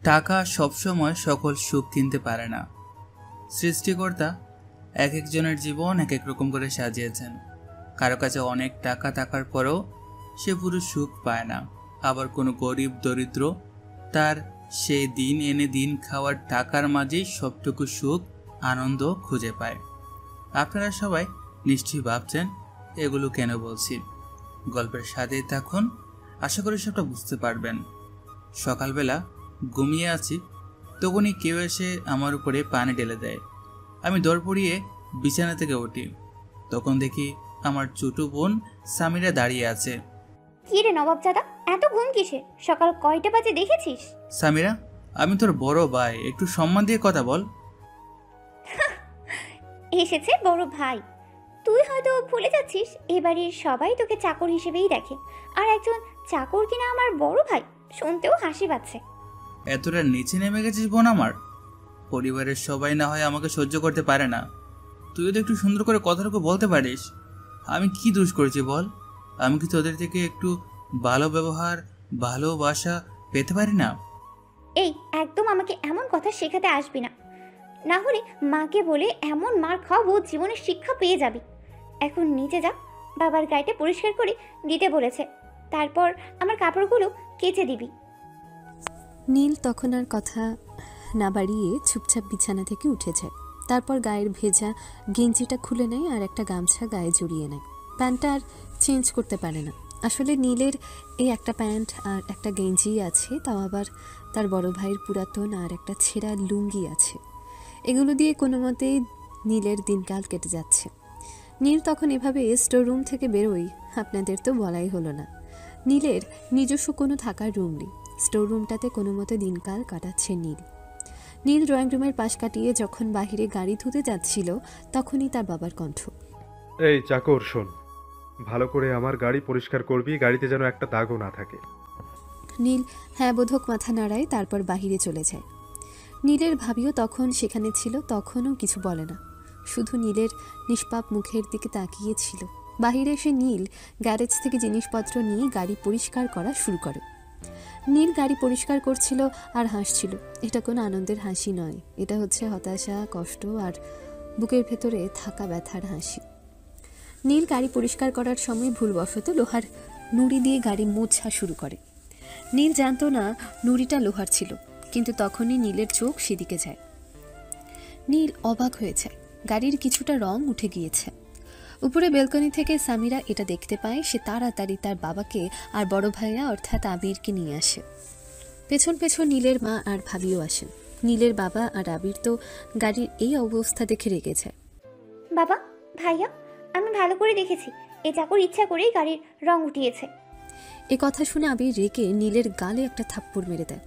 টাকা সবসময় সকল সুখ কিনতে পারে না। সৃষ্টিকর্তা এক একজনের জীবন এক এক রকম করে সাজিয়েছেন। কারো কাছে অনেক টাকা থাকার পরেও সে পুরো সুখ পায় না। আবার কোনো গরিব দরিদ্র তার সেই দিন এনে দিন খাওয়ার টাকার মাঝেই সবটুকু সুখ আনন্দ খুঁজে পায়। আপনারা সবাই নিশ্চয়ই ভাবছেন এগুলো কেন বলছি। গল্পের সাথেই থাকুন, আশা করি সবটা বুঝতে পারবেন। সকালবেলা ঘুমিয়ে আছি, তখনই কেউ এসে আমার উপরে পানি ঢেলে দেয়। আমি দৌড় পড়িয়ে বিছানা থেকে উঠি। তখন দেখি আমার ছোট বোন সামিরা দাঁড়িয়ে আছে। কি রে নবাবজাদা, এত ঘুম কিসে? সকাল কয়টা বাজে দেখেছিস? সামিরা, আমি তোর বড় ভাই, একটু সম্মান দিয়ে কথা বল। এসেছে বড় ভাই। তুই হয়তো ভুলে যাচ্ছিস এ বাড়ির সবাই তোকে চাকর হিসেবেই দেখে, আর একজন চাকর কিনা আমার বড় ভাই, শুনতেও হাসি পাচ্ছে। এতটা নিচে নেমে গেছিস বোন আমার? পরিবারের সবাই না হয় আমাকে সহ্য করতে পারে না, তুইও তো একটু সুন্দর করে কথাটুকু বলতে পারিস। আমি কি দোষ করেছি বল? আমি কি তোদের থেকে একটু ভালো ব্যবহার ভালোবাসা পেতে পারি না? এই একদম আমাকে এমন কথা শেখাতে আসবি না, না হলে মাকে বলে এমন মার খাওয়াবো জীবনের শিক্ষা পেয়ে যাবি। এখন নিচে যা, বাবার গাড়িটা পরিষ্কার করে দিতে বলেছে, তারপর আমার কাপড়গুলো কেচে দিবি। নীল তখন আর কথা না বাড়িয়ে চুপচাপ বিছানা থেকে উঠে যায়। তারপর গায়ের ভেজা গেঞ্জিটা খুলে নেয় আর একটা গামছা গায়ে জড়িয়ে নেয়। প্যান্টটা আর চেঞ্জ করতে পারে না। আসলে নীলের এই একটা প্যান্ট আর একটা গেঞ্জি আছে, তাও আবার তার বড় ভাইয়ের পুরাতন আর একটা ছেঁড়া লুঙ্গি আছে। এগুলো দিয়ে কোনো মতেই নীলের দিনকাল কেটে যাচ্ছে। নীল তখন এভাবে স্টোর রুম থেকে বেরোই, আপনাদের তো বলাই হলো না। নীলের নিজস্ব কোনো থাকার রুম নেই। স্টোর রুমটাতে কোনো মতে দিনকাল কাটাচ্ছে নীল। নীল ড্রয়িং রুমের পাশ কাটিয়ে যখন বাহিরে গাড়ি ধুতে যাচ্ছিল, তখনই তার বাবার কণ্ঠ। এই চাকর শোন, ভালো করে আমার গাড়ি পরিষ্কার করবি, গাড়িতে যেন একটা দাগও না থাকে। নীল হ্যাঁ বোধক মাথা নাড়ায়, তারপর বাহিরে চলে যায়। নীলের ভাবিও তখন সেখানে ছিল, তখনও কিছু বলে না, শুধু নীলের নিষ্পাপ মুখের দিকে তাকিয়েছিল। বাহিরে এসে নীল গ্যারেজ থেকে জিনিসপত্র নিয়ে গাড়ি পরিষ্কার করা শুরু করে। নীল গাড়ি পরিষ্কার করছিল আর হাসছিল। এটা কোনো আনন্দের হাসি নয়, এটা হচ্ছে হতাশা, কষ্ট আর বুকের ভেতরে থাকা ব্যথার হাসি। নীল গাড়ি পরিষ্কার করার সময় ভুলবশত লোহার নুড়ি দিয়ে গাড়ি মোছা শুরু করে। নীল জানতো না নুড়িটা লোহার ছিল, কিন্তু তখনই নীলের চোখ সেদিকে যায়। নীল অবাক হয়ে যায়, গাড়ির কিছুটা রং উঠে গিয়েছে। উপরে বেলকনি থেকে সামিরা এটা দেখতে পায়। সে তাড়াতাড়ি তার বাবাকে আর বড় ভাইয়া অর্থাৎ আবিরকে নিয়ে আসে। পেছন পেছন নীলের মা আর ভাবিও আসেন। নীলের বাবা আর আবির তো গাড়ির এই অবস্থা দেখে রেগে যায়। বাবা, ভাইয়া, আমি ভালো করে দেখেছি, এ চাকর ইচ্ছা করেই গাড়ির রং উঠিয়েছে। এ কথা শুনে আবির রেগে নীলের গালে একটা থাপ্পড় মেরে দেয়।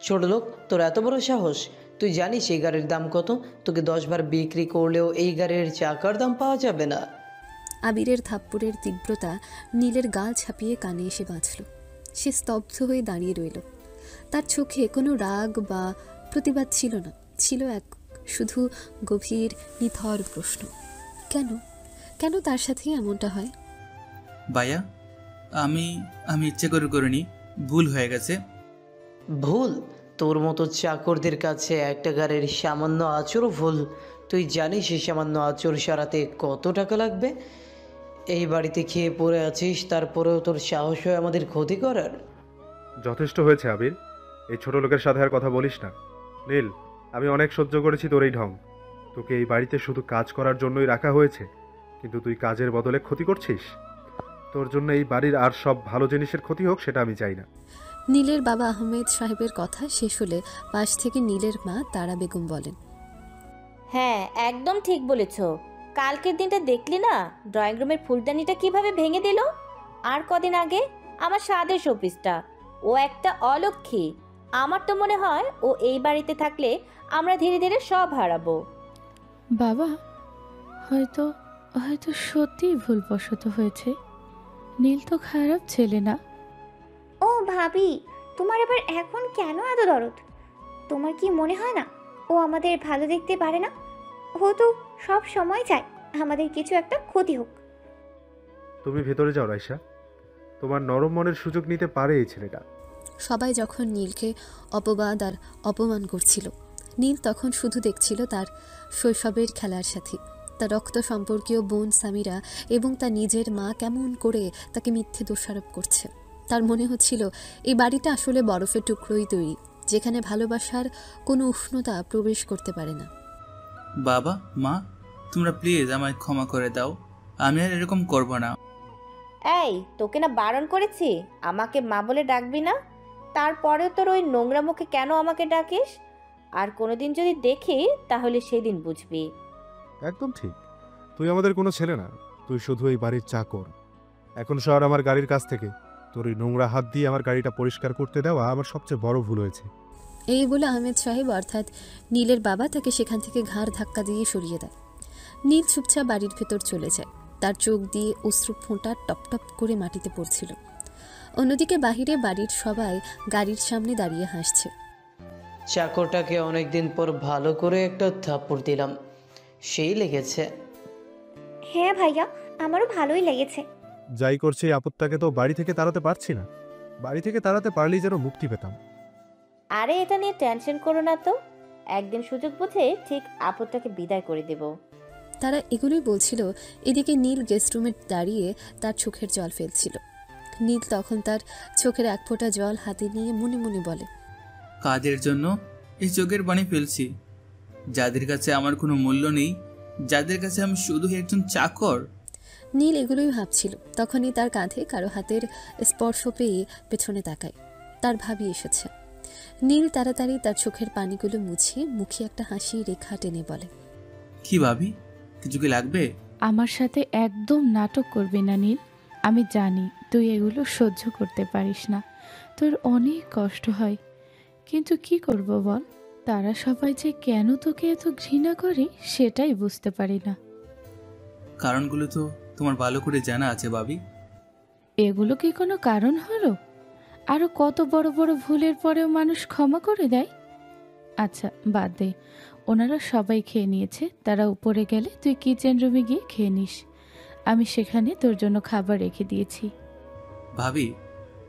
ছোট লোক, তোর এত বড় সাহস! তুই জানিস এই গাড়ির দাম কত? তোকে 10 বার বিক্রি করলেও এই গাড়ির চাকার দাম পাওয়া যাবে না। আবিরের থাপ্পড়ের তীব্রতা নীলের গাল ছাপিয়ে কানে এসে বাঁচল। সে স্তব্ধ হয়ে দাঁড়িয়ে রইল। তার চোখে কোনো রাগ বা প্রতিবাদ ছিল না, ছিল এক শুধু গভীর নিথর প্রশ্ন। কেন কেন তার সাথেই এমনটা হয়? ভাইয়া, আমি আমি ইচ্ছে করে করিনি, ভুল হয়ে গেছে। ভুল? তোর মতো চাকরদের কাছে একটা গাড়ির সামান্য আঁচড়ও ভুল। তুই জানিস এই সামান্য আঁচড় সারাতে কত টাকা লাগবে? এই বাড়িতে খেয়ে পড়ে আছিস, তারপরেও তোর সাহস হয় আমাদের ক্ষতি করার? যথেষ্ট হয়েছে আবির, এই ছোট লোকের সাথে আর কথা বলিস না। নীল, আমি অনেক সহ্য করেছি তোর এই ঢং। তোকে এই বাড়িতে শুধু কাজ করার জন্যই রাখা হয়েছে, কিন্তু তুই কাজের বদলে ক্ষতি করছিস। তোর জন্য এই বাড়ির আর সব ভালো জিনিসের ক্ষতি হোক, সেটা আমি চাই না। নীলের বাবা আহমেদ সাহেবের কথা শেষ হলে পাশ থেকে নীলের মা তারা বেগম বলেন, হ্যাঁ, একদম ঠিক বলেছ। কালকের দিনটা দেখলি না, ড্রয়িং রুমের ফুলদানিটা কিভাবে ভেঙে দিল? আর কদিন আগে আমার স্বাদের শোপিসটা। ও একটা অলক্ষী। আমার তো মনে হয় ও এই বাড়িতে থাকলে আমরা ধীরে ধীরে সব হারাবো। বাবা, হয়তো হয়তো সত্যিই ভুলবশত হয়েছে। নীল তো খারাপ ছেলে না। ও ভাবি, তোমার আবার এখন কেন এত দরদ? তোমার কি মনে হয় না ও আমাদের ভালো দেখতে পারে না? ও তো সব সময় চায় আমাদের কিছু একটা ক্ষতি হোক। তুমি ভেতরে যাও রাইসা, তোমার নরম মনের সুযোগ নিতে পারে এই ছেলেটা। সবাই যখন নীলকে অপবাদ আর অপমান করছিল, নীল তখন শুধু দেখছিল তার শৈশবের খেলার সাথী, তার রক্ত সম্পর্কীয় বোন সামিরা এবং তার নিজের মা কেমন করে তাকে মিথ্যে দোষারোপ করছে। তার মনে হচ্ছিল এই বাড়িটা আসলে বরফের টুকরোই তৈরি, যেখানে ভালোবাসার কোনো উষ্ণতা প্রবেশ করতে পারে না। বাবা, মা, তোমরা প্লিজ আমায় ক্ষমা করে দাও, আমি আর এরকম করব না। এই, তোকে না বারণ করেছি আমাকে মা বলে ডাকবি না? তারপরেও তোর ওই নোংরা মুখে কেন আমাকে ডাকিস? আর কোনোদিন যদি দেখি তাহলে সেদিন বুঝবি। একদম ঠিক, তুই আমাদের কোনো ছেলে না, তুই শুধু এই বাড়ির চাকর। এখন সর আমার গাড়ির কাছ থেকে। তোর ওই নোংরা হাত দিয়ে আমার গাড়িটা পরিষ্কার করতে দেওয়া আমার সবচেয়ে বড় ভুল হয়েছে। এই বলে আহমেদ সাহেব অর্থাৎ নীলের বাবা তাকে সেখান থেকে ঘাড় ধাক্কা দিয়ে সরিয়ে দেয়। নীল চুপচাপ বাড়ির ভেতর চলে যায়, তার চোখ দিয়ে অশ্রু ফোঁটা টপটপ করে মাটিতে পড়ছিল। অন্যদিকে বাহিরে বাড়ির সবাই গাড়ির সামনে দাঁড়িয়ে হাসছে। চাকরটাকে অনেকদিন পর ভালো করে একটা থাপ্পড় দিলাম, সেই লেগেছে। হ্যাঁ ভাইয়া, আমারও ভালোই লেগেছে। যাই করছে এই আপদটাকে তো বাড়ি থেকে তাড়াতে পারছি না। বাড়ি থেকে তাড়াতে পারলেই যেন মুক্তি পেতাম। আরে এটা নিয়ে টেনশন করো না তো, একদিন সুযোগ বুঝে ঠিক আপদটাকে বিদায় করে দেব। তারা এগুলোই বলছিল, এদিকে নীল গেস্ট রুমে দাঁড়িয়ে তার চোখের জল ফেলছিল। নীল তখন তার চোখের এক ফোঁটা জল হাতে নিয়ে মনে মনে বলে, কাজের জন্য এই চোখের পানি ফেলছি, যাদের কাছে আমার কোনো মূল্য নেই, যাদের কাছে আমি শুধু একজন চাকর। নীল এগুলোই ভাবছিল, তখনই তার কাঁধে কারো হাতের স্পর্শ পেয়ে পেছনে তাকায়। তার ভাবি এসেছে। নীল তাড়াতাড়ি তার চোখের পানিগুলো মুছিয়ে মুখে একটা হাসি রেখা টেনে বলে, কি ভাবি, কিছু কি লাগবে? আমার সাথে একদম নাটক করবি না নীল। আমি জানি তুই এগুলো সহ্য করতে পারিস না, তোর অনেক কষ্ট হয়, কিন্তু কি করব বল, তারা সবাই যে কেন তোকে এত ঘৃণা করে সেটাই বুঝতে পারি না। কারণগুলো তো তোমার ভালো করে জানা আছে ভাবি। এগুলো কি কোনো কারণ হলো? আরো কত বড় বড় ভুলের পরেও মানুষ ক্ষমা করে দেয়। আচ্ছা বাদ দে, ওনারা সবাই খেয়ে নিয়েছে, তারা উপরে গেলে তুই কিচেন রুমে গিয়ে খেয়ে নিস, আমি সেখানে তোর জন্য খাবার রেখে দিয়েছি। ভাবি,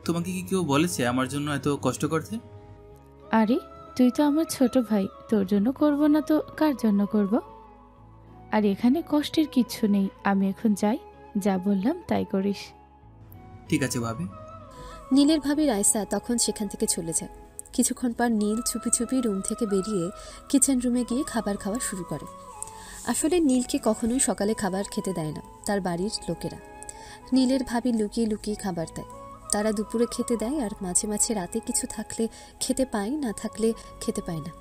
তোমাকে কি কেউ বলেছে আমার জন্য এত কষ্ট করতে? আরে তুই তো আমার ছোট ভাই, তোর জন্য করব না তো কার জন্য করব? আর এখানে কষ্টের কিচ্ছু নেই, আমি এখন যাই, যা বললাম তাই করিস। ঠিক আছে ভাবি। নীলের ভাবি রাইসা তখন সেখান থেকে চলে যায়। কিছুক্ষণ পর নীল চুপি চুপি রুম থেকে বেরিয়ে কিচেন রুমে গিয়ে খাবার খাওয়া শুরু করে। আসলে নীলকে কখনোই সকালে খাবার খেতে দেয় না তার বাড়ির লোকেরা। নীলের ভাবি লুকিয়ে লুকিয়ে খাবার দেয়, তারা দুপুরে খেতে দেয়, আর মাঝে মাঝে রাতে কিছু থাকলে খেতে পায়, না থাকলে খেতে পায় না।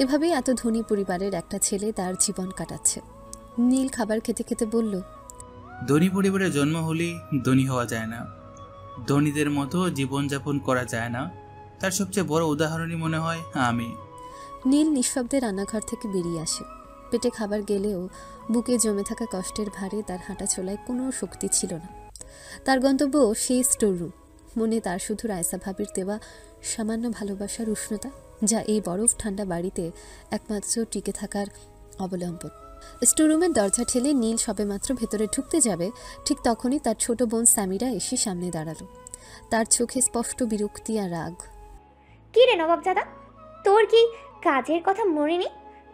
এভাবেই এত ধনী পরিবারের একটা ছেলে তার জীবন কাটাচ্ছে। নীল খাবার খেতে খেতে বলল, ধনী পরিবারে জন্ম হলে ধনী হওয়া যায় না, ধনীদের মতো জীবনযাপন করা যায় না, তার সবচেয়ে বড় উদাহরণই মনে হয় আমি। নীল নিঃশব্দে রান্নাঘর থেকে বেরিয়ে আসে। পেটে খাবার গেলেও বুকে জমে থাকা কষ্টের ভারে তার হাঁটা চলায় কোনো শক্তি ছিল না। তার গন্তব্য সেই স্টোর রুম। মনে তার শুধু রায়সা ভাবির দেওয়া সামান্য ভালোবাসার উষ্ণতা, যা এই বরফ ঠান্ডা বাড়িতে একমাত্র টিকে থাকার অবলম্বন। স্টোর রুমের দরজা ঠেলে নীল সবেমাত্র ভেতরে ঢুকতে যাবে, ঠিক তখনই তার ছোট বোন সামিরা এসে সামনে দাঁড়ালো। তার চোখে স্পষ্ট বিরক্তি আর রাগ। কি রে নবাবজাদা, তোর কি কাজের কথা মনে নেই?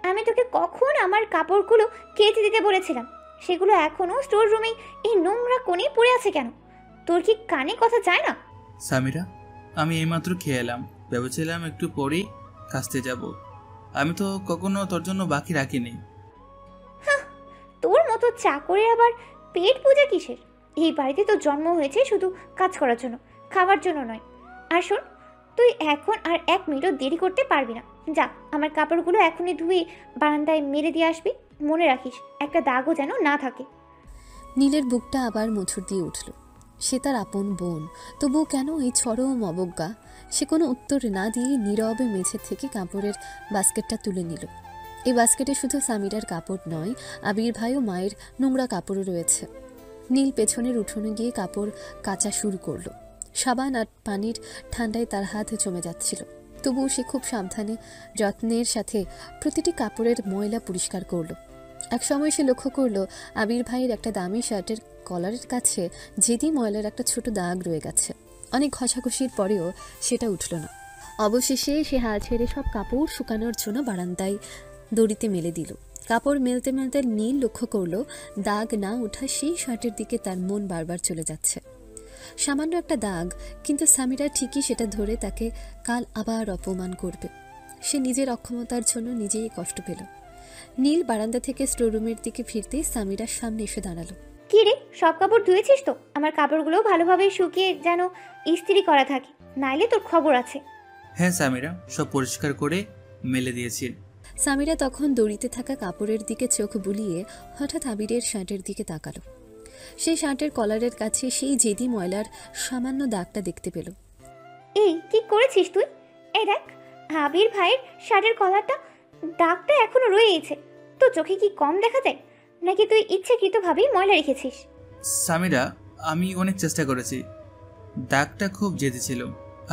আমি তোকে কখন আমার কাপড়গুলো কেচে দিতে বলেছিলাম, সেগুলো এখনো স্টোর রুমে এই নোংরা কোণে পড়ে আছে কেন? তোর কি কানে কথা যায় না? সামিরা, আমি এইমাত্র খেয়ে এলাম, ভেবেছিলাম একটু পরেই কাজতে যাব, আমি তো কখনো তোর জন্য বাকি রাখিনি। তোর মতো চাকরের আবার পেট পূজা কিসের? এই বাড়িতে তো জন্ম হয়েছে শুধু কাজ করার জন্য, খাওয়ার জন্য নয়। আর শোন, তুই এখন আর 1 মিনিটও দেরি করতে পারবি না। যা, আমার কাপড়গুলো এখনই ধুয়ে বারান্দায় মেরে দিয়ে আসবি। মনে রাখিস, একটা দাগও যেন না থাকে। নীলের বুকটা আবার মোচড় দিয়ে উঠল। সে তার আপন বোন, তবুও কেন এই চরম অবজ্ঞা? সে কোনো উত্তর না দিয়ে নীরবে মেঝে থেকে কাপড়ের বাস্কেটটা তুলে নিল। এই বাস্কেটে শুধু সামিরার কাপড় নয়, আবির ভাই ও মায়ের নোংরা কাপড়ও রয়েছে। নীল পেছনের উঠোনে গিয়ে কাপড় কাচা শুরু করলো। সাবান আর পানির ঠান্ডায় তার হাত জমে যাচ্ছিল, তবুও সে খুব সাবধানে যত্নের সাথে প্রতিটি কাপড়ের ময়লা পরিষ্কার করলো। এক সময় সে লক্ষ্য করলো আবির ভাইয়ের একটা দামি শার্টের কলারের কাছে জেদি ময়লার একটা ছোট দাগ রয়ে গেছে। অনেক ঘষাঘষির পরেও সেটা উঠল না। অবশেষে সে হাল ছেড়ে সব কাপড় শুকানোর জন্য বারান্দায় দড়িতে মেলে দিল। কাপড় মেলতে মেলতে নীল লক্ষ্য করলো দাগ না ওঠা সেই শার্টের দিকে তার মন বারবার চলে যাচ্ছে। সামান্য একটা দাগ, কিন্তু সামিরা ঠিকই সেটা ধরে তাকে কাল আবার অপমান করবে। সে নিজের অক্ষমতার জন্য নিজেই কষ্ট পেল। নীল বারান্দা থেকে স্টোররুমের দিকে ফিরতেই সামিরার সামনে এসে দাঁড়ালো। কি রে, সব কাপড় ধুয়েছিস তো? আমার কাপড়গুলো ভালোভাবে শুকিয়ে যেন ইস্ত্রি করা থাকে, নাইলে তোর খবর আছে। হ্যাঁ সামিরা, সব পরিষ্কার করে মেলে দিয়েছি। সামিরা তখন দড়িতে থাকা কাপড়ের দিকে চোখ বুলিয়ে হঠাৎ আবিরের শার্টের দিকে তাকালো। সেই শার্টের কলারের কাছে সেই জেদি ময়লার সামান্য দাগটা দেখতে পেল। এই কি করেছিস তুই? এই দেখ, আবির ভাইয়ের শার্টের কলারটা, দাগটা এখনো রয়েছে। তোর চোখে কি কম দেখা যায়, নাকি তুই ইচ্ছাকৃতভাবেই ময়লা রেখেছিস? সামিরা, আমি অনেক চেষ্টা করেছি, দাগটা খুব জেদি ছিল।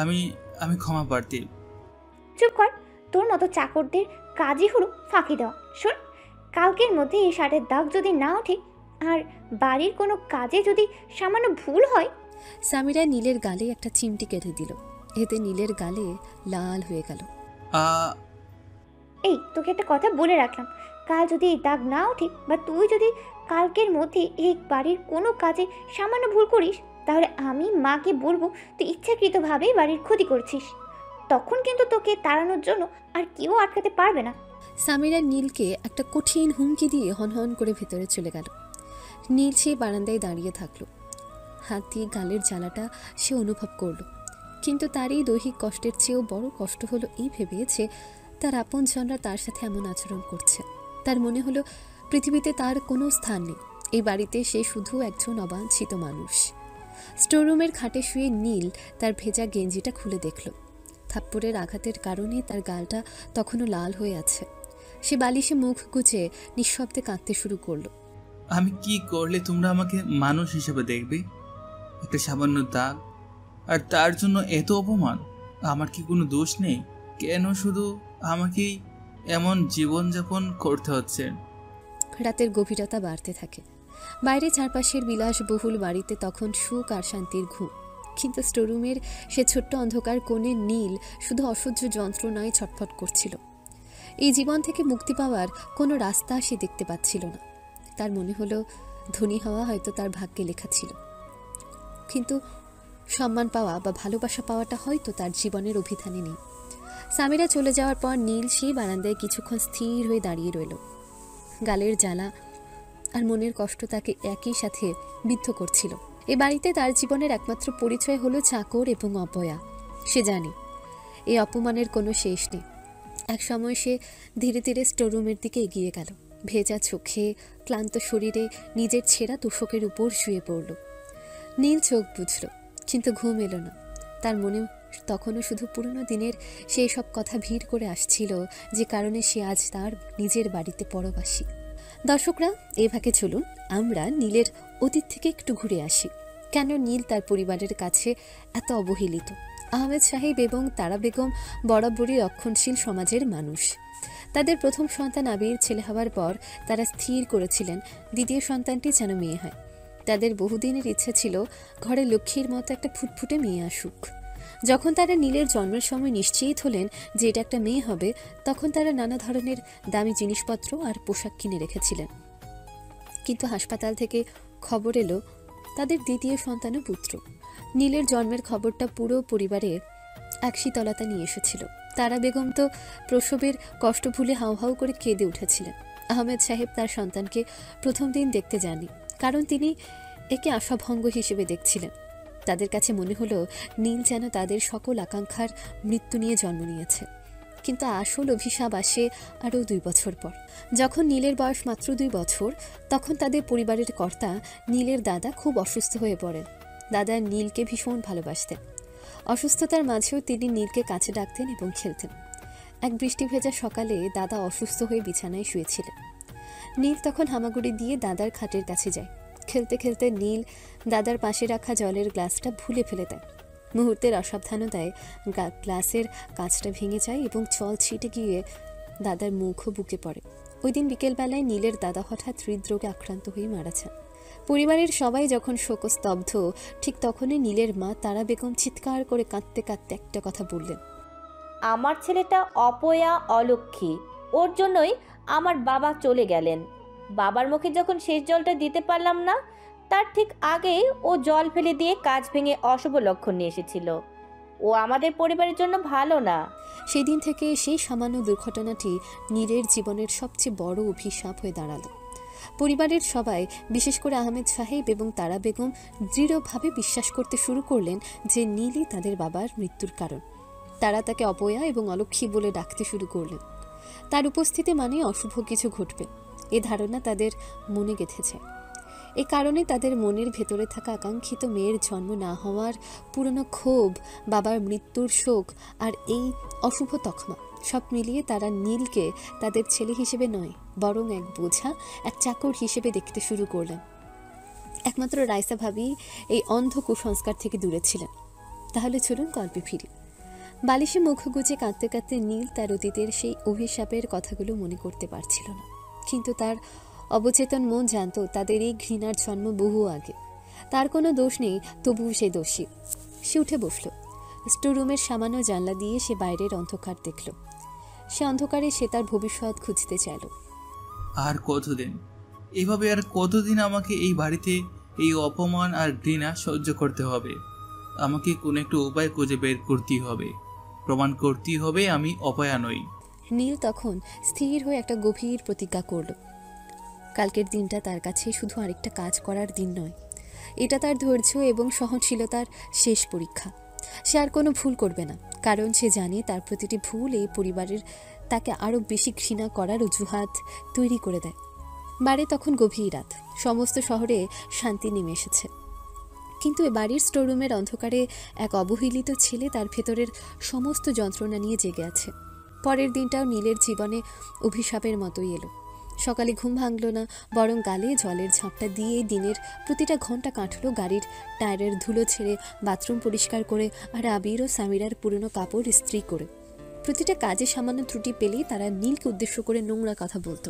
আমি আমি ক্ষমা প্রার্থী। চুপ কর, তোর মতো চাকরদের কাজই হলো ফাঁকি দেওয়া। শোন, কালকের মধ্যে এই শার্টের দাগ যদি না ওঠে আর বাড়ির কোনো কাজে যদি সামান্য ভুল হয়। সামিরা নীলের গালে একটা চিমটি কেটে দিল। এতে নীলের গালে লাল হয়ে গেল। এই, তোকে একটা কথা বলে রাখলাম, কাল যদি এই দাগ না ওঠে বা তুই যদি কালকের মধ্যে এই বাড়ির কোনো কাজে সামান্য ভুল করিস, তাহলে আমি মাকে বলবো তুই ইচ্ছাকৃতভাবেই বাড়ির ক্ষতি করছিস। তখন কিন্তু তোকে তাড়ানোর জন্য আর কেউ আটকাতে পারবে না। সামিরা নীলকে একটা কঠিন হুমকি দিয়ে হনহন করে ভেতরে চলে গেল। নীল সেই বারান্দায় দাঁড়িয়ে থাকলো। হাত দিয়ে গালের জ্বালাটা সে অনুভব করল, কিন্তু তার এই দৈহিক কষ্টের চেয়েও বড় কষ্ট হলো এই ভেবে যে তার আপনজনরা তার সাথে এমন আচরণ করছে। তার মনে হলো পৃথিবীতে তার কোনো স্থান নেই, এই বাড়িতে সে শুধু একজন অবাঞ্ছিত মানুষ। স্টোররুমের খাটে শুয়ে নীল তার ভেজা গেঞ্জিটা খুলে দেখল। থাপ্পড়ের আঘাতের কারণে তার গালটা তখনও লাল হয়ে আছে। সে বালিশে মুখ গুজে নিঃশব্দে কাঁদতে শুরু করলো। আমি কি করলে তোমরা আমাকে মানুষ হিসেবে দেখবে? একটা সামান্য দাগ, আর তার জন্য এত অপমান? আমার কি কোনো দোষ নেই? কেন শুধু আমাকেই এমন জীবনযাপন করতে হচ্ছে? রাতের গভীরতা বাড়তে থাকে। বাইরে চারপাশের বিলাসবহুল বাড়িতে তখন সুখ আর শান্তির ঘুম, কিন্তু স্টোররুমের সে ছোট্ট অন্ধকার কোণে নীল শুধু অসহ্য যন্ত্রণায় ছটফট করছিল। এই জীবন থেকে মুক্তি পাওয়ার কোনো রাস্তা সে দেখতে পাচ্ছিল না। তার মনে হলো ধনী হওয়া হয়তো তার ভাগ্যে লেখা ছিল, কিন্তু সম্মান পাওয়া বা ভালোবাসা পাওয়াটা হয়তো তার জীবনের অভিধানে নেই। সামিরা চলে যাওয়ার পর নীল সেই বারান্দায় কিছুক্ষণ স্থির হয়ে দাঁড়িয়ে রইল। গালের জ্বালা আর মনের কষ্ট তাকে একই সাথে বিদ্ধ করছিল। এ বাড়িতে তার জীবনের একমাত্র পরিচয় হলো চাকর এবং অপয়া। সে জানে এই অপমানের কোনো শেষ নেই। এক সময় সে ধীরে ধীরে স্টোররুমের দিকে এগিয়ে গেল। ভেজা চোখে ক্লান্ত শরীরে নিজের ছেঁড়া তোষকের উপর শুয়ে পড়ল। নীল চোখ বুঝল, কিন্তু ঘুম এলো না। তার মনে তখনও শুধু পুরনো দিনের সেই সব কথা ভিড় করে আসছিল, যে কারণে সে আজ তার নিজের বাড়িতে পরবাসী। দর্শকরা, এই ভাগে চলুন আমরা নীলের অতীত থেকে একটু ঘুরে আসি। কেন নীল তার পরিবারের কাছে এত অবহেলিত? আহমেদ সাহেব এবং তারা বেগম বরাবরই রক্ষণশীল সমাজের মানুষ। তাদের প্রথম সন্তান আবির ছেলে হওয়ার পর তারা স্থির করেছিলেন দ্বিতীয় সন্তানটি যেন মেয়ে হয়। তাদের বহুদিনের ইচ্ছে ছিল ঘরে লক্ষ্মীর মতো একটা ফুটফুটে মেয়ে আসুক। যখন তারা নীলের জন্মের সময় নিশ্চিত হলেন যে এটা একটা মেয়ে হবে, তখন তারা নানা ধরনের দামি জিনিসপত্র আর পোশাক কিনে রেখেছিলেন। কিন্তু হাসপাতাল থেকে খবর এলো তাদের দ্বিতীয় সন্তানও পুত্র। নীলের জন্মের খবরটা পুরো পরিবারে এক শীতলতা নিয়ে এসেছিল। তারা বেগম তো প্রসবের কষ্ট ভুলে হাউ হাউ করে কেঁদে উঠেছিলেন। আহমেদ সাহেব তার সন্তানকে প্রথম দিন দেখতে যাননি, কারণ তিনি একে আশাভঙ্গ হিসেবে দেখছিলেন। তাদের কাছে মনে হলো নীল যেন তাদের সকল আকাঙ্ক্ষার মৃত্যু নিয়ে জন্ম নিয়েছে। কিন্তু আসল অভিশাপ আসে আরও 2 বছর পর। যখন নীলের বয়স মাত্র 2 বছর, তখন তাদের পরিবারের কর্তা নীলের দাদা খুব অসুস্থ হয়ে পড়েন। দাদা নীলকে ভীষণ ভালোবাসতেন। অসুস্থতার মাঝেও তিনি নীলকে কাছে ডাকতেন এবং খেলতেন। এক বৃষ্টি ভেজা সকালে দাদা অসুস্থ হয়ে বিছানায় শুয়েছিলেন। নীল তখন হামাগুড়ি দিয়ে দাদার খাটের কাছে যায়। খেলতে খেলতে নীল দাদার পাশে রাখা জলের গ্লাসটা ভুলে ফেলে দেয়। মুহূর্তের অসাবধানতায় গ্লাসের কাঁচটা ভেঙে যায় এবং জল ছিটে গিয়ে দাদার মুখও বুকে পড়ে। ওই দিন বিকেলবেলায় নীলের দাদা হঠাৎ হৃদরোগে আক্রান্ত হয়ে মারা যান। পরিবারের সবাই যখন শোকস্তব্ধ, ঠিক তখনই নীলের মা তারা বেগম চিৎকার করে কাঁদতে কাঁদতে একটা কথা বললেন, আমার ছেলেটা অপয়া অলক্ষী, ওর জন্যই আমার বাবা চলে গেলেন। বাবার মুখে যখন শেষ জলটা দিতে পারলাম না, তার ঠিক আগেই ও জল ফেলে দিয়ে কাজ ভেঙে অশুভ লক্ষণ নিয়ে এসেছিল। ও আমাদের পরিবারের জন্য ভালো না। সেই দিন থেকে সেই সামান্য দুর্ঘটনাটি নীলের জীবনের সবচেয়ে বড় অভিশাপ হয়ে দাঁড়ালো। পরিবারের সবাই, বিশেষ করে আহমেদ সাহেব এবং তারা বেগম, দৃঢ়ভাবে বিশ্বাস করতে শুরু করলেন যে নীলই তাদের বাবার মৃত্যুর কারণ। তারা তাকে অপয়া এবং অলক্ষী বলে ডাকতে শুরু করলেন। তার উপস্থিতি মানে অশুভ কিছু ঘটবে, এ ধারণা তাদের মনে গেঁথেছে। এ কারণে তাদের মনের ভেতরে থাকা আকাঙ্ক্ষিত মেয়ের জন্ম না হওয়ার পুরনো ক্ষোভ, বাবার মৃত্যুর শোক আর এই অশুভ তকমা সব মিলিয়ে তারা নীলকে তাদের ছেলে হিসেবে নয়, বরং এক বোঝা, এক চাকর হিসেবে দেখতে শুরু করলেন। একমাত্র রাইসা ভাবি এই অন্ধ কুসংস্কার থেকে দূরে ছিলেন। তাহলে চলুন গল্পে ফিরি। বালিশে মুখ গুজে কাঁদতে কাঁদতে নীল তার অতীতের সেই অভিশাপের কথাগুলো মনে করতে পারছিল না, কিন্তু তার অবচেতন মন জানত তাদের এই ঘৃণার জন্ম বহু আগে। তার কোনো দোষ নেই, তবুও সে দোষী। সে উঠে বসল। স্টোররুমের সামান্য জানলা দিয়ে সে বাইরের অন্ধকার দেখল। সে অন্ধকারে সে তার ভবিষ্যৎ খুঁজতে চাইল। আর কতদিন এভাবে, আর কতদিন আমাকে এই বাড়িতে এই অপমান আর ঘৃণা সহ্য করতে হবে? আমাকে কোনো একটা উপায় খুঁজে বের করতেই হবে, প্রমাণ করতেই হবে আমি অপয়া নই। নীল তখন স্থির হয়ে একটা গভীর প্রতিজ্ঞা করল। কালকের দিনটা তার কাছে শুধু আরেকটা কাজ করার দিন নয়, এটা তার ধৈর্য এবং সহনশীলতার শেষ পরীক্ষা। সে আর কোনো ভুল করবে না, কারণ সে জানে তার প্রতিটি ভুল এই পরিবারের তাকে আরও বেশি ঘৃণা করার অজুহাত তৈরি করে দেয়। বাড়ি তখন গভীর রাত, সমস্ত শহরে শান্তি নেমে এসেছে, কিন্তু এ বাড়ির স্টোররুমের অন্ধকারে এক অবহেলিত ছেলে তার ভেতরের সমস্ত যন্ত্রণা নিয়ে জেগে আছে। পরের দিনটাও নীলের জীবনে অভিশাপের মতোই এলো। সকালে ঘুম ভাঙল না, বরং গালে জলের ঝাপটা দিয়ে দিনের প্রতিটা ঘন্টা কাটলো গাড়ির টায়ারের ধুলো ছেড়ে, বাথরুম পরিষ্কার করে, আর আবির ও সামিরার পুরনো কাপড় ইস্ত্রি করে। প্রতিটা কাজে সামান্য ত্রুটি পেলেই তারা নীলকে উদ্দেশ্য করে নোংরা কথা বলতো,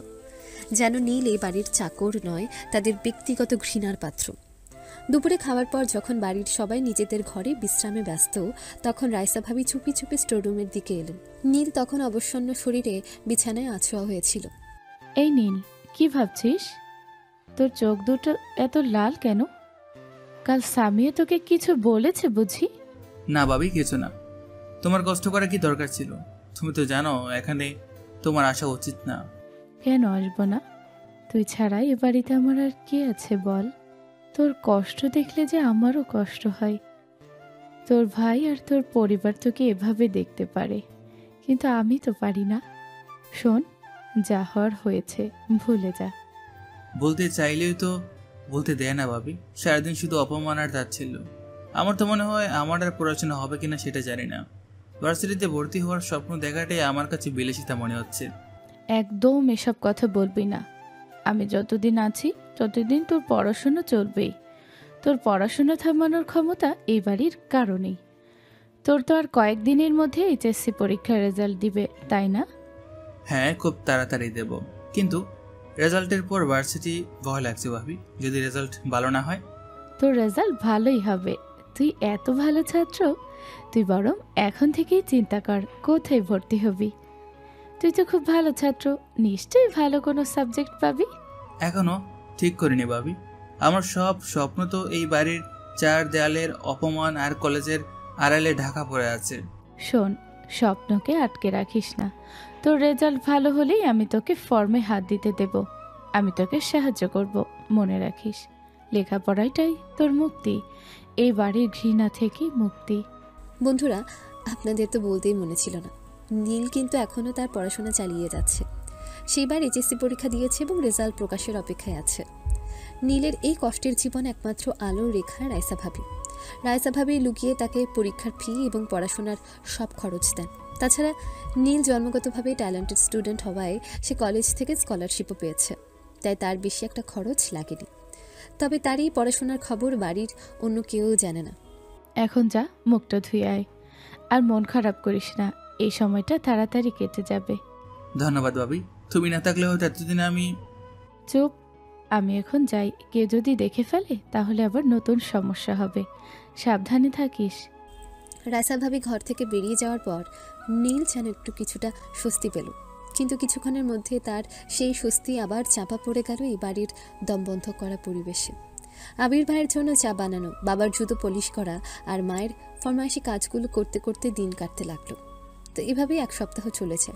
যেন নীল এই বাড়ির চাকর নয়, তাদের ব্যক্তিগত ঘৃণার পাত্র। দুপুরে খাওয়ার পর যখন বাড়ির সবাই নিজেদের ঘরে বিশ্রামে ব্যস্ত, তখন রাইসা ভাবি চুপি চুপি স্টোররুমের দিকে এলেন। নীল তখন অবসন্ন শরীরে বিছানায় আছোয়া হয়েছিল। এই নীল, কি ভাবছিস? তোর চোখ দুটো এত লাল কেন? কাল সামিয়া তোকে কিছু বলেছে বুঝি? না ভাবি, কিছু না। তোমার কষ্ট করা কি দরকার ছিল? তুমি তো জানো এখানে তোমার আসা উচিত না। কেন আসবো না? তুই ছাড়া এ বাড়িতে আমার আর কে আছে বল? তোর কষ্ট দেখলে যে আমারও কষ্ট হয়। তোর ভাই আর তোর পরিবার তোকে এভাবে দেখতে পারে, কিন্তু আমি তো পারি না। শোন, যা হওয়ার হয়েছে, ভুলে যা। বলতে চাইলেও তো বলতে দেয় না ভাবি। সারাদিন শুধু অপমান আর তাচ্ছিল্য। আমার তো মনে হয় আমার আর পড়াশোনা হবে কিনা সেটা জানি না। ভার্সিটিতে ভর্তি হওয়ার স্বপ্ন দেখাটাই আমার কাছে বিলাসিতা মনে হচ্ছে। একদম এসব কথা বলবি না। আমি যতদিন আছি ততদিন তোর পড়াশোনা চলবেই। তোর পড়াশোনা থামানোর ক্ষমতা এই বাড়ির কারণেই। তোর তো আর কয়েকদিনের মধ্যে এইচএসসি পরীক্ষার রেজাল্ট দিবে, তাই না? হ্যাঁ, খুব তাড়াতাড়ি দেব, কিন্তু রেজাল্টের পর ভার্সিটি ভয় লাগছে ভাবি। যদি রেজাল্ট ভালো না হয়? তোর রেজাল্ট ভালোই হবে। তুই এত ভালো ছাত্র, তুই বরং এখন থেকেই চিন্তা কর কোথায় ভর্তি হবি। তুই তো খুব ভালো ছাত্র, নিশ্চয়ই ভালো কোনো সাবজেক্ট পাবি। এখনো ঠিক করিনি ভাবি। আমার সব স্বপ্ন তো এই বাড়ির চার দেয়ালের অপমান আর কলেজের আড়ালে ঢাকা পড়ে আছে। শোন, স্বপ্নকে আটকে রাখিস না। তোর রেজাল্ট ভালো হলেই আমি তোকে ফর্মে হাত দিতে দেব। আমি তোকে সাহায্য করব। মনে রাখিস, লেখাপড়াটাই তোর মুক্তি, এই বাড়ির ঘৃণা থেকে মুক্তি। বন্ধুরা, আপনাদের তো বলতেই মনে ছিল না, নীল কিন্তু এখনও তার পড়াশোনা চালিয়ে যাচ্ছে। সেইবার এইচএসসি পরীক্ষা দিয়েছে এবং রেজাল্ট প্রকাশের অপেক্ষায় আছে। নীলের এই কষ্টের জীবন একমাত্র আলোর রেখা রাইসা ভাবি। রাইসা ভাবি লুকিয়ে তাকে পরীক্ষার ফি এবং পড়াশোনার সব খরচ দেন। তাছাড়া নীল জন্মগতভাবে ট্যালেন্টেড স্টুডেন্ট হওয়ায় সে কলেজ থেকে স্কলারশিপও পেয়েছে, তাই তার বেশি একটা খরচ লাগেনি। তবে তার এই পড়াশোনার খবর বাড়ির অন্য কেউ জানে না। এখন যা, মুখটা ধুয়ে আয়। আর মন খারাপ করিস না, এই সময়টা তাড়াতাড়ি কেটে যাবে। ধন্যবাদ ভাবি, তুমি না থাকলে হয়তো এতদিন আমি। চুপ, আমি এখন যাই। কেউ যদি দেখে ফেলে তাহলে আবার নতুন সমস্যা হবে। সাবধানে থাকিস। রাইসা ভাবি ঘর থেকে বেরিয়ে যাওয়ার পর নীল যেন একটু কিছুটা স্বস্তি পেল, কিন্তু কিছুক্ষণের মধ্যে তার সেই স্বস্তি আবার চাপা পড়ে গেল এই বাড়ির দমবন্ধ করা পরিবেশে। আবির ভাইয়ের জন্য চা বানানো, বাবার জুতো পলিশ করা আর মায়ের ফরমাইশি কাজগুলো করতে করতে দিন কাটতে লাগলো। তো এভাবেই এক সপ্তাহ চলেছে।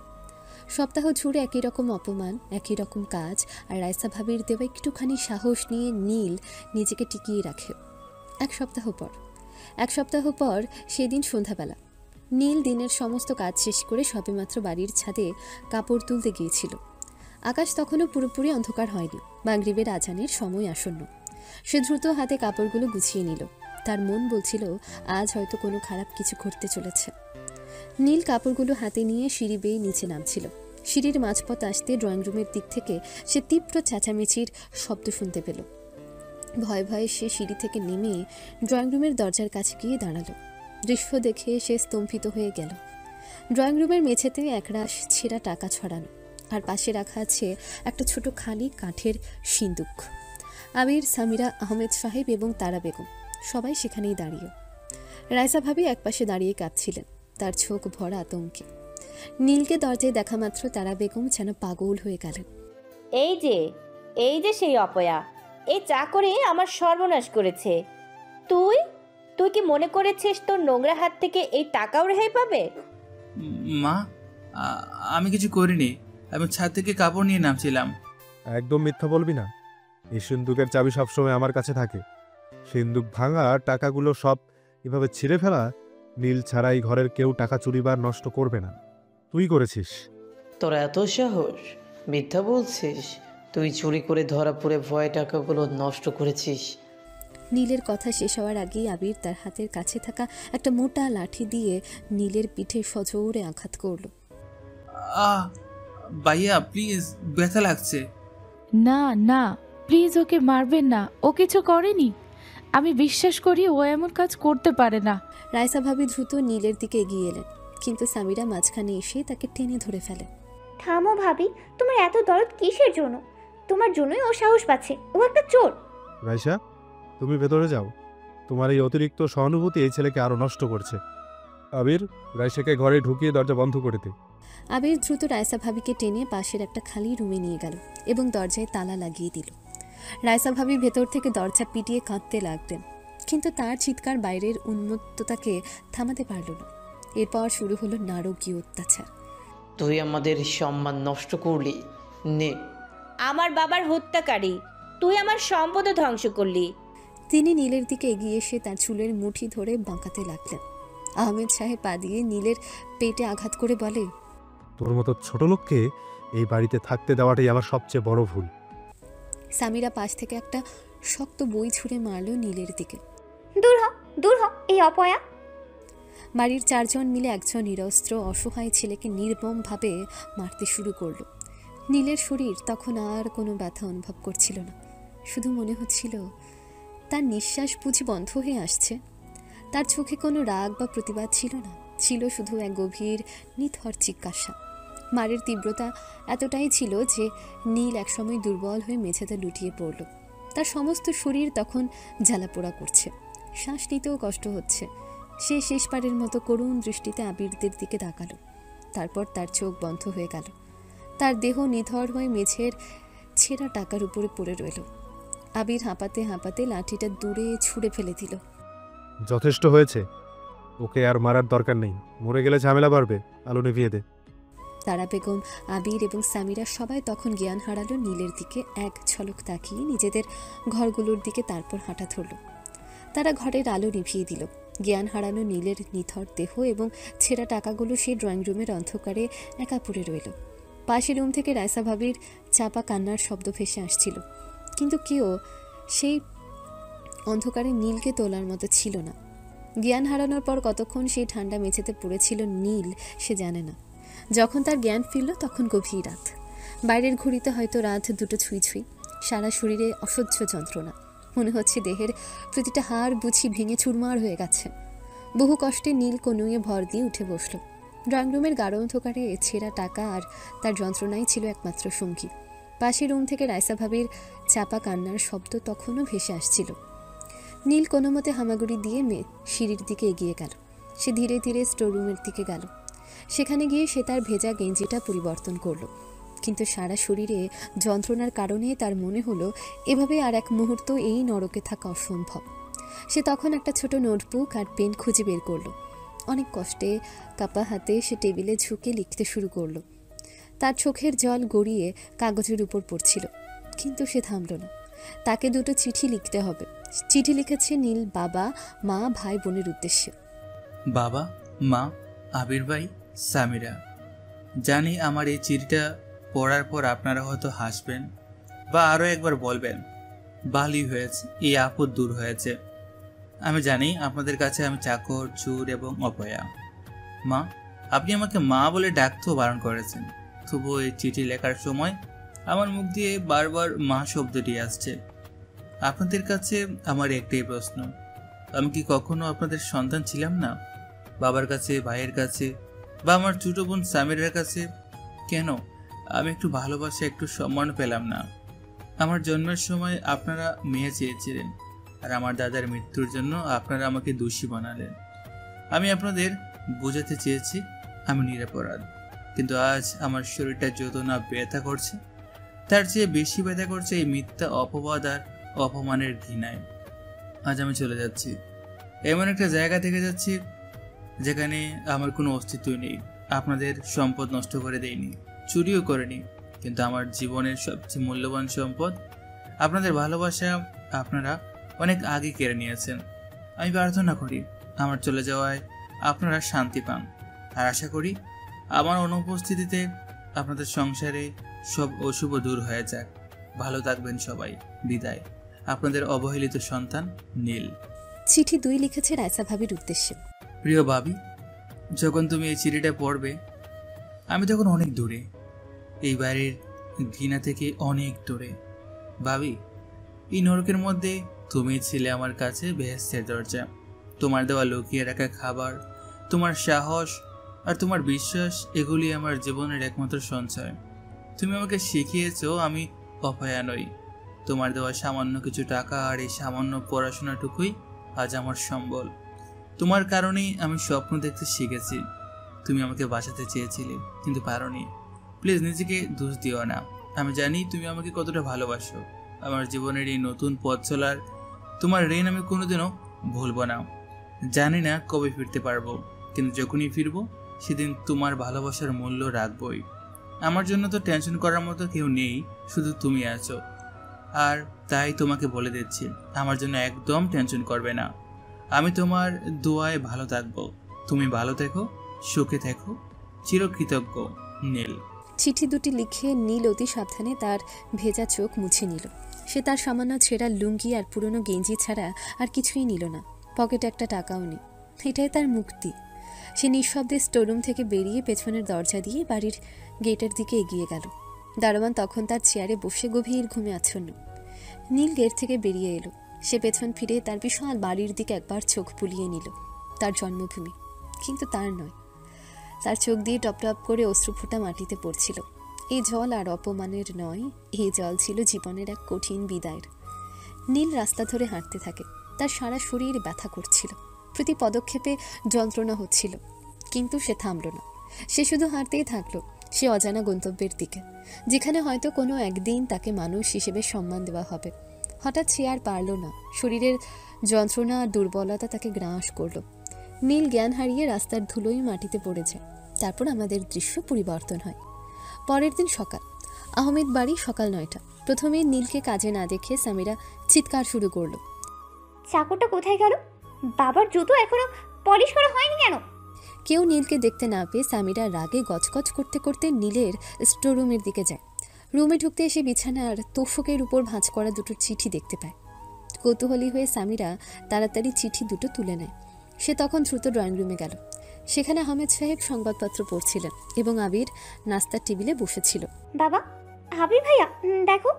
সপ্তাহ জুড়ে একই রকম অপমান, একই রকম কাজ, আর রাইসা ভাবির দেওয়া একটুখানি সাহস নিয়ে নীল নিজেকে টিকিয়ে রাখে। এক সপ্তাহ পর সেদিন সন্ধ্যাবেলা নীল দিনের সমস্ত কাজ শেষ করে সবেমাত্র বাড়ির ছাদে কাপড় তুলতে গিয়েছিল। আকাশ তখনও পুরোপুরি অন্ধকার হয়নি, মাগরিবের আজানের সময় আসন্ন। সে দ্রুত হাতে কাপড়গুলো গুছিয়ে নিল। তার মন বলছিল আজ হয়তো কোনো খারাপ কিছু ঘটতে চলেছে। নীল কাপড়গুলো হাতে নিয়ে সিঁড়ি বেয়ে নিচে নামছিল। সিঁড়ির মাঝপথ আসতে ড্রয়িং রুমের দিক থেকে সে তীব্র চেঁচামেচির শব্দ শুনতে পেল। ভয়ে ভয়ে সে সিঁড়ি থেকে নেমে ড্রয়িং রুমের দরজার কাছে গিয়ে দাঁড়ালো। দৃশ্য দেখে সে স্তম্ভিত হয়ে গেল। ড্রয়িং রুমের মেঝেতে একরাশ ছেঁড়া টাকা ছড়ানো, আর পাশে রাখা আছে একটা ছোট খালি কাঠের সিন্দুক। আবির, সামিরা, আহমেদ সাহেব এবং তারা বেগম সবাই সেখানেই দাঁড়িয়ে। রাইসা ভাবি একপাশে দাঁড়িয়ে কাঁদছিলেন, তার চোখ ভরা আতঙ্কে। নীলকে দরজায় দেখা মাত্র তারা বেগম যেন পাগল হয়ে গেলেন। এই যে সেই অপয়া, এই চা করে আমার সর্বনাশ করেছে। তুই তুই কি মনে করেছিস তোর নোংরা হাত থেকে এই টাকাও রেহাই পাবে? মা, আমি কিছু করিনি। আমি ছাদ থেকে কাপড় নিয়ে নামছিলাম। একদম মিথ্যা বলবি না। এই সিন্দুকের চাবি সবসময় আমার কাছে থাকে। সিন্দুক ভাঙা, টাকাগুলো সব এভাবে ছিঁড়ে ফেলা, নীল ছাড়াই ঘরের কেউ টাকা চুরি বা নষ্ট করবে না। তুই করেছিস। তোর এত সাহস? মিথ্যা বলছিস? তুই চুরি করে ধরা পড়ে ভয়ে টাকাগুলো নষ্ট করেছিস। নীলের কথা শেষ হওয়ার আগেই আবির তার হাতের কাছে থাকা একটা মোটা লাঠি দিয়ে নীলের পিঠে সজোরে আঘাত করল। ভাইয়া প্লিজ, ব্যথা লাগছে। না না, প্লিজ ওকে মারবেন না, ও কিছু করেনি। আমি বিশ্বাস করি ও এমন কাজ করতে পারে না। রাইসা ভাবি দ্রুত নীলের দিকে এগিয়ে এলেন, কিন্তু সামিরা মাঝখানে এসে তাকে টেনে ধরে ফেলে। থামো ভাবি, তোমার এত দরদ কিসের জন্য? তোমার জন্যই ও সাহস পাচ্ছে। ও একটা চোর। রাইসা, তুমি ভেতরে যাও। তোমার এই অতিরিক্ত সহানুভূতি এই ছেলেকে আরো নষ্ট করছে। আবির, রাইসাকে ঘরে ঢুকিয়ে দরজা বন্ধ করে দে। আবির দ্রুত রাইসা ভাবিকে টেনে পাশের একটা খালি রুমে নিয়ে গেল এবং দরজায় তালা লাগিয়ে দিল। রাইসা ভাবি ভেতর থেকে দরজা পিটিয়ে কাঁদতে লাগলেন, কিন্তু তার চিৎকার বাইরের উন্মত্ততাকে থামাতে পারল না। এরপর শুরু হলো নারকীয় অত্যাচার। তুই আমাদের সম্মান নষ্ট করলি। নে, আমার বাবার হত্যাকারী, তুই আমার সম্পদ ধ্বংস করলি। তিনি নীলের দিকে এগিয়ে এসে তার চুলের মুঠি ধরে বাঁকাতে লাগলেন। আহমেদ সাহেব পা দিয়ে নীলের পেটে আঘাত করে বলে, তোর মতো ছোট লোককে এই বাড়িতে থাকতে দেওয়াটাই আমার সবচেয়ে বড় ভুল। সামিরা পাশ থেকে একটা শক্ত বই ছুঁড়ে মারল নীলের দিকে। দূর হ এই অপয়া। বাড়ির চারজন মিলে একজন নিরস্ত্র অসহায় ছেলেকে নির্মমভাবে মারতে শুরু করলো। নীলের শরীর তখন আর কোনো ব্যথা অনুভব করছিল না, শুধু মনে হচ্ছিল তার নিঃশ্বাস বুঝি বন্ধ হয়ে আসছে। তার চোখে কোনো রাগ বা প্রতিবাদ ছিল না, ছিল শুধু এক গভীর নিথর জিজ্ঞাসা। মারের তীব্রতা এতটাই ছিল যে নীল একসময় দুর্বল হয়ে মেঝেতে লুটিয়ে পড়ল। তার সমস্ত শরীর তখন জ্বালাপোড়া করছে, শ্বাস নিতেও কষ্ট হচ্ছে। সে শেষবারের মতো করুণ দৃষ্টিতে আবিরদের দিকে তাকালো, তারপর তার চোখ বন্ধ হয়ে গেল। তার দেহ নিথর হয়ে মেঝের ছেঁড়া টাকার উপরে পড়ে রইল। আবির হাঁপাতে হাঁপাতে লাঠিটা দূরে ছুঁড়ে ফেলে দিল। যথেষ্ট হয়েছে, ওকে আর মারার দরকার নেই। মরে গেলে ঝামেলা বাড়বে। আলো নিভিয়ে দে। তারা বেগম, আবির এবং সামিরা সবাই তখন জ্ঞান হারালো নীলের দিকে এক ঝলক তাকিয়ে নিজেদের ঘরগুলোর দিকে, তারপর হাঁটা ধরল। তারা ঘরের আলো নিভিয়ে দিল। জ্ঞান হারানো নীলের নিথর দেহ এবং ছেঁড়া টাকাগুলো সেই ড্রয়িং রুমের অন্ধকারে একা পড়ে রইল। পাশের রুম থেকে রাইসা ভাবির চাপা কান্নার শব্দ ভেসে আসছিল, কিন্তু কেউ সেই অন্ধকারে নীলকে তোলার মতো ছিল না। জ্ঞান হারানোর পর কতক্ষণ সেই ঠান্ডা মেঝেতে পড়েছিল নীল সে জানে না। যখন তার জ্ঞান ফিরল তখন গভীর রাত। বাইরের ঘড়িতে হয়তো রাত 2টো ছুঁই ছুঁই। সারা শরীরে অসহ্য যন্ত্রণা, মনে হচ্ছে দেহের প্রতিটা হাড় বুঝি ভেঙে চুরমার হয়ে গেছে। বহু কষ্টে নীল কনুয়ে ভর দিয়ে উঠে বসল। ড্রয়িং রুমের গাঢ় অন্ধকারে ছেঁড়া টাকা আর তার যন্ত্রণাই ছিল একমাত্র সঙ্গী। পাশের রুম থেকে রাইসা ভাবির চাপা কান্নার শব্দ তখনও ভেসে আসছিল। নীল কোনো মতে হামাগুড়ি দিয়ে সিঁড়ির দিকে এগিয়ে গেল। সে ধীরে ধীরে স্টোররুমের দিকে গেল। সেখানে গিয়ে সে তার ভেজা গেঞ্জিটা পরিবর্তন করলো, কিন্তু সারা শরীরে যন্ত্রণার কারণে তার মনে হলো এভাবে আর এক মুহূর্ত এই নরকে থাকা অসম্ভব। সে তখন একটা ছোট নোটবুক আর পেন খুঁজে বের করলো। অনেক কষ্টে কাপা হাতে সে টেবিলে ঝুঁকে লিখতে শুরু করলো। তার চোখের জল গড়িয়ে কাগজের উপর পড়ছিল, কিন্তু সে থামল না। তাকে দুটো চিঠি লিখতে হবে। চিঠি লিখেছে নীল বাবা, মা, ভাই বোনের উদ্দেশ্যে। বাবা, মা, আবির ভাই, সামিরা, জানি আমার এই চিঠিটা পড়ার পর আপনারা হয়তো হাসবেন বা আরও একবার বলবেন ভালোই হয়েছে, এই আপদ দূর হয়েছে। আমি জানি আপনাদের কাছে আমি চাকর, চোর এবং অপয়া। মা, আপনি আমাকে মা বলে ডাকতেও বারণ করেছেন, তবুও এই চিঠি লেখার সময় আমার মুখ দিয়ে বারবার মা শব্দটি আসছে। আপনাদের কাছে আমার একটাই প্রশ্ন, আমি কি কখনো আপনাদের সন্তান ছিলাম না? বাবার কাছে, ভাইয়ের কাছে বা আমার ছোট বোন সামিরার কাছে কেন আমি একটু ভালোবাসা, একটু সম্মান পেলাম না? আমার জন্মের সময় আপনারা মেয়ে চেয়েছিলেন, আর আমার দাদার মৃত্যুর জন্য আপনারা আমাকে দোষী বানালেন। আমি আপনাদের বোঝাতে চেয়েছি আমি নিরপরাধ, কিন্তু আজ আমার শরীরটা যত না ব্যথা করছে, তার চেয়ে বেশি ব্যথা করছে এই মিথ্যা অপবাদ আর অপমানের ঘৃণায়। আজ আমি চলে যাচ্ছি, এমন একটা জায়গা থেকে যাচ্ছি যেখানে আমার কোনো অস্তিত্বই নেই। আপনাদের সম্পদ নষ্ট করে দেইনি, চুরিও করেনি, কিন্তু আমার জীবনের সবচেয়ে মূল্যবান সম্পদ আপনাদের ভালোবাসা আপনারা অনেক আগে কেড়ে নিয়েছেন। আমি প্রার্থনা করি আমার চলে যাওয়ায় আপনারা শান্তি পান, আর আশা করি আমার অনুপস্থিতিতে আপনাদের সংসারে সব অশুভ দূর হয়ে যাক। ভালো থাকবেন সবাই। বিদায়, আপনাদের অবহেলিত সন্তান নীল। চিঠি 2 লিখেছে রাইসা ভাবির উদ্দেশ্যে। প্রিয় ভাবি, যখন তুমি এই চিঠিটা পড়বে আমি তখন অনেক দূরে, এই বাড়ির ঘৃণা থেকে অনেক দূরে। ভাবি, এই নরকের মধ্যে তুমি ছিলে আমার কাছে বেহেশতের দরজা। তোমার দেওয়া লুকিয়ে রাখা খাবার, তোমার সাহস আর তোমার বিশ্বাস, এগুলি আমার জীবনের একমাত্র সঞ্চয়। তুমি আমাকে শিখিয়েছো আমি অপয়া নই। তোমার দেওয়া সামান্য কিছু টাকা আর এই সামান্য পড়াশোনাটুকুই আজ আমার সম্বল। তোমার কারণেই আমি স্বপ্ন দেখতে শিখেছি। তুমি আমাকে বাঁচাতে চেয়েছিলে, কিন্তু পারোনি। প্লিজ নিজেকে দোষ দিও না। আমি জানি তুমি আমাকে কতটা ভালোবাসো। আমার জীবনের এই নতুন পথ চলার তোমার ঋণ আমি কোনোদিনও ভুলবো না। জানি না কবে ফিরতে পারবো, কিন্তু যখনই ফিরবো সেদিন তোমার ভালোবাসার মূল্য রাখবই। আমার জন্য তো টেনশন করার মতো কেউ নেই, শুধু তুমি আছো। আর তাই তোমাকে বলে দিচ্ছি, আমার জন্য একদম টেনশন করবে না। আমি তোমার দোয়ায় ভালো থাকবো। তুমি ভালো থেকো, সুখে থেকো। চিরকৃতজ্ঞ, নীল। চিঠি 2টি লিখে নীল অতি সাবধানে তার ভেজা চোখ মুছে নিল। সে তার সামান্য ছেঁড়া লুঙ্গি আর পুরনো গেঞ্জি ছাড়া আর কিছুই নিল না। পকেটে একটা টাকাও নেই। এটাই তার মুক্তি। সে নিঃশব্দে স্টোররুম থেকে বেরিয়ে পেছনের দরজা দিয়ে বাড়ির গেটের দিকে এগিয়ে গেল। দারোয়ান তখন তার চেয়ারে বসে গভীর ঘুমে আচ্ছন্ন। নীল গেট থেকে বেরিয়ে এলো। সে পেছন ফিরে তার বিশাল বাড়ির দিকে একবার চোখ বুলিয়ে নিল। তার জন্মভূমি, কিন্তু তার নয়। তার চোখ দিয়ে টপ টপ করে অশ্রুফোঁটা মাটিতে পড়ছিল। এই জল আর অপমানের নয়, এই জল ছিল জীবনের এক কঠিন বিদায়ের। নীল রাস্তা ধরে হাঁটতে থাকে। তার সারা শরীর ব্যথা করছিল, প্রতি পদক্ষেপে যন্ত্রণা হচ্ছিল, কিন্তু সে থামল না। সে শুধু হাঁটতেই থাকলো, সে অজানা গন্তব্যের দিকে, যেখানে হয়তো কোনো একদিন তাকে মানুষ হিসেবে সম্মান দেওয়া হবে। হঠাৎ সে আর পারল না। শরীরের যন্ত্রণা আর দুর্বলতা তাকে গ্রাস করল। নীল জ্ঞান হারিয়ে রাস্তার ধুলোই মাটিতে পড়ে যায়। তারপর আমাদের দৃশ্য পরিবর্তন হয়। পরের দিন সকাল। আহমেদ বাড়ি সকাল 9টা। প্রথমে নীলকে কাজে না দেখে সামিরা চিৎকার শুরু করলো। চাকরটা কোথায় গেল? বাবার জুতো এখনো পলিশ করা হয়নি কেন? কেউ নীলকে দেখতে না পেয়ে সামিরা রাগে গজগজ করতে করতে নীলের স্টোররুমের দিকে যায়। রুমে ঢুকতে এসে বিছানার তোফকের উপর ভাঁজ করা 2টো চিঠি দেখতে পায়। কৌতূহলী হয়ে সামিরা তাড়াতাড়ি চিঠি 2টো তুলে নেয়। সে তখন দ্রুত ড্রয়িং রুমে গেল। সেখানে আহমেদ সাহেব সংবাদপত্র পড়ছিলেন এবং আবির নাস্তার টেবিলে বসেছিল। বাবা, আবির ভাইয়া, দেখো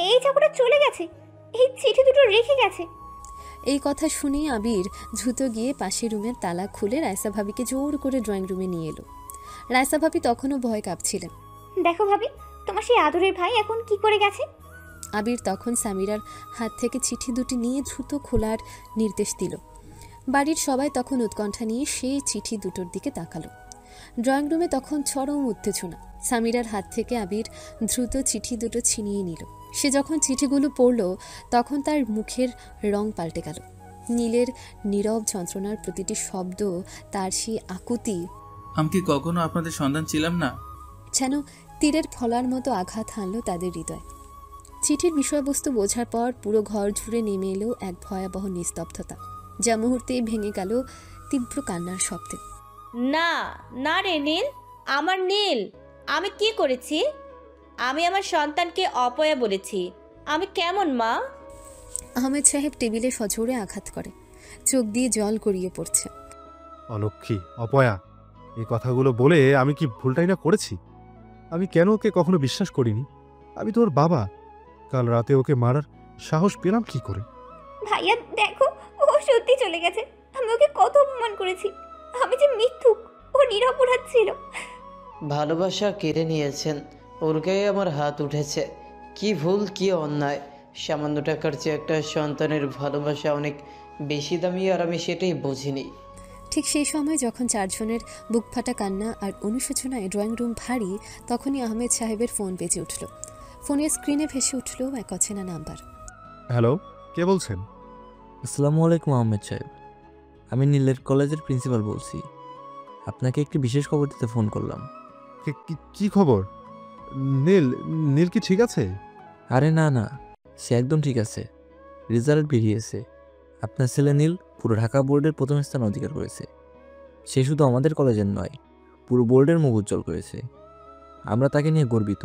এই চাকরটা চলে গেছে, এই চিঠি 2টো রেখে গেছে। এই কথা শুনেই আবির দ্রুত গিয়ে পাশের রুমের তালা খুলে রায়সা ভাবিকে জোর করে ড্রয়িং রুমে নিয়ে এলো। রায়সা ভাবি তখনও ভয় কাঁপছিলেন। দেখো ভাবি, তোমার সেই আদরের ভাই এখন কি করে গেছে। আবির তখন সামিরার হাত থেকে চিঠি দুটি নিয়ে দ্রুত খোলার নির্দেশ দিল। বাড়ির সবাই তখন উৎকণ্ঠা নিয়ে সেই চিঠি দুটোর দিকে তাকালো। ড্রয়িং রুমে তখন চরম উত্তেজনা। সামিরার হাত থেকে আবির দ্রুত চিঠি দুটো ছিনিয়ে নিল। সে যখন চিঠিগুলো পড়ল তখন তার মুখের রং পাল্টে গেল। নীলের নীরব যন্ত্রণার প্রতিটি শব্দ, তার সেই আকুতি, আমি কি কখনো আপনাদের সন্তান ছিলাম না? যেন তীরের ফলার মতো আঘাত হানল তাদের হৃদয়। চিঠির বিষয়বস্তু বোঝার পর পুরো ঘর জুড়ে নেমে এলো এক ভয়াবহ নিস্তব্ধতা, যা মুহূর্তেই ভেঙে গেল তীব্র কান্নার শব্দে। না না রে নীল, আমার নীল, আমি কি করেছি? আমি আমার সন্তানকে অপয়া বলেছি। আমি কেমন মা? আহমেদ সাহেব টেবিলে সজোরে আঘাত করে, চোখ দিয়ে জল গড়িয়ে পড়ছে। অলক্ষী, অপয়া, এই কথাগুলো বলে আমি কি ভুলটাই না করেছি? আমি কেন ওকে কখনো বিশ্বাস করিনি? আমি তো ওর বাবা। কাল রাতে ওকে মারার সাহস পেলাম কি করে? ভাইয়া দেখো, ও সত্যি চলে গেছে। আমি ওকে কত অপমান করেছি। আমি যে মিথ্যুক, ও নিরপরাধ ছিল। ভালোবাসা কেড়ে নিয়েছেন, ওর গায়ে আমার হাত উঠেছে। কি ভুল, কি অন্যায়! সামান্য টাকার চেয়ে একটা সন্তানের ভালোবাসা অনেক বেশি দামি, আর আমি সেটাই বুঝিনি। ঠিক সেই সময় যখন চারজনের বুকফাটা কান্না আর অনুশোচনায় ড্রয়িং রুম ভারী, তখনই আহমেদ সাহেবের ফোন বেজে উঠল। ফোনের স্ক্রিনে ভেসে উঠল এক অচেনা নাম্বার। হ্যালো, কে বলছেন? আসসালামু আলাইকুম আহমেদ সাহেব, আমি নীলের কলেজের প্রিন্সিপাল বলছি। আপনাকে একটি বিশেষ খবর দিতে ফোন করলাম। কি খবর? নীল নীল কি ঠিক আছে? আরে না না, সে একদম ঠিক আছে। রেজাল্ট বেরিয়েছে। আপনার ছেলে নীল পুরো ঢাকা বোর্ডের প্রথম স্থান অধিকার করেছে। সে শুধু আমাদের কলেজের নয়, পুরো বোর্ডের মুখ উজ্জ্বল করেছে। আমরা তাকে নিয়ে গর্বিত।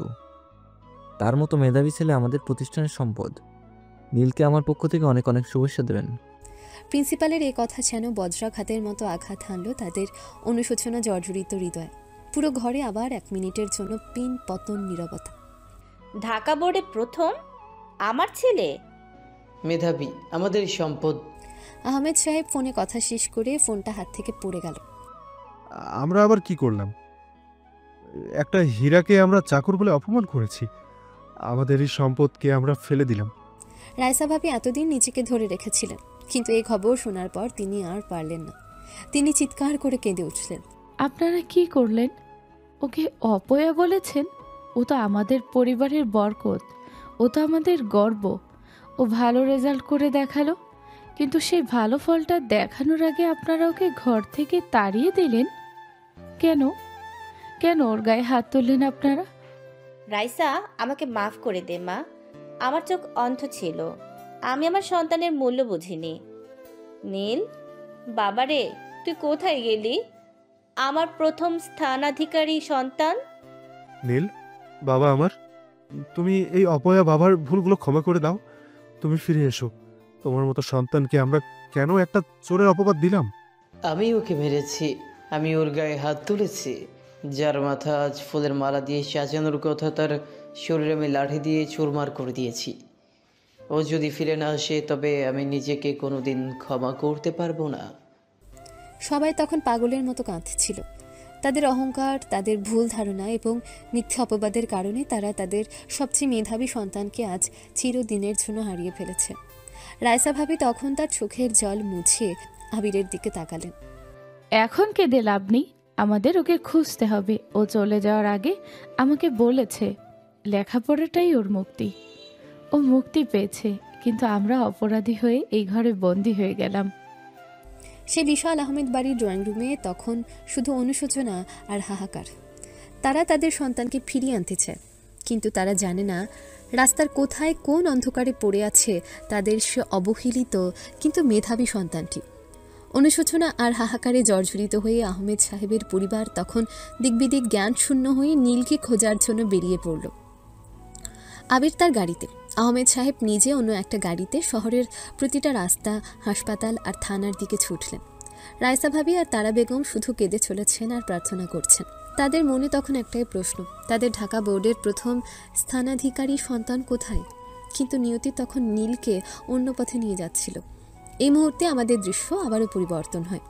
তার মতো মেধাবী ছেলে আমাদের প্রতিষ্ঠানের সম্পদ। নীলকে আমার পক্ষ থেকে অনেক অনেক শুভেচ্ছা দেবেন। প্রিন্সিপালের এই কথা যেন বজ্রাঘাতের মতো আঘাত হানল তাদের অনুশোচনা জর্জরিত হৃদয়। পুরো ঘরে আবার 1 মিনিটের জন্য পিন পতন নীরবতা। ঢাকা বোর্ডে প্রথম আমার ছেলে? মেধাবী, আমাদের সম্পদ। আহমেদ সাহেব ফোনে কথা শেষ করে ফোনটা হাত থেকে পড়ে গেল। আমরা আবার কি করলাম? একটা হীরাকে আমরা চাকর বলে অপমান করেছি। আমাদের এই সম্পদকে আমরা ফেলে দিলাম। রায়সা ভাবি এতদিন নিজেকে ধরে রেখেছিলেন, কিন্তু এই খবর শোনার পর তিনি আর পারলেন না। তিনি চিৎকার করে কেঁদে উঠলেন। আপনারা কি করলেন? ওকে অপয়া বলেছেন? ও তো আমাদের পরিবারের বরকত, ও তো আমাদের গর্ব। ও ভালো রেজাল্ট করে দেখালো, কিন্তু সেই ভালো ফলটা দেখানোর আগে আপনারা ওকে ঘর থেকে তাড়িয়ে দিলেন কেন? কেন ওর গায়ে হাত তুললেন আপনারা? রাইসা, আমাকে মাফ করে দে মা। আমার চোখ অন্ধ ছিল, আমি আমার সন্তানের মূল্য বুঝিনি। নীল, বাবারে, তুই কোথায় গেলি? আমার প্রথম স্থানাধিকারী সন্তান। নীল, বাবা আমার, তুমি এই অপয়া বাবার ভুলগুলো ক্ষমা করে দাও। তুমি ফিরে এসো। তোমার মতো সন্তানকে আমরা কেন একটা চোরের অপবাদ দিলাম? আমি ওকে মেরেছি, আমি ওর গায়ে হাত তুলেছি। যার মাথা আজ ফুলের মালা দিয়ে সাজানোর কথা, তার শরীরে আমি লাঠি দিয়ে চুরমার করে দিয়েছি। ও যদি ফিরে না আসে, তবে আমি নিজেকে কোনোদিন ক্ষমা করতে পারবো না। সবাই তখন পাগলের মতো কাঁদছিল। তাদের অহংকার, তাদের ভুল ধারণা এবং মিথ্যা অপবাদের কারণে তারা তাদের সবচেয়ে মেধাবী সন্তানকে আজ চিরদিনের জন্য হারিয়ে ফেলেছে। রায়সা ভাবি তখন তার চোখের জল মুছে আবিরের দিকে তাকালেন। এখন কেঁদে লাভ নেই, আমাদের ওকে খুঁজতে হবে। ও চলে যাওয়ার আগে আমাকে বলেছে লেখাপড়াটাই ওর মুক্তি। ও মুক্তি পেয়েছে, কিন্তু আমরা অপরাধী হয়ে এই ঘরে বন্দি হয়ে গেলাম। সে বিশাল আহমেদ বাড়ির ড্রয়িং রুমে তখন শুধু অনুশোচনা আর হাহাকার। তারা তাদের সন্তানকে ফিরিয়ে আনতে চায়, কিন্তু তারা জানে না রাস্তার কোথায় কোন অন্ধকারে পড়ে আছে তাদের সে অবহেলিত কিন্তু মেধাবী সন্তানটি। অনুশোচনা আর হাহাকারে জর্জরিত হয়ে আহমেদ সাহেবের পরিবার তখন দিকবিদিক জ্ঞান শূন্য হয়ে নীলকে খোঁজার জন্য বেরিয়ে পড়ল। আবির তার গাড়িতে, আহমেদ সাহেব নিজে অন্য একটা গাড়িতে শহরের প্রতিটা রাস্তা, হাসপাতাল আর থানার দিকে ছুটলেন। রায়সা ভাবি আর তারা বেগম শুধু কেঁদে চলেছেন আর প্রার্থনা করছেন। তাদের মনে তখন একটাই প্রশ্ন, তাদের ঢাকা বোর্ডের প্রথম স্থানাধিকারী সন্তান কোথায়? কিন্তু নিয়তি তখন নীলকে অন্য পথে নিয়ে যাচ্ছিল। এই মুহূর্তে আমাদের দৃশ্য আবারও পরিবর্তন হয়।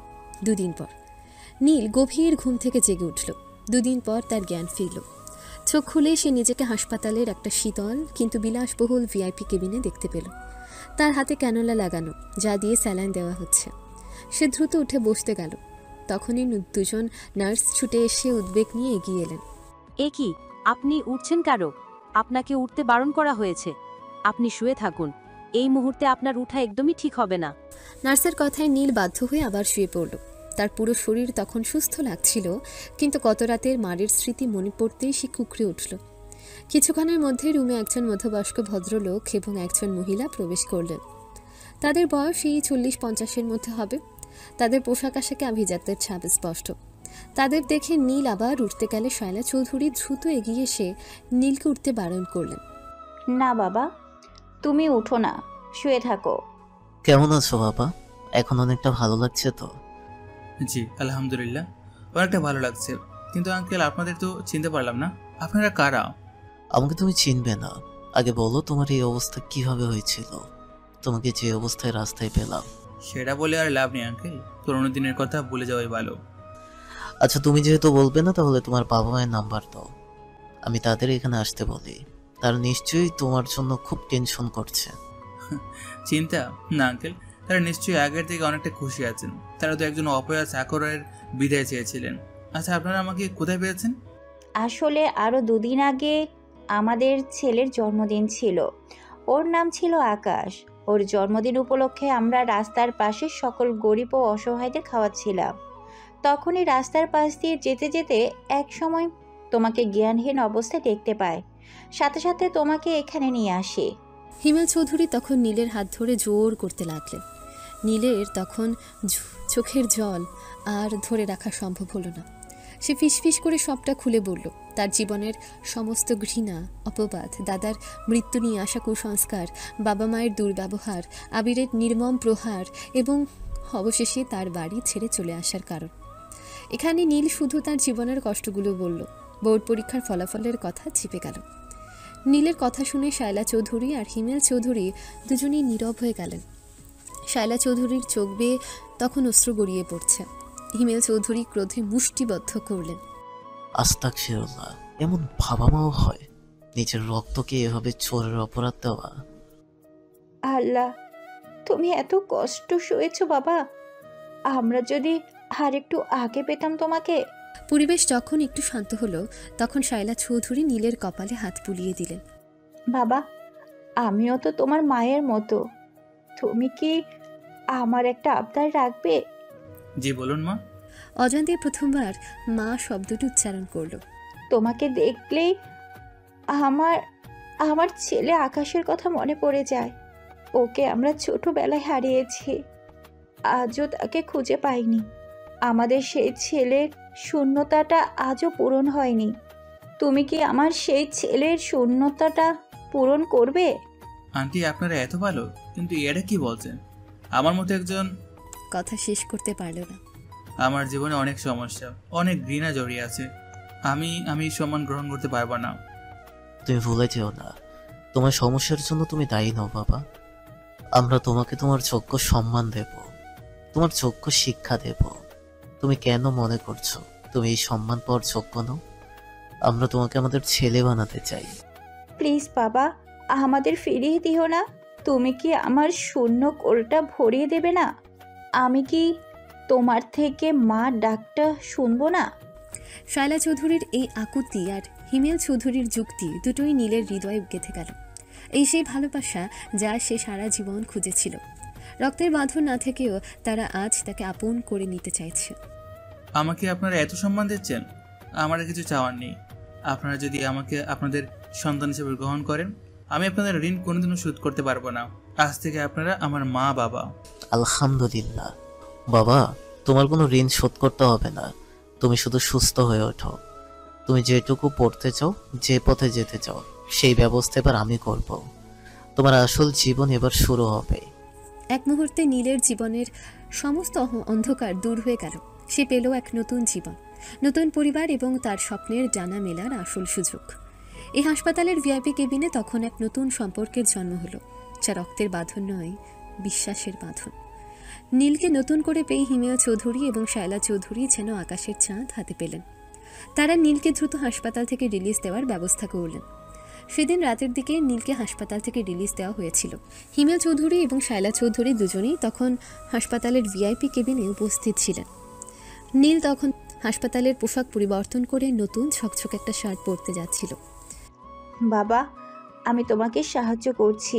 2 দিন পর নীল গভীর ঘুম থেকে জেগে উঠল। 2 দিন পর তার জ্ঞান ফিরল। চোখ খুলে সে নিজেকে হাসপাতালের একটা শীতল কিন্তু বিলাসবহুল ভিআইপি কেবিনে দেখতে পেল। তার হাতে ক্যানোলা লাগানো, যা দিয়ে স্যালাইন দেওয়া হচ্ছে। সে দ্রুত উঠে বসতে গেল। তখনই 2জন নার্স ছুটে এসে উদ্বেগ নিয়ে এগিয়ে এলেন। এ কি, আপনি উঠছেন কেন? আপনাকে উঠতে বারণ করা হয়েছে। আপনি শুয়ে থাকুন। এই মুহূর্তে আপনার উঠা একদমই ঠিক হবে না। নার্সের কথায় নীল বাধ্য হয়ে আবার শুয়ে পড়ল। তার পুরো শরীর তখন সুস্থ লাগছিল, কিন্তু গত রাতের মারের স্মৃতি মনে পড়তেই সে কুঁকড়ে উঠল। কিছুক্ষণের মধ্যে রুমে একজন মধ্যবয়স্ক ভদ্রলোক এবং একজন মহিলা প্রবেশ করলেন। তাদের বয়স এই 40-50-এর মধ্যে হবে। তাদের পোশাক আশাকে আভিজাত্যের ছাপ স্পষ্ট। তাদের দেখে নীল আবার উঠতে গেলে শায়লা চৌধুরী দ্রুত এগিয়ে এসে নীলকে উঠতে বারণ করলেন। না বাবা, তুমি উঠো না, শুয়ে থাকো। কেমন আছো বাবা? এখন অনেকটা ভালো লাগছে তো? জি আলহামদুলিল্লাহ, অনেকটা ভালো লাগছে। কিন্তু আঙ্কেল, আপনাদের তো চিনতে পারলাম না, আপনারা কারা? আমাকে তুমি চিনবে না। আগে বলো, তোমার এই অবস্থা কিভাবে হয়েছিল? তোমাকে যে অবস্থায় রাস্তায় পেলাম। সেটা বলে আর লাভ নেই আঙ্কেল, পুরোনো দিনের কথা ভুলে যাওয়াই ভালো। আচ্ছা, তুমি যেহেতু বলবে না, তাহলে তোমার বাবা মায়ের নাম্বার দাও, আমি তাদের এখানে আসতে বলি। তারা নিশ্চয়ই তোমার জন্য খুব টেনশন করছে। চিন্তা না আঙ্কেল, তারা নিশ্চয়ই আগের থেকে অনেকটা খুশি আছেন। তারা তো একজন অপয়া চাকরের বিদায় চেয়েছিলেন। আচ্ছা, আপনারা আমাকে কোথায় পেয়েছেন? আসলে আরও 2 দিন আগে আমাদের ছেলের জন্মদিন ছিল। ওর নাম ছিল আকাশ। ওর জন্মদিন উপলক্ষে আমরা রাস্তার পাশে সকল গরিব ও অসহায়দের খাওয়াচ্ছিলাম। তখনই রাস্তার পাশ দিয়ে যেতে যেতে এক সময় তোমাকে জ্ঞানহীন অবস্থায় দেখতে পাই। সাথে সাথে তোমাকে এখানে নিয়ে আসি। হিমেল চৌধুরী তখন নীলের হাত ধরে জোর করতে লাগলেন। নীলের তখন চোখের জল আর ধরে রাখা সম্ভব হলো না। সে ফিসফিস করে সবটা খুলে বলল। তার জীবনের সমস্ত ঘৃণা, অপবাদ, দাদার মৃত্যু নিয়ে আসা কুসংস্কার, বাবা মায়ের দুর্ব্যবহার, আবিরের নির্মম প্রহার এবং অবশেষে তার বাড়ি ছেড়ে চলে আসার কারণ। এখানে নীল শুধু তার জীবনের কষ্টগুলো বলল। বোর্ড পরীক্ষার ফলাফলের কথা চিপে গেল। নীলের কথা শুনে শায়লা চৌধুরী আর হিমেল চৌধুরী দুজনেই নীরব হয়ে গেলেন। শায়লা চৌধুরীর চোখ বেয়ে তখন অশ্রু গড়িয়ে পড়ছে। হিমেল চৌধুরী ক্রোধে মুষ্টিবদ্ধ করলেন। আস্তাগফিরুল্লাহ, এমন বাবা মাও হয়? নিজের রক্তকে এভাবে চোরের অপরাধ দেওয়া। আল্লাহ, তুমি এত কষ্ট সয়েছো বাবা। আমরা যদি আর একটু আগে পেতাম তোমাকে। পরিবেশ যখন একটু শান্ত হলো, তখন শায়লা চৌধুরী নীলের কপালে হাত বুলিয়ে দিলেন। বাবা, আমিও তো তোমার মায়ের মতো। তুমি কি আমার একটা আবদার রাখবে? জি বলুন মা। অজান্তে প্রথমবার মা শব্দটি উচ্চারণ করলো। তোমাকে দেখলেই আমার আমার ছেলে আকাশের কথা মনে পড়ে যায়। ওকে আমরা ছোটবেলায় হারিয়েছি, আজও তাকে খুঁজে পাইনি। আমাদের সেই ছেলের শূন্যতাটা আজও পূরণ হয়নি। তুমি কি আমার সেই ছেলের শূন্যতাটা পূরণ করবে? আন্টি, আপনারা এত ভালো, কিন্তু এটা কি বলছেন? আমার মতো একজন... কথা শেষ করতে পারল না। আমার জীবনে অনেক সমস্যা, অনেক ঘৃণা জড়িয়ে আছে। আমি সম্মান গ্রহণ করতে পারবো না। তুমি ভুলে যেও না, তোমার সমস্যার জন্য তুমি দায়ী নও বাবা। আমরা তোমাকে তোমার যোগ্য সম্মান দেব, তোমার যোগ্য শিক্ষা দেব। তুমি কেন মনে করছো তুমি এই সম্মান পাওয়ার যোগ্য নও? আমরা তোমাকে আমাদের ছেলে বানাতে চাই। প্লিজ বাবা, আমাদের ফিরিয়ে দিও না। তুমি কি আমার শূন্য কোলটা ভরিয়ে দেবে না? আমি কি তোমার থেকে মা ডাকটা শুনবো না? শায়লা চৌধুরীর এই আকুতি আর হিমেল চৌধুরীর যুক্তি দুটোই নীলের হৃদয়ে গেঁথে গেল। এই সেই ভালোবাসা যা সে সারা জীবন খুঁজেছিল। রক্তের বাঁধন না থেকেও তারা আজ তাকে আপন করে নিতে চাইছে। আমাকে আপনারা এত সম্মান দিচ্ছেন, আমার কিছু চাওয়ার নেই। আপনারা যদি আমাকে আপনাদের সন্তান হিসেবে গ্রহণ করেন, আমি আপনাদের ঋণ কোনোদিনও শোধ করতে পারবো না। আজ থেকে আপনারা আমার মা বাবা। আলহামদুলিল্লাহ বাবা, তোমার কোনো ঋণ শোধ করতে হবে না। তুমি শুধু সুস্থ হয়ে ওঠো। তুমি যেটুকু পড়তে চাও, যে পথে যেতে চাও, সেই ব্যবস্থা এবার আমি করব। তোমার আসল জীবন এবার শুরু হবে। এক মুহূর্তে নীলের জীবনের সমস্ত অন্ধকার দূর হয়ে গেল। সে পেল এক নতুন জীবন, নতুন পরিবার এবং তার স্বপ্নের ডানা মেলার আসল সুযোগ। এই হাসপাতালের ভিআইপি কেবিনে তখন এক নতুন সম্পর্কের জন্ম হলো, যা রক্তের বাঁধন নয়, বিশ্বাসের বাঁধন। নীলকে নতুন করে পেয়ে হিমেল চৌধুরী এবং শায়লা চৌধুরী যেন আকাশের চাঁদ হাতে পেলেন। তারা নীলকে দ্রুত হাসপাতাল থেকে রিলিজ দেওয়ার ব্যবস্থা করলেন। সেদিন রাতের দিকে নীলকে হাসপাতাল থেকে রিলিজ দেওয়া হয়েছিল। হিমেল চৌধুরী এবং শায়লা চৌধুরী দুজনেই তখন হাসপাতালের ভিআইপি কেবিনে উপস্থিত ছিলেন। নীল তখন হাসপাতালের পোশাক পরিবর্তন করে নতুন ঝকঝক একটা শার্ট পরতে যাচ্ছিল। বাবা, আমি তোমাকে সাহায্য করছি।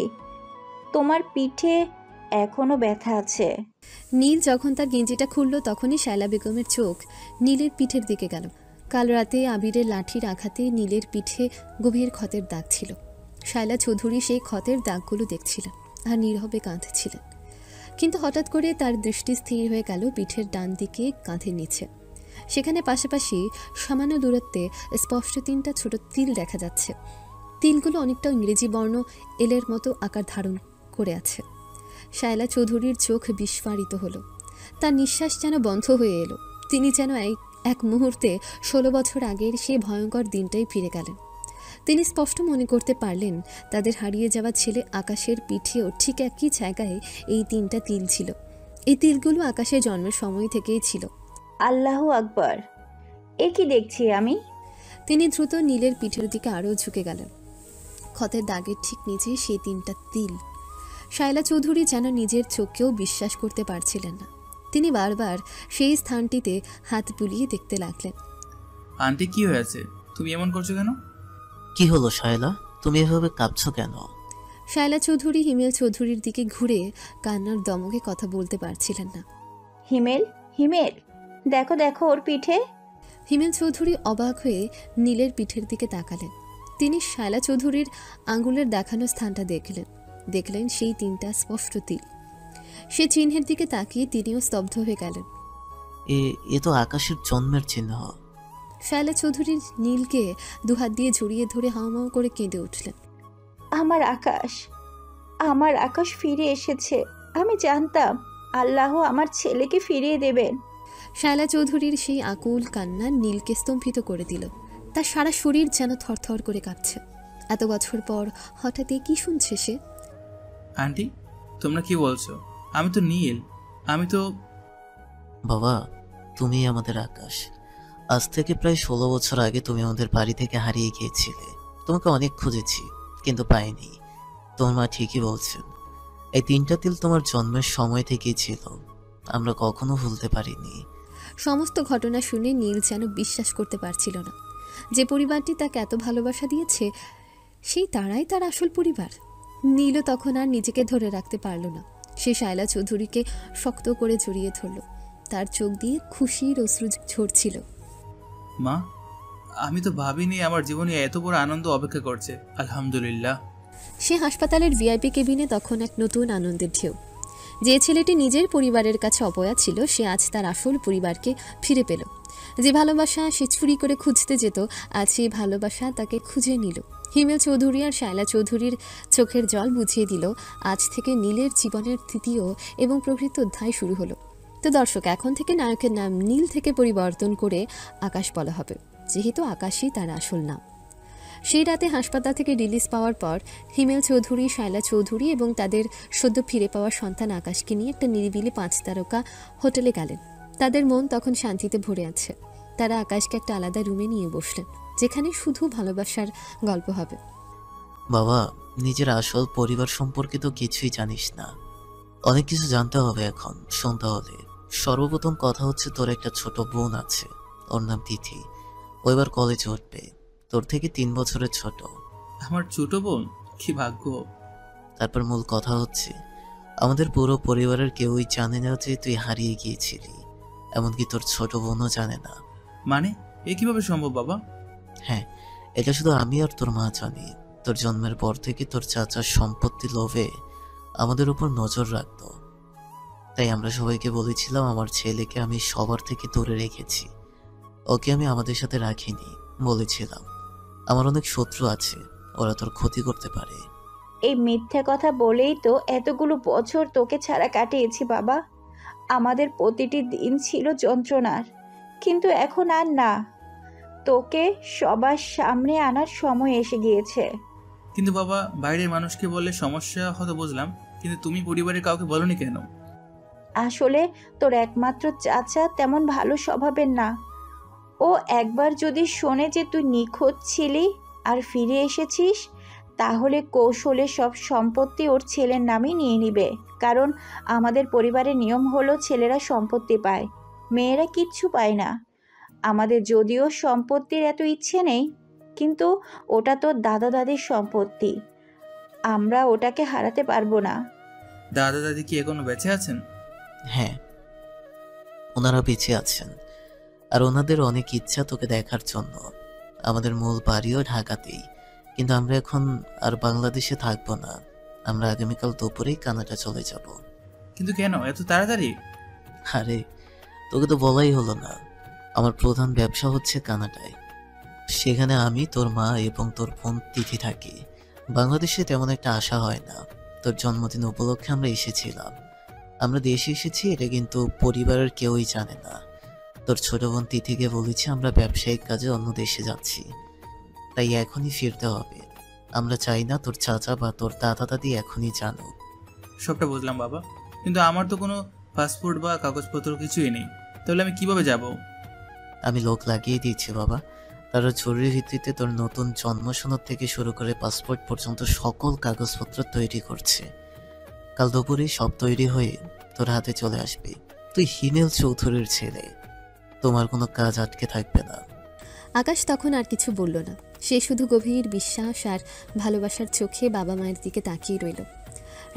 তোমার পিঠে এখনো ব্যথা আছে। নীল যখন তার গেঞ্জিটা খুলল তখনই শায়লা বেগমের চোখ নীলের পিঠের দিকে গেল। কাল রাতে আবিরের লাঠির আঘাতে নীলের পিঠে গভীর ক্ষতের দাগ ছিল। শায়লা চৌধুরী সেই ক্ষতের দাগগুলো দেখছিলেন আর নীরবে কাঁদছিলেন। কিন্তু হঠাৎ করে তার দৃষ্টি স্থির হয়ে গেল পিঠের ডান দিকে কাঁধের নিচে। সেখানে পাশাপাশি সামান্য দূরত্বে স্পষ্ট 3টা ছোট তিল দেখা যাচ্ছে। তিলগুলো অনেকটা ইংরেজি বর্ণ এলের মতো আকার ধারণ করে আছে। শায়লা চৌধুরীর চোখ বিস্ফারিত হলো। তার নিঃশ্বাস যেন বন্ধ হয়ে এলো। তিনি যেন এক মুহূর্তে 16 বছর আগের সেই ভয়ঙ্কর দিনটাই ফিরে গেলেন। তিনি স্পষ্ট মনে করতে পারলেন তাদের হারিয়ে যাওয়া ছেলে আকাশের পিঠেও ঠিক একই জায়গায় এই 3টা তিল ছিল। এই তিলগুলো আকাশের জন্মের সময় থেকেই ছিল। আল্লাহু আকবার, এ কি দেখছি আমি? তিনি দ্রুত নীলের পিঠের দিকে আরও ঝুঁকে গেলেন। ক্ষতের দাগের ঠিক নিচে সেই 3টা তিল। শায়লা চৌধুরী যেন নিজের চোখকেও বিশ্বাস করতে পারছিলেন না। তিনি বারবার সেই স্থানটিতে হাত বুলিয়ে দেখতে লাগলেন। আন্টি, কি হয়েছে? তুমি এমন করছো কেন? কি হলো শায়লা, তুমি এভাবে কাঁপছো কেন? শায়লা চৌধুরী হিমেল চৌধুরীর দিকে ঘুরে কান্নার দমকে কথা বলতে পারছিলেন না। হিমেল, হিমেল, দেখো দেখো ওর পিঠে। হিমেল চৌধুরী অবাক হয়ে নীলের পিঠের দিকে তাকালেন। তিনি শায়লা চৌধুরীর আঙ্গুলের দেখানো স্থানটা দেখলেন সেই 3টা স্পষ্ট তিল। সে চিহ্নের দিকে তাকিয়ে তিনিও স্তব্ধ হয়ে গেলেন। এ তো আকাশের জন্মের চিহ্ন। শায়লা চৌধুরী নীলকে দুহাত দিয়ে জড়িয়ে ধরে হাউমাউ করে কেঁদে উঠলেন। আমার আকাশ, আমার আকাশ ফিরে এসেছে। আমি জানতাম আল্লাহ আমার ছেলেকে ফিরিয়ে দেবেন। শায়লা চৌধুরীর সেই আকুল কান্না নীলকে স্তম্ভিত করে দিল। তার সারা শরীর যেন থরথর করে কাঁপছে। এত বছর পর হঠাৎ কি শুনছে সে? আন্টি, তোমরা কি বলছো? আমি তো নীল, আমি তো... বাবা, তুমি আমাদের আকাশ। আজ থেকে প্রায় 16 বছর আগে তুমি আমাদের বাড়ি থেকে হারিয়ে গিয়েছিলে। তোমাকে অনেক খুঁজেছি কিন্তু পাইনি। তোমার মা ঠিকই বলছেন, এই 3টা তিল তোমার জন্মের সময় থেকেই ছিল। আমরা কখনো ভুলতে পারিনি। সমস্ত ঘটনা শুনে নীল যেন বিশ্বাস করতে পারছিল না যে পরিবারটি তাকে এত ভালোবাসা দিয়েছে সেই তারাই তার আসল পরিবার। নীলও তখন আর নিজেকে ধরে রাখতে পারল না। সে শায়লা চৌধুরীকে শক্ত করে জড়িয়ে ধরল। তার চোখ দিয়ে খুশির অশ্রু ঝরছিল। মা, আমি তো ভাবিনি আমার জীবনে এত বড় আনন্দ অপেক্ষা করছে। আলহামদুলিল্লাহ। সে হাসপাতালের ভিআইপি কেবিনে তখন এক নতুন আনন্দের ঢেউ। যে ছেলেটি নিজের পরিবারের কাছে অপয়া ছিল সে আজ তার আসল পরিবারকে ফিরে পেল। যে ভালোবাসা সে চুরি করে খুঁজতে যেত, আজ সেই ভালোবাসা তাকে খুঁজে নিল। হিমেল চৌধুরী আর শায়লা চৌধুরীর চোখের জল বুঝিয়ে দিল আজ থেকে নীলের জীবনের তৃতীয় এবং প্রকৃত অধ্যায় শুরু হলো। তো দর্শক, এখন থেকে নায়কের নাম নীল থেকে পরিবর্তন করে আকাশ বলা হবে, যেহেতু আকাশই তার আসল নাম। সেই রাতে হাসপাতাল থেকে রিলিজ পাওয়ার পর হিমেল চৌধুরী, শায়লা চৌধুরী এবং তাদের সদ্য ফিরে পাওয়া সন্তান আকাশকে নিয়ে একটা নিরিবিলি 5 তারকা হোটেলে গেলেন। তাদের মন তখন শান্তিতে ভরে আছে। তারা আকাশকে একটা আলাদা রুমে নিয়ে বসলেন, যেখানে শুধু ভালোবাসার গল্প হবে। বাবা, নিজের আসল পরিবার সম্পর্কে তো কিছুই জানিস না। অনেক কিছু জানতে হবে এখন। শুনতে হলে সর্বপ্রথম কথা হচ্ছে, তোর একটা ছোট বোন আছে, ওর নাম তিথি। ও এবার কলেজে উঠবে, তোর থেকে 3 বছরের ছোট। আমার ছোট বোন? কি ভাগ্য। তারপর মূল কথা হচ্ছে, আমাদের পুরো পরিবারের কেউই জানে না যে তুই হারিয়ে গিয়েছিলি, এমনকি তোর ছোট বোনও জানে না। মানে এ কিভাবে সম্ভব বাবা? হ্যাঁ, এটা শুধু আমি আর তোর মা জানি। তোর জন্মের পর থেকে তোর চাচার সম্পত্তি লোভে আমাদের উপর নজর রাখতো, তাই আমরা সবাইকে বলেছিলাম আমার ছেলেকে আমি সবার থেকে দূরে রেখেছি। ওকে আমি আমাদের সাথে রাখিনি। বলেছিলাম আমার অনেক শত্রু আছে, ওরা তোর ক্ষতি করতে পারে। এই মিথ্যা কথা বলেই তো এতগুলো বছর তোকে ছাড়া কাটিয়েছি বাবা। আমাদের প্রতিটি দিন ছিল যন্ত্রণার, কিন্তু এখন আর না। তোকে সবার সামনে আনার সময় এসে গিয়েছে। কিন্তু বাবা, বাইরের মানুষকে বললে সমস্যা হতো বুঝলাম, কিন্তু তুমি পরিবারের কাউকে বলনি কেন? আসলে তোর একমাত্র চাচা তেমন ভালো স্বভাবের না। ও একবার যদি শোনে যে তুই নিখোঁজ ছিলি আর ফিরে এসেছিস, তাহলে কৌশলে সব সম্পত্তি ওর ছেলের নামেই নিয়ে নিবে। কারণ আমাদের পরিবারের নিয়ম হলো ছেলেরা সম্পত্তি পায়, মেয়েরা কিচ্ছু পায় না। আমাদের যদিও সম্পত্তির এত ইচ্ছে নেই, কিন্তু ওটা তো দাদা দাদির সম্পত্তি, আমরা ওটাকে হারাতে পারবো না। দাদা দাদি কি এখনো বেঁচে আছেন? হ্যাঁ, ওনারা বেঁচে আছেন, আর ওনাদের অনেক ইচ্ছা তোকে দেখার জন্য। আমাদের মূল বাড়িও ঢাকাতেই, কিন্তু আমরা এখন আর বাংলাদেশে থাকবো না। আমরা আগামীকাল দুপুরেই কানাডা চলে যাব। কিন্তু কেন এত তাড়াতাড়ি? আরে, তোকে তো বলাই হলো না, আমার প্রধান ব্যবসা হচ্ছে কানাডায়। সেখানে আমি, তোর মা এবং তোর বোন তিথি থাকি। বাংলাদেশে তেমন একটা আশা হয় না। তোর জন্মদিন উপলক্ষে আমরা এসেছিলাম। আমরা দেশে এসেছি এটা কিন্তু পরিবারের কেউই জানে না। তোর ছোট বোন তিথিকে বলেছি আমরা ব্যবসায়িক কাজে অন্য দেশে যাচ্ছি, তাই এখনই ফিরতে হবে। আমরা চাই না তোর চাচা বা তোর দাদা দাদি এখনই জানুক। সবটা বুঝলাম বাবা, কিন্তু আমার তো কোনো পাসপোর্ট বা কাগজপত্র কিছুই নেই, তাহলে আমি কিভাবে যাব? আমি লোক লাগিয়ে দিয়েছি বাবা, তারা জরুরি ভিত্তিতে তোর নতুন জন্ম সনদ থেকে শুরু করে পাসপোর্ট পর্যন্ত সকল কাগজপত্র তৈরি করছে। কাল দুপুরে সব তৈরি হয়ে তোর হাতে চলে আসবে। তুই হিমেল চৌধুরীর ছেলে, তোমার কোনো কাজ আটকে থাকবে না। আকাশ তখন আর কিছু বলল না। সে শুধু গভীর বিশ্বাস আর ভালোবাসার চোখে বাবা মায়ের দিকে তাকিয়ে রইল।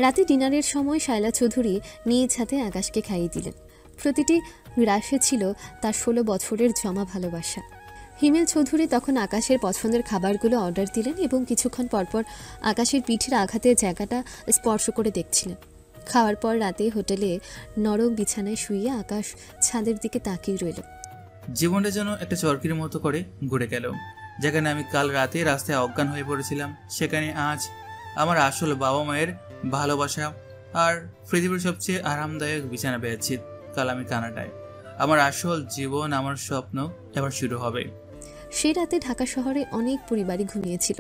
রাতে ডিনারের সময় শায়লা চৌধুরী নিজ হাতে আকাশকে খাইয়ে দিলেন। প্রতিটি গ্রাসে ছিল তার 16 বছরের জমা ভালোবাসা। হিমেল চৌধুরী তখন আকাশের পছন্দের খাবারগুলো অর্ডার দিলেন এবং কিছুক্ষণ পরপর আকাশের পিঠের আঘাতের জায়গাটা স্পর্শ করে দেখছিলেন। খাওয়ার পর রাতে হোটেলে নরম বিছানায় শুয়ে আকাশ ছাদের দিকে তাকিয়ে রইল। জীবনটা যেন একটা চরকির মতো করে ঘুরে গেল। যেখানে আমি কাল রাতে রাস্তায় অজ্ঞান হয়ে পড়েছিলাম, সেখানে আজ আমার আসল বাবা মায়ের ভালোবাসা আর পৃথিবীর সবচেয়ে আরামদায়ক বিছানা পেয়েছি। কাল আমি কানাডায়, আমার আসল জীবন, আমার স্বপ্ন এবার শুরু হবে। সে রাতে ঢাকা শহরে অনেক পরিবারই ঘুমিয়েছিল।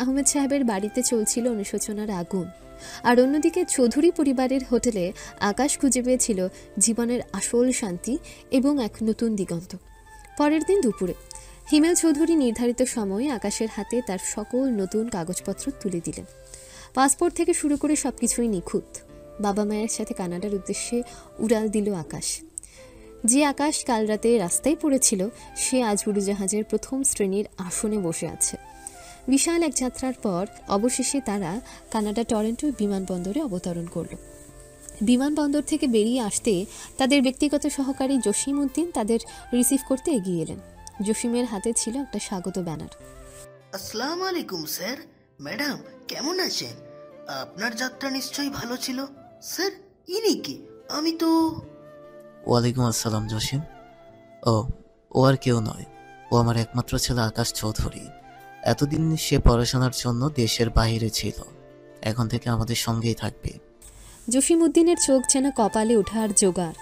আহমেদ সাহেবের বাড়িতে চলছিল অনুশোচনার আগুন, আর অন্যদিকে চৌধুরী পরিবারের হোটেলে আকাশ খুঁজে পেয়েছিল জীবনের আসল শান্তি এবং এক নতুন দিগন্ত। পরের দিন দুপুরে হিমেল চৌধুরী নির্ধারিত সময়ে আকাশের হাতে তার সকল নতুন কাগজপত্র তুলে দিলেন। পাসপোর্ট থেকে শুরু করে সবকিছুই নিখুঁত। বাবা মায়ের সাথে কানাডার উদ্দেশ্যে উড়াল দিল আকাশ। যে আকাশ কাল রাতে রাস্তায় পড়েছিল, সে আজ উড়োজাহাজের প্রথম শ্রেণীর আসনে বসে আছে। বিশাল এক যাত্রার পর অবশেষে তারা কানাডা টরন্টো বিমানবন্দরে অবতরণ করল। বিমানবন্দর থেকে বেরিয়ে আসতে তাদের ব্যক্তিগত সহকারী জসিম উদ্দিন তাদের রিসিভ করতে এগিয়ে এলেন। জসিমের হাতে ছিল একটা স্বাগত ব্যানার। আসসালামু আলাইকুম স্যার। ম্যাডাম কেমন আছেন? আপনার যাত্রা নিশ্চয়ই ভালো ছিল। স্যার ইনি কি? আমি তো... ওয়ালাইকুম আসসালাম জসিম। ও আর কেউ নয়, ও আমার একমাত্র ছেলে আকাশ চৌধুরী। এতদিন সে পড়াশোনার জন্য দেশের বাইরে ছিল, এখন থেকে আমাদের সঙ্গেই থাকবে। জসিম উদ্দিনের চোখ যেন কপালে ওঠার জোগাড়।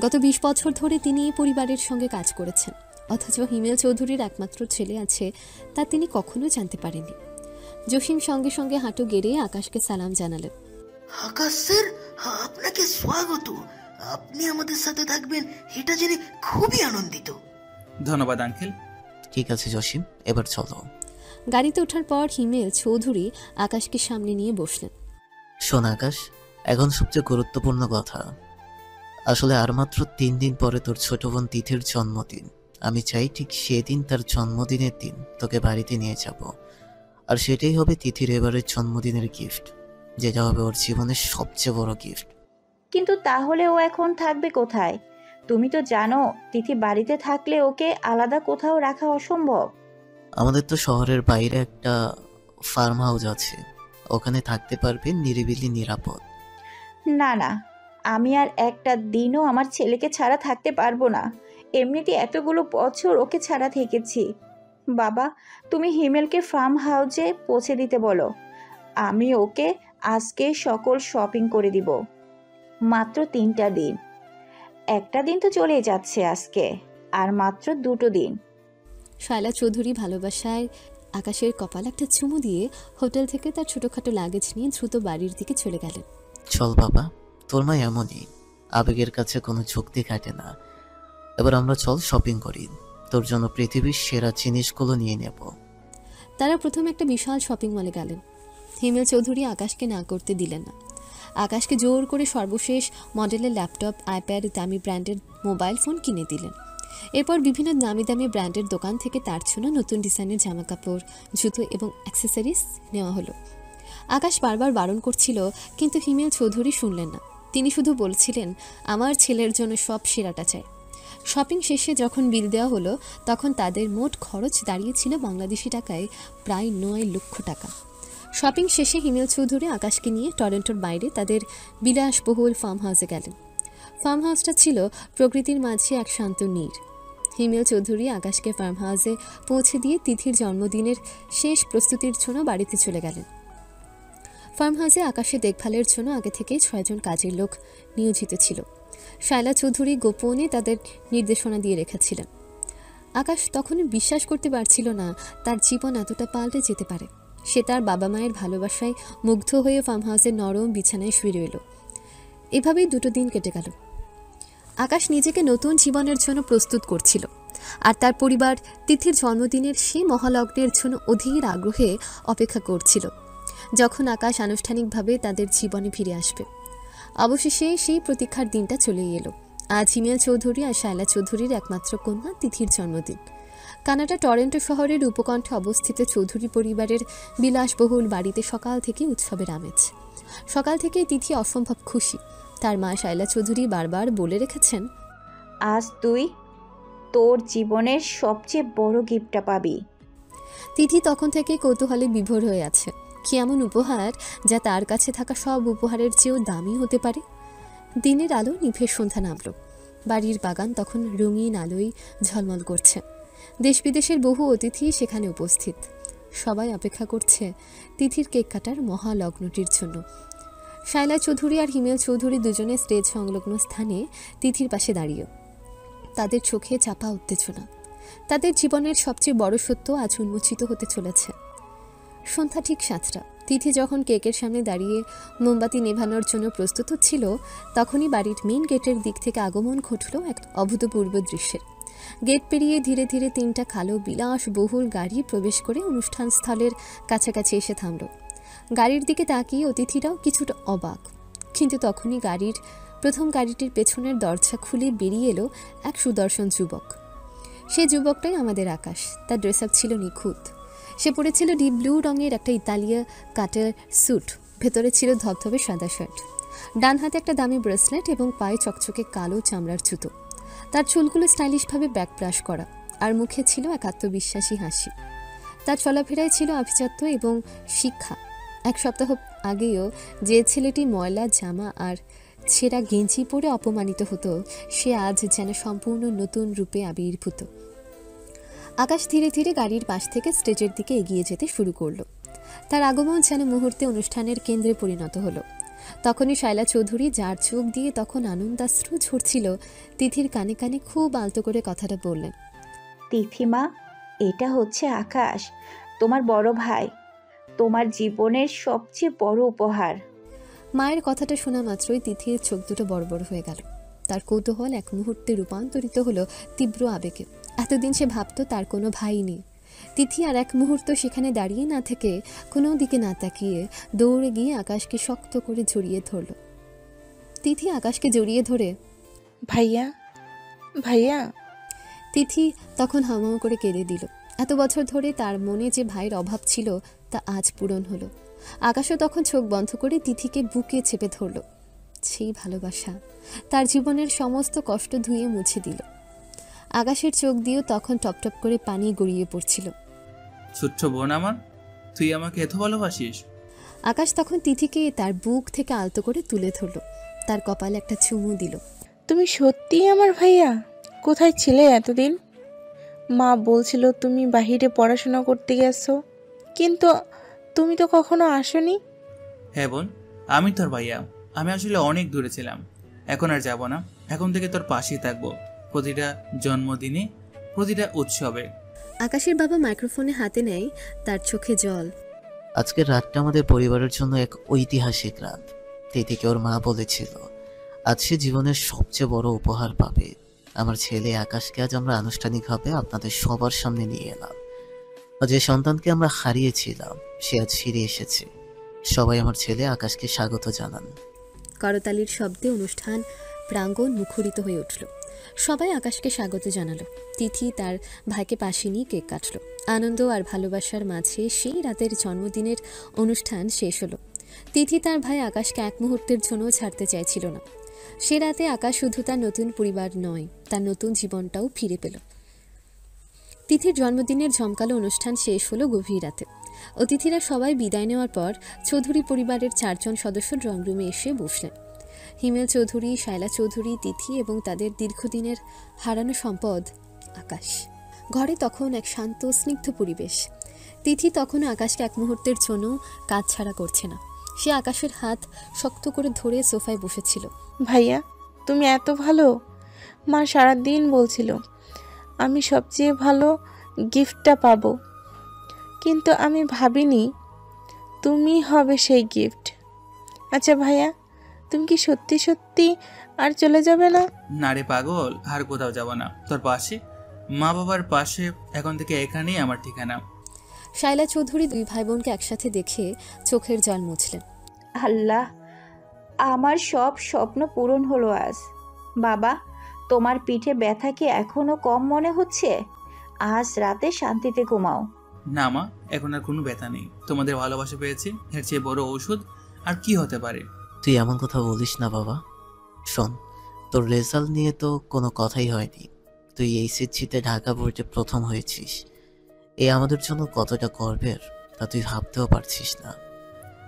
গত 20 বছর ধরে তিনি এই পরিবারের সঙ্গে কাজ করেছেন, অথচ হিমেল চৌধুরীর একমাত্র ছেলে আছে তা তিনি কখনো জানতে পারেননি। জসিম সঙ্গে সঙ্গে হাঁটু গেড়ে আকাশকে সালাম জানালেন। আকাশ স্যার, আপনাকে স্বাগত। আপনি আমাদের সাথে থাকবেন এটা জেনে খুবই আনন্দিত। ধন্যবাদ আঙ্কেল। ঠিক আছে জসিম, এবার চলো। গাড়িতে ওঠার পর হিমেল চৌধুরী আকাশকে সামনে নিয়ে বসলেন। শোন আকাশ, এখন সবচেয়ে গুরুত্বপূর্ণ কথা। আসলে আর মাত্র 3 দিন পরে তোর ছোট বোন তিথির জন্মদিন। আমি চাই ঠিক সেদিন, তার জন্মদিনের দিন, তোকে বাড়িতে নিয়ে যাব। আর সেটাই হবে তিথির এবারের জন্মদিনের গিফট, যেটা হবে ওর জীবনের সবচেয়ে বড় গিফট। কিন্তু তাহলে ও এখন থাকবে কোথায়? তুমি তো জানো তিথি বাড়িতে থাকলে ওকে আলাদা কোথাও রাখা অসম্ভব। আমাদের তো শহরের বাইরে একটা ফার্ম হাউস আছে, ওখানে থাকতে পারবে, নিরিবিলি নিরাপদ। না না, আমি আর একটা দিনও আমার ছেলেকে ছাড়া থাকতে পারবো না। এমনিতে এতগুলো বছর ওকে ছাড়া থেকেছি। বাবা, তুমি হিমেলকে ফার্ম হাউসে পৌঁছে দিতে বলো। আমি ওকে আজকে সকল শপিং করে দিব। মাত্র 3টা দিন। একটা দিন তো চলেই যাচ্ছে আজকে, আর মাত্র 2টো দিন। শায়লা চৌধুরী ভালোবাসায় আকাশের কপাল একটা চুমু দিয়ে হোটেল থেকে তার ছোটখাটো লাগেজ নিয়ে দ্রুত বাড়ির দিকে চলে গেলেন। চল বাবা, তোর মা এমনই, আবেগের কাছে কোনো যুক্তি খাটে না। এবার আমরা চল শপিং করি, তোর জন্য পৃথিবীর সেরা জিনিসগুলো নিয়ে নেব। তারা প্রথম একটা বিশাল শপিং মলে গেলেন। হিমেল চৌধুরী আকাশকে না করতে দিলেন না। আকাশকে জোর করে সর্বশেষ মডেলের ল্যাপটপ, আইপ্যাড, দামি ব্র্যান্ডের মোবাইল ফোন কিনে দিলেন। এরপর বিভিন্ন দামি দামি ব্র্যান্ডের দোকান থেকে তার জন্য নতুন ডিজাইনের জামাকাপড়, জুতো এবং অ্যাক্সেসরিজ নেওয়া হলো। আকাশ বারবার বারণ করছিল, কিন্তু হিমেল চৌধুরী শুনলেন না। তিনি শুধু বলছিলেন, আমার ছেলের জন্য সব সেরাটা চাই। শপিং শেষে যখন বিল দেওয়া হলো, তখন তাদের মোট খরচ দাঁড়িয়েছিল বাংলাদেশি টাকায় প্রায় 9 লক্ষ টাকা। শপিং শেষে হিমেল চৌধুরী আকাশকে নিয়ে টরন্টোর বাইরে তাদের বিলাসবহুল ফার্ম হাউসে গেলেন। ফার্ম হাউসটা ছিল প্রকৃতির মাঝে এক শান্ত নীড়। হিমেল চৌধুরী আকাশকে ফার্ম হাউসে পৌঁছে দিয়ে তিথির জন্মদিনের শেষ প্রস্তুতির জন্য বাড়িতে চলে গেলেন। ফার্ম হাউসে আকাশের দেখভালের জন্য আগে থেকেই 6 জন কাজের লোক নিয়োজিত ছিল। শায়লা চৌধুরী গোপনে তাদের নির্দেশনা দিয়ে রেখেছিলেন। আকাশ তখনই বিশ্বাস করতে পারছিল না তার জীবন এতটা পাল্টে যেতে পারে। সে তার বাবা মায়ের ভালোবাসায় মুগ্ধ হয়ে ফার্ম হাউসের নরম বিছানায় শুয়ে রইল। এভাবেই 2 দিন কেটে গেল। আকাশ নিজেকে নতুন জীবনের জন্য প্রস্তুত করছিল, আর তার পরিবার তিথির জন্মদিনের সেই মহালগ্নের জন্য অধীর আগ্রহে অপেক্ষা করছিল, যখন আকাশ আনুষ্ঠানিকভাবে তাদের জীবনে ফিরে আসবে। অবশেষে সেই প্রতীক্ষার দিনটা চলে এলো। আজ হিমেল চৌধুরী আর শায়লা চৌধুরীর একমাত্র কন্যা তিথির জন্মদিন। কানাডা টরন্টো শহরের উপকণ্ঠে অবস্থিত চৌধুরী পরিবারের বিলাসবহুল বাড়িতে সকাল থেকে উৎসবের আমেজ। সকাল থেকেই তিথি অসম্ভব খুশি। তার মা শায়লা চৌধুরী বারবার বলে রেখেছেন, আজ তুই তোর জীবনের সবচেয়ে বড় গিফটটা পাবি। তিথি তখন থেকে কৌতূহলে বিভোর হয়ে আছে। কি এমন উপহার যা তার কাছে থাকা সব উপহারের চেয়েও দামি হতে পারে? দিনের আলো নিভে সন্ধ্যা নামল। বাড়ির বাগান তখন রঙিন আলোয় ঝলমল করছে। দেশ বিদেশের বহু অতিথি সেখানে উপস্থিত। সবাই অপেক্ষা করছে তিথির কেক কাটার মহালগ্নটির জন্য। শায়লা চৌধুরী আর হিমেল চৌধুরী দুজনে স্টেজ সংলগ্ন স্থানে তিথির পাশে দাঁড়িয়ে। তাদের চোখে চাপা উত্তেজনা। তাদের জীবনের সবচেয়ে বড় সত্য আজ উন্মোচিত হতে চলেছে। সন্ধ্যা ঠিক 7টা। তিথি যখন কেকের সামনে দাঁড়িয়ে মোমবাতি নেভানোর জন্য প্রস্তুত হচ্ছিল, তখনই বাড়ির মেইন গেটের দিক থেকে আগমন ঘটল এক অভূতপূর্ব দৃশ্যের। গেট পেরিয়ে ধীরে ধীরে 3টা কালো বিলাসবহুল গাড়ি প্রবেশ করে অনুষ্ঠান স্থলের কাছাকাছি এসে থামল। গাড়ির দিকে তাকিয়ে অতিথিরাও কিছুটা অবাক। কিন্তু তখনই প্রথম গাড়িটির পেছনের দরজা খুলে বেরিয়ে এলো এক সুদর্শন যুবক। সে যুবকটাই আমাদের আকাশ। তার ড্রেস আপ ছিল নিখুঁত। সে পরেছিল ডিপ ব্লু রঙের একটা ইতালিয়া কাটার স্যুট, ভেতরে ছিল ধবধবে সাদা শার্ট, ডান হাতে একটা দামি ব্রেসলেট এবং পায়ে চকচকে কালো চামড়ার জুতো। তার চুলগুলো স্টাইলিশভাবে ব্যাক ব্রাশ করা, আর মুখে ছিল এক আত্মবিশ্বাসী হাসি। তার চলাফেরায় ছিল আভিজাত্য এবং শিক্ষা। 1 সপ্তাহ আগেও যে ছেলেটি ময়লা জামা আর ছেঁড়া গেঞ্জি পরে অপমানিত হতো, সে আজ যেন সম্পূর্ণ নতুন রূপে আবির্ভূত। আকাশ ধীরে ধীরে গাড়ির পাশ থেকে স্টেজের দিকে এগিয়ে যেতে শুরু করলো। তার আগমন যেন মুহূর্তে অনুষ্ঠানের কেন্দ্রে পরিণত হলো। তখনই শায়লা চৌধুরী, যার চোখ দিয়ে তখন আনন্দাশ্রু ঝরছিল, তিথির কানে কানে খুব আলতো করে কথাটা বললেন, তিথিমা, এটা হচ্ছে আকাশ, তোমার বড় ভাই, তোমার জীবনের সবচেয়ে বড় উপহার। মায়ের কথাটা শোনা মাত্রই তিথির চোখ দুটো বড় বড় হয়ে গেল। তার কৌতূহল এক মুহূর্তে রূপান্তরিত হলো তীব্র আবেগে। এতদিন সে ভাবতো তার কোনো ভাই নেই। তিথি আর এক মুহূর্ত সেখানে দাঁড়িয়ে না থেকে, কোনো দিকে না তাকিয়ে দৌড়ে গিয়ে আকাশকে শক্ত করে জড়িয়ে ধরল। তিথি আকাশকে জড়িয়ে ধরে, ভাইয়া ভাইয়া। তিথি তখন হাউমাউ করে কেঁদে দিল। এত বছর ধরে তার মনে যে ভাইয়ের অভাব ছিল, তা আজ পূরণ হলো। আকাশও তখন চোখ বন্ধ করে তিথিকে বুকে চেপে ধরল। সেই ভালোবাসা তার জীবনের সমস্ত কষ্ট ধুয়ে মুছে দিল। আকাশের চোখ দিয়েও তখন টপটপ করে পানি গড়িয়ে পড়ছিল। ছোট্ট বোন আমার, তুই আমাকে এত ভালোবাসিস? আকাশ তখন তিথিকে তার বুক থেকে আলতো করে তুলে ধরল, তার কপালে একটা চুমু দিল। তুমি সত্যিই আমার ভাইয়া? কোথায় ছিলে এতদিন? মা বলছিল তুমি বাহিরে পড়াশোনা করতে গেছো, কিন্তু তুমি তো কখনো আসোনি। হ্যাঁ বোন, আমি তোর ভাইয়া। আমি আসলে অনেক দূরে ছিলাম, এখন আর যাব না। এখন থেকে তোর পাশেই থাকবো, প্রতিটা জন্মদিনে, প্রতিটা উৎসবে। আকাশের বাবা মাইক্রোফোনে হাতে নেয়, তার চোখে জল। আজকের রাতটা আমাদের পরিবারের জন্য এক ঐতিহাসিক রাত। তিথিকে ওর মা বলেছিল আজ সে জীবনের সবচেয়ে বড় উপহার পাবে। আমার ছেলে আকাশকে আজ আমরা আনুষ্ঠানিকভাবে আপনাদের সবার সামনে নিয়ে এলাম। যে সন্তানকে আমরা হারিয়েছিলাম সে আজ ফিরে এসেছে। সবাই আমার ছেলে আকাশকে স্বাগত জানান। করতালির শব্দে অনুষ্ঠান প্রাঙ্গণ মুখরিত হয়ে উঠল। সবাই আকাশকে স্বাগত জানালো। তিথি তার ভাইকে পাশে নিয়ে কেক কাটলো। আনন্দ আর ভালোবাসার মাঝে সেই রাতের জন্মদিনের অনুষ্ঠান শেষ হলো। তিথি তার ভাই আকাশকে এক মুহূর্তের জন্য ছাড়তে চাইছিল না। সে রাতে আকাশ শুধু তার নতুন পরিবার নয়, তার নতুন জীবনটাও ফিরে পেল। তিথির জন্মদিনের জমকালো অনুষ্ঠান শেষ হলো গভীর রাতে। অতিথিরা সবাই বিদায় নেওয়ার পর চৌধুরী পরিবারের 4 জন সদস্য ড্রয়িং রুমে এসে বসলেন। হিমেল চৌধুরী, শায়লা চৌধুরী, তিথি এবং তাদের দীর্ঘদিনের হারানো সম্পদ আকাশ। ঘরে তখন এক শান্ত স্নিগ্ধ পরিবেশ। তিথি তখন আকাশকে এক মুহূর্তের জন্য কাজ ছাড়া করছে না। সে আকাশের হাত শক্ত করে ধরে সোফায় বসেছিল। ভাইয়া, তুমি এত ভালো। মা সারাদিন বলছিল আমি সবচেয়ে ভালো গিফটটা পাবো, কিন্তু আমি ভাবিনি তুমি হবে সেই গিফট। আচ্ছা ভাইয়া, তুমি কি সত্যি সত্যি আর চলে যাবে না? না রে পাগল, আর কোথাও যাব না, তোর পাশে, মা বাবার পাশে। এখন থেকে এখানেই আমার ঠিকানা। শায়লা চৌধুরী 2 ভাই বোনকে একসাথে দেখে চোখের জল মুছলেন। আল্লাহ, আমার সব স্বপ্ন পূরণ হলো আজ। বাবা, তোমার পিঠে ব্যথা কি এখনো কম মনে হচ্ছে? আজ রাতে শান্তিতে ঘুমাও। না মা, এখন আর কোনো ব্যথা নেই। তোমাদের ভালোবাসা পেয়েছি, এর চেয়ে বড় ঔষধ আর কি হতে পারে? তুই এমন কথা বলিস না বাবা। শোন, তোর রেজাল্ট নিয়ে তো কোনো কথাই হয়নি। তুই এইচএসসিতে ঢাকা বোর্ডে প্রথম হয়েছিস। এ আমাদের জন্য কতটা গর্বের তা তুই ভাবতেও পারছিস না।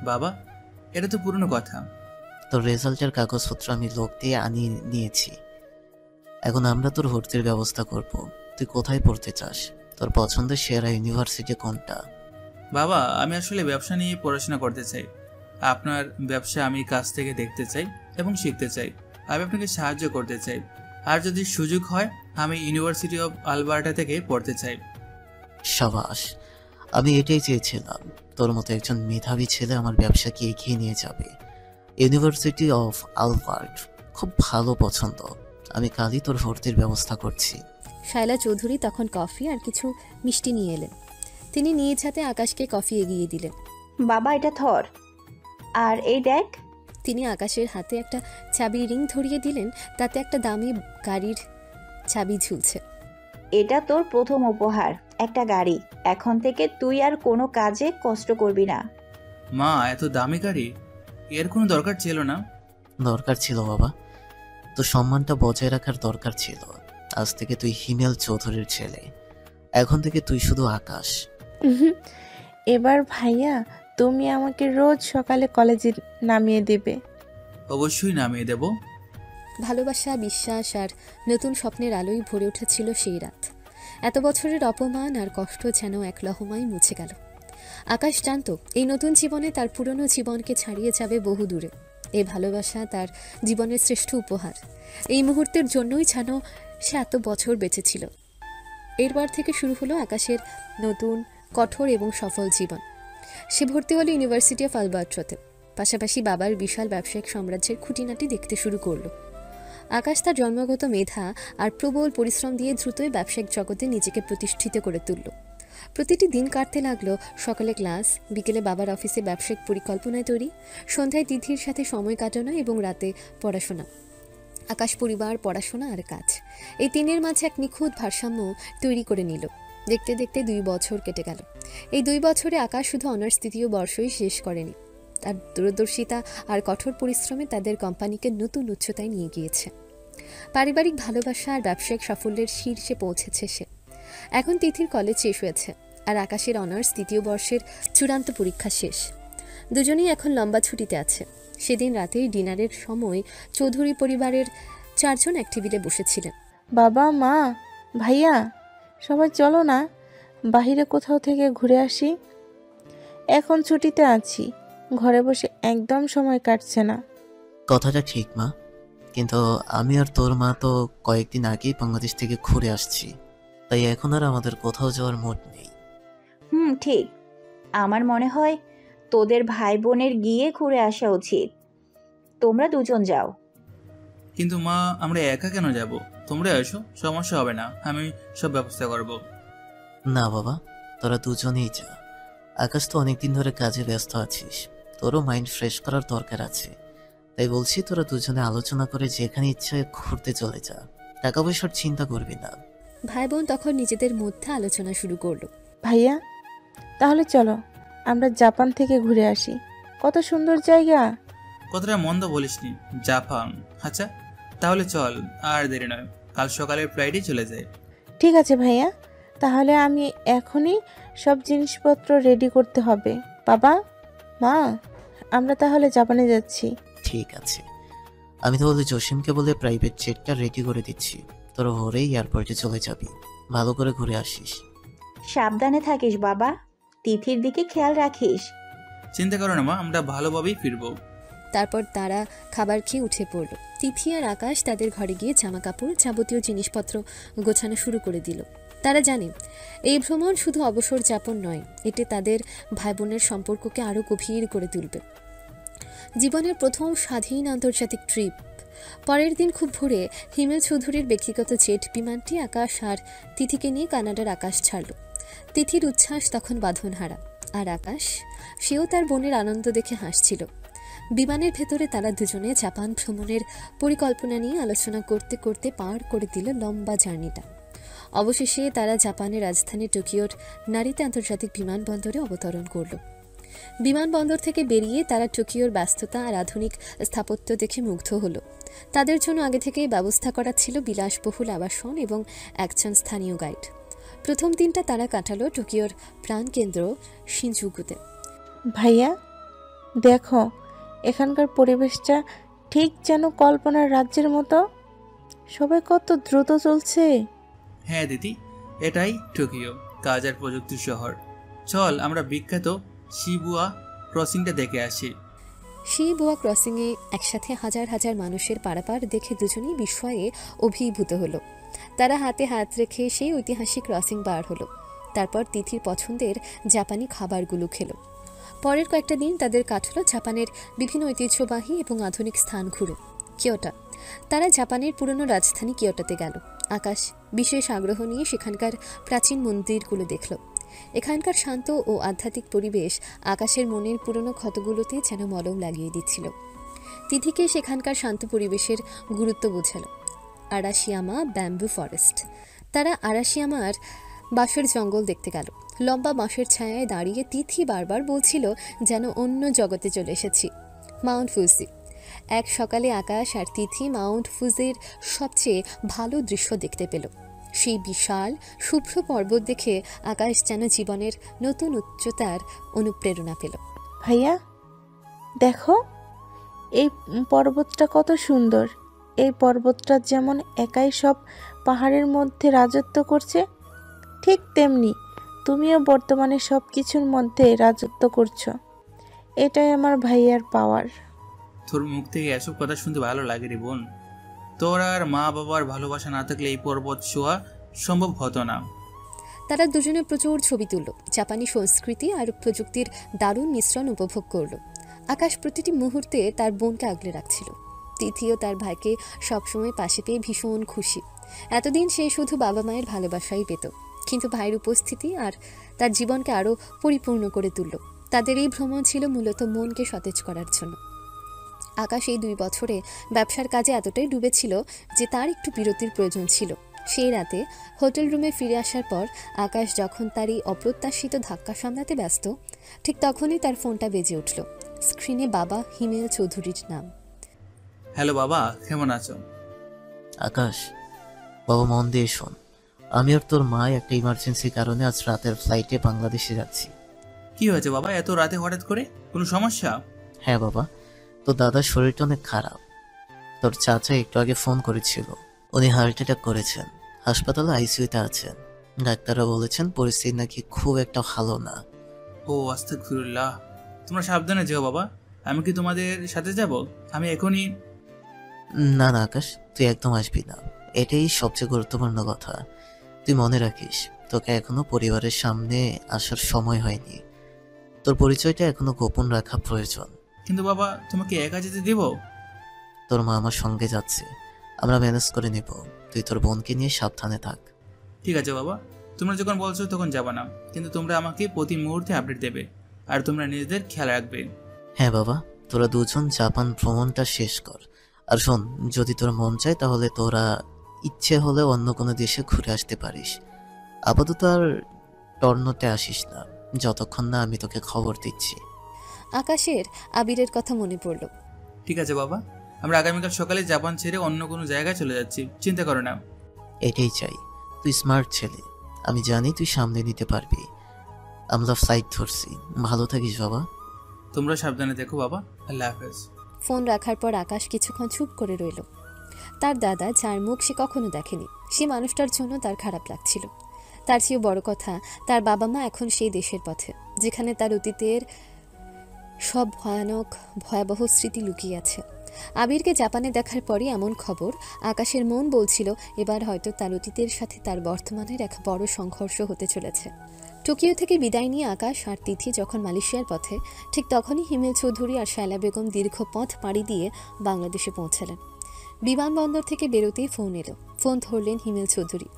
বাবা, এটা তো পুরনো কথা। তোর রেজাল্টের কাগজপত্র আমি লোক দিয়ে আনিয়ে নিয়েছি। এখন আমরা তোর ভর্তির ব্যবস্থা করব। তুই কোথায় পড়তে চাস? তোর পছন্দের সেরা ইউনিভার্সিটি কোনটা? বাবা, আমি আসলে ব্যবসা নিয়ে পড়াশোনা করতে চাই। আপনার ব্যবসা আমি কাছ থেকে দেখতে চাই এবং শিখতে চাই। আমি আপনাকে সাহায্য করতে চাই। আর যদি সুযোগ হয়, আমি ইউনিভার্সিটি অফ আলবার্টা থেকে পড়তে চাই। সাবাস, আমি এটাই চেয়েছিলাম। তোর মতো একজন মেধাবী ছেলে আমার ব্যবসাকে এগিয়ে নিয়ে যাবে। ইউনিভার্সিটি অফ আলবার্ট খুব ভালো পছন্দ। আমি কালই তোর ভর্তির ব্যবস্থা করছি। শায়লা চৌধুরী তখন কফি আর কিছু মিষ্টি নিয়ে এলেন। তিনি নিজ হাতে আকাশকে কফি এগিয়ে দিলেন। বাবা, এটা ধর, আর এই দেখ। তিনি আকাশের হাতে একটা চাবির রিং ধরিয়ে দিলেন, তাতে একটা দামি গাড়ির চাবি ঝুলছে। এটা তোর প্রথম উপহার, একটা গাড়ি। এখন থেকে তুই আর কোনো কাজে কষ্ট করবি না। মা, এত দামি গাড়ি? এর কোনো দরকার ছিল না। দরকার ছিল বাবা, তো সম্মানটা বজায় রাখার দরকার ছিল। আজ থেকে তুই হিমেল চৌধুরীর ছেলে। এখন থেকে তুই শুধু আকাশ। এবার ভাইয়া, তুমি আমাকে রোজ সকালে কলেজে নামিয়ে দেবে। অবশ্যই নামিয়ে দেব। ভালোবাসা, বিশ্বাস আর নতুন স্বপ্নের আলোয় ভরে উঠেছিল সেই রাত। এত বছরের অপমান আর কষ্ট যেন এক লহমায় মুছে গেল। আকাশ জানত এই নতুন জীবনে তার পুরনো জীবনকে ছাড়িয়ে যাবে বহু দূরে। এই ভালোবাসা তার জীবনের শ্রেষ্ঠ উপহার। এই মুহূর্তের জন্যই যেন সে এত বছর বেঁচেছিল। এরপর থেকে শুরু হলো আকাশের নতুন, কঠোর এবং সফল জীবন। সে ভর্তি হলো ইউনিভার্সিটি অফ আলবার্ট্রাতে। পাশাপাশি বাবার বিশাল ব্যবসায়িক সাম্রাজ্যের খুঁটিনাটি দেখতে শুরু করলো। আকাশ তার জন্মগত মেধা আর প্রবল পরিশ্রম দিয়ে দ্রুতই ব্যবসায়িক জগতে নিজেকে প্রতিষ্ঠিত করে তুলল। প্রতিটি দিন কাটতে লাগলো সকালে ক্লাস, বিকেলে বাবার অফিসে ব্যবসায়িক পরিকল্পনায় তৈরি, সন্ধ্যায় তিথির সাথে সময় কাটানো এবং রাতে পড়াশোনা। আকাশ পরিবার, পড়াশোনা আর কাজ, এই তিনের মাঝে এক নিখুঁত ভারসাম্য তৈরি করে নিল। দেখতে দেখতে 2 বছর কেটে গেল। এই 2 বছরে আকাশ শুধু অনার্স 3য় বর্ষই শেষ করেনি, তার দূরদর্শিতা আর কঠোর পরিশ্রমে তাদের কোম্পানিকে নতুন উচ্চতায় নিয়ে গিয়েছে। পারিবারিক ভালোবাসা আর ব্যবসায়িক সাফল্যের শীর্ষে পৌঁছেছে সে। এখন তিথির কলেজ শেষ হয়েছে আর আকাশের অনার্স 3য় বর্ষের চূড়ান্ত পরীক্ষা শেষ। দুজনেই এখন লম্বা ছুটিতে আছে। সেদিন রাতেই ডিনারের সময় চৌধুরী পরিবারের 4 জন এক টেবিলে বসেছিলেন। বাবা, মা, ভাইয়া, সবাই চলো না বাইরে কোথাও থেকে ঘুরে আসি। এখন ছুটিতে আছি, ঘরে বসে একদম সময় কাটছে না। কথাটা ঠিক মা, কিন্তু আমি আর তোর মা তো কয়েকদিন আগেই বাংলাদেশ থেকে ঘুরে আসছি, তাই এখন আর আমাদের কোথাও যাওয়ার মুড নেই। ঠিক। আমার মনে হয় তোদের ভাই বোনের গিয়ে ঘুরে আসা উচিত। তোমরা দুজন যাও। কিন্তু মা, আমরা একা কেন যাব? তোমরা এসো, সমস্যা হবে না, আমি সব ব্যবস্থা করব। না বাবা, তোরা দুজনেই যা। আকাশ তো অনেকদিন ধরে কাজে ব্যস্ত আছিস, তোরও মাইন্ড ফ্রেশ করার দরকার আছে। তাই বলছি তোরা দুজনে আলোচনা করে যেখানে ইচ্ছে ঘুরতে চলে যা, টাকা পয়সার চিন্তা করবি না। ভাই বোন তখন নিজেদের মধ্যে আলোচনা শুরু করলো। ভাইয়া, তাহলে চলো আমরা জাপান থেকে ঘুরে আসি। কত সুন্দর জায়গা। কথাটা মন্দ বলিসনি, জাপান। আচ্ছা তাহলে চল, আর দেরি নয়, কাল সকালের ফ্লাইটে চলে যায়। ঠিক আছে ভাইয়া, তাহলে আমি এখনই সব জিনিসপত্র রেডি করতে হবে। বাবা, মা, আমরা তাহলে জাপানে যাচ্ছি। ঠিক আছে, আমি তাহলে জসিমকে বলে প্রাইভেট জেটটা রেডি করে দিচ্ছি। তোরা ভোরেই এয়ারপোর্টে চলে যাবি, ভালো করে ঘুরে আসিস। সাবধানে থাকিস বাবা, তিথির দিকে খেয়াল রাখিস। চিন্তা করো না মা, আমরা ভালোভাবেই ফিরবো। তারপর তারা খাবার খেয়ে উঠে পড়ল। তিথি আর আকাশ তাদের ঘরে গিয়ে জামা কাপড় যাবতীয় জিনিসপত্র গোছানো শুরু করে দিল। তারা জানে এই ভ্রমণ শুধু অবসর যাপন নয়, এতে তাদের ভাই বোনের সম্পর্ককে আরও গভীর করে তুলবে। জীবনের প্রথম স্বাধীন আন্তর্জাতিক ট্রিপ। পরের দিন খুব ভোরে হিমেল চৌধুরীর ব্যক্তিগত জেট বিমানটি আকাশ আর তিথিকে নিয়ে কানাডার আকাশ ছাড়ল। তিথির উচ্ছ্বাস তখন বাঁধনহারা, আর আকাশ, সেও তার বোনের আনন্দ দেখে হাসছিল। বিমানের ভেতরে তারা দুজনে জাপান ভ্রমণের পরিকল্পনা নিয়ে আলোচনা করতে করতে পার করে দিল লম্বা জার্নিটা। অবশেষে তারা জাপানের রাজধানী টোকিওর নারিতা আন্তর্জাতিক বিমানবন্দরে অবতরণ করল। বিমানবন্দর থেকে বেরিয়ে তারা টোকিওর ব্যস্ততা আর আধুনিক স্থাপত্য দেখে মুগ্ধ হলো। তাদের জন্য আগে থেকেই ব্যবস্থা করা ছিল বিলাসবহুল আবাসন এবং একজন স্থানীয় গাইড। প্রথম দিনটা তারা কাটালো টোকিওর প্রাণকেন্দ্র শিনজুকুতে। ভাইয়া দেখো, এখানকার পরিবেশটা ঠিক যেন কল্পনার রাজ্যের মতো। সবাই কত দ্রুত চলছে। হ্যাঁ দিদি, এটাই টোকিও, কাজ আর প্রযুক্তির শহর। চল আমরা বিখ্যাত শিবুয়া ক্রসিংটা দেখে আসি। শিবুয়া ক্রসিংয়ে একসাথে হাজার হাজার মানুষের পারাপার দেখে দুজনেই বিস্ময়ে অভিভূত হলো। তারা হাতে হাত রেখে সেই ঐতিহাসিক ক্রসিং পার হলো। তারপর তিথির পছন্দের জাপানি খাবারগুলো খেলো। পরের কয়েকটা দিন তাদের কাটলো জাপানের বিভিন্ন ঐতিহ্যবাহী এবং আধুনিক স্থান ঘুরে। কিয়োটো, তারা জাপানের পুরনো রাজধানী কিয়োটোতে গেল। আকাশ বিশেষ আগ্রহ নিয়ে সেখানকার প্রাচীন মন্দিরগুলো দেখল। এখানকার শান্ত ও আধ্যাত্মিক পরিবেশ আকাশের মনের পুরনো ক্ষতগুলোতে যেন মলম লাগিয়ে দিচ্ছিল। তিথিকে সেখানকার শান্ত পরিবেশের গুরুত্ব বোঝালো। আরাশিয়ামা ব্যাম্বু ফরেস্ট, তারা আরাশিয়ামার বাঁশের জঙ্গল দেখতে গেল। লম্বা বাঁশের ছায়ায় দাঁড়িয়ে তিথি বারবার বলছিল যেন অন্য জগতে চলে এসেছি। মাউন্ট ফুজি, এক সকালে আকাশ আর তিথি মাউন্ট ফুজির সবচেয়ে ভালো দৃশ্য দেখতে পেল। সেই বিশাল শুভ্র পর্বত দেখে আকাশ যেন জীবনের নতুন উচ্চতার অনুপ্রেরণা পেল। ভাইয়া দেখো, এই পর্বতটা কত সুন্দর। এই পর্বতটা যেমন একাই সব পাহাড়ের মধ্যে রাজত্ব করছে, ঠিক তেমনি তুমিও বর্তমানে সব কিছুর মধ্যে রাজত্ব করছো। এটাই আমার ভাইয়ার পাওয়ার। তোর মুখ থেকে এসব কথা শুনতে ভালো লাগে রে বোন। তোর আর মা বাবার ভালোবাসা না থাকলে এই পর্বত ছোঁয়া সম্ভব হতো না। তারা দুজনে প্রচুর ছবি তুলল, জাপানি সংস্কৃতি আর প্রযুক্তির দারুণ মিশ্রণ উপভোগ করল। আকাশ প্রতিটি মুহূর্তে তার বোনকে আগলে রাখছিল। তিথিও তার ভাইকে সবসময় পাশে পেয়ে ভীষণ খুশি। এতদিন সে শুধু বাবা মায়ের ভালোবাসাই পেত, কিন্তু ভাইয়ের উপস্থিতি আর তার জীবনকে আরও পরিপূর্ণ করে তুলল। তাদের এই ভ্রমণ ছিল মূলত মনকে সতেজ করার জন্য। আকাশ এই 2 বছরে ব্যবসার কাজে এতটাই ডুবেছিল যে তার একটু বিরতির প্রয়োজন ছিল। সেই রাতে হোটেল রুমে ফিরে আসার পর আকাশ যখন তার এই অপ্রত্যাশিত ধাক্কা সামলাতে ব্যস্ত, ঠিক তখনই তার ফোনটা বেজে উঠল। স্ক্রিনে বাবা হিমেল চৌধুরীর নাম। হ্যালো বাবা, কেমন আছো? আকাশ, বাবা মন দিয়ে শোন, আমি আর তোর মা একটা ইমার্জেন্সি কারণে আজ রাতের ফ্লাইটে বাংলাদেশে যাচ্ছি। কি হয়েছে বাবা, এত রাতে হঠাৎ করে? কোনো সমস্যা? হ্যাঁ বাবা, তোর দাদার শরীরটা অনেক খারাপ। তোর চাচা একটু আগে ফোন করেছিল, উনি হার্ট অ্যাটাক করেছেন, হাসপাতালে আইসিইউতে আছেন। ডাক্তাররা বলেছেন পরিস্থিতি নাকি খুব একটা ভালো না। ও আস্তাগফিরুল্লাহ, তোমরা সাবধানে যেও বাবা। আমি কি তোমাদের সাথে যাব? আমি এখনই। না না আকাশ, তুই একদম আসবি না, এটাই সবচেয়ে গুরুত্বপূর্ণ কথা। তুই মনে রাখিস, তোকে এখনো পরিবারের সামনে আসার সময় হয়নি। তোর পরিচয়টা এখনো গোপন রাখা প্রয়োজন। কিন্তু বাবা, তোমাকে একা যেতে দিব? তোর মা আমার সঙ্গে যাচ্ছে, আমরা ম্যানেজ করে নেব। তুই তোর বোনকে নিয়ে সাবধানে থাক। ঠিক আছে বাবা, তোমরা যখন বলছো তখন যাবা না, কিন্তু তোমরা আমাকে প্রতি মুহূর্তে আপডেট দেবে আর তোমরা নিজেদের খেয়াল রাখবে। হ্যাঁ বাবা, তোরা দুজন জাপান ভ্রমণটা শেষ কর। আর শোন, যদি তোর মন চায় তাহলে তোরা ইচ্ছে হলে অন্য কোনো দেশে ঘুরে আসতে পারিস। আপাতত আর টর্নোতে আসিস না, যতক্ষণ না আমি তোকে খবর দিচ্ছি। আকাশের আবিরের কথা মনে পড়ল। ঠিক আছে বাবা, আমরা আগামীকাল সকালে জাপান ছেড়ে অন্য কোনো জায়গায় চলে যাচ্ছি, চিন্তা করো না। এটাই চাই। তুই স্মার্ট ছেলে, আমি জানি তুই সামলে নিতে পারবি। আমরা ফ্লাইট ধরছি, ভালো থাকিস বাবা। তোমরা সাবধানে দেখো বাবা, আল্লাহ হাফেজ। ফোন রাখার পর আকাশ কিছুক্ষণ চুপ করে রইল। তার দাদা, যার মুখ সে কখনো দেখেনি, সে মানুষটার জন্য তার খারাপ লাগছিল। তার চেয়েও বড় কথা, তার বাবা মা এখন সেই দেশের পথে যেখানে তার অতীতের সব ভয়াবহ স্মৃতি লুকিয়ে আছে। আবিরকে জাপানে দেখার পরই এমন খবর, আকাশের মন বলছিল এবার হয়তো তার অতীতের সাথে তার বর্তমানের এক বড় সংঘর্ষ হতে চলেছে। টোকিও থেকে বিদায় নিয়ে আকাশ আর তিথি যখন মালয়েশিয়ার পথে, ঠিক তখনই হিমেল চৌধুরী আর শায়লা বেগম দীর্ঘ পথ পাড়ি দিয়ে বাংলাদেশে পৌঁছালেন। বিমানবন্দর থেকে বেরোতেই ফোন এলো। ফোন ধরলেন হিমেল চৌধুরী।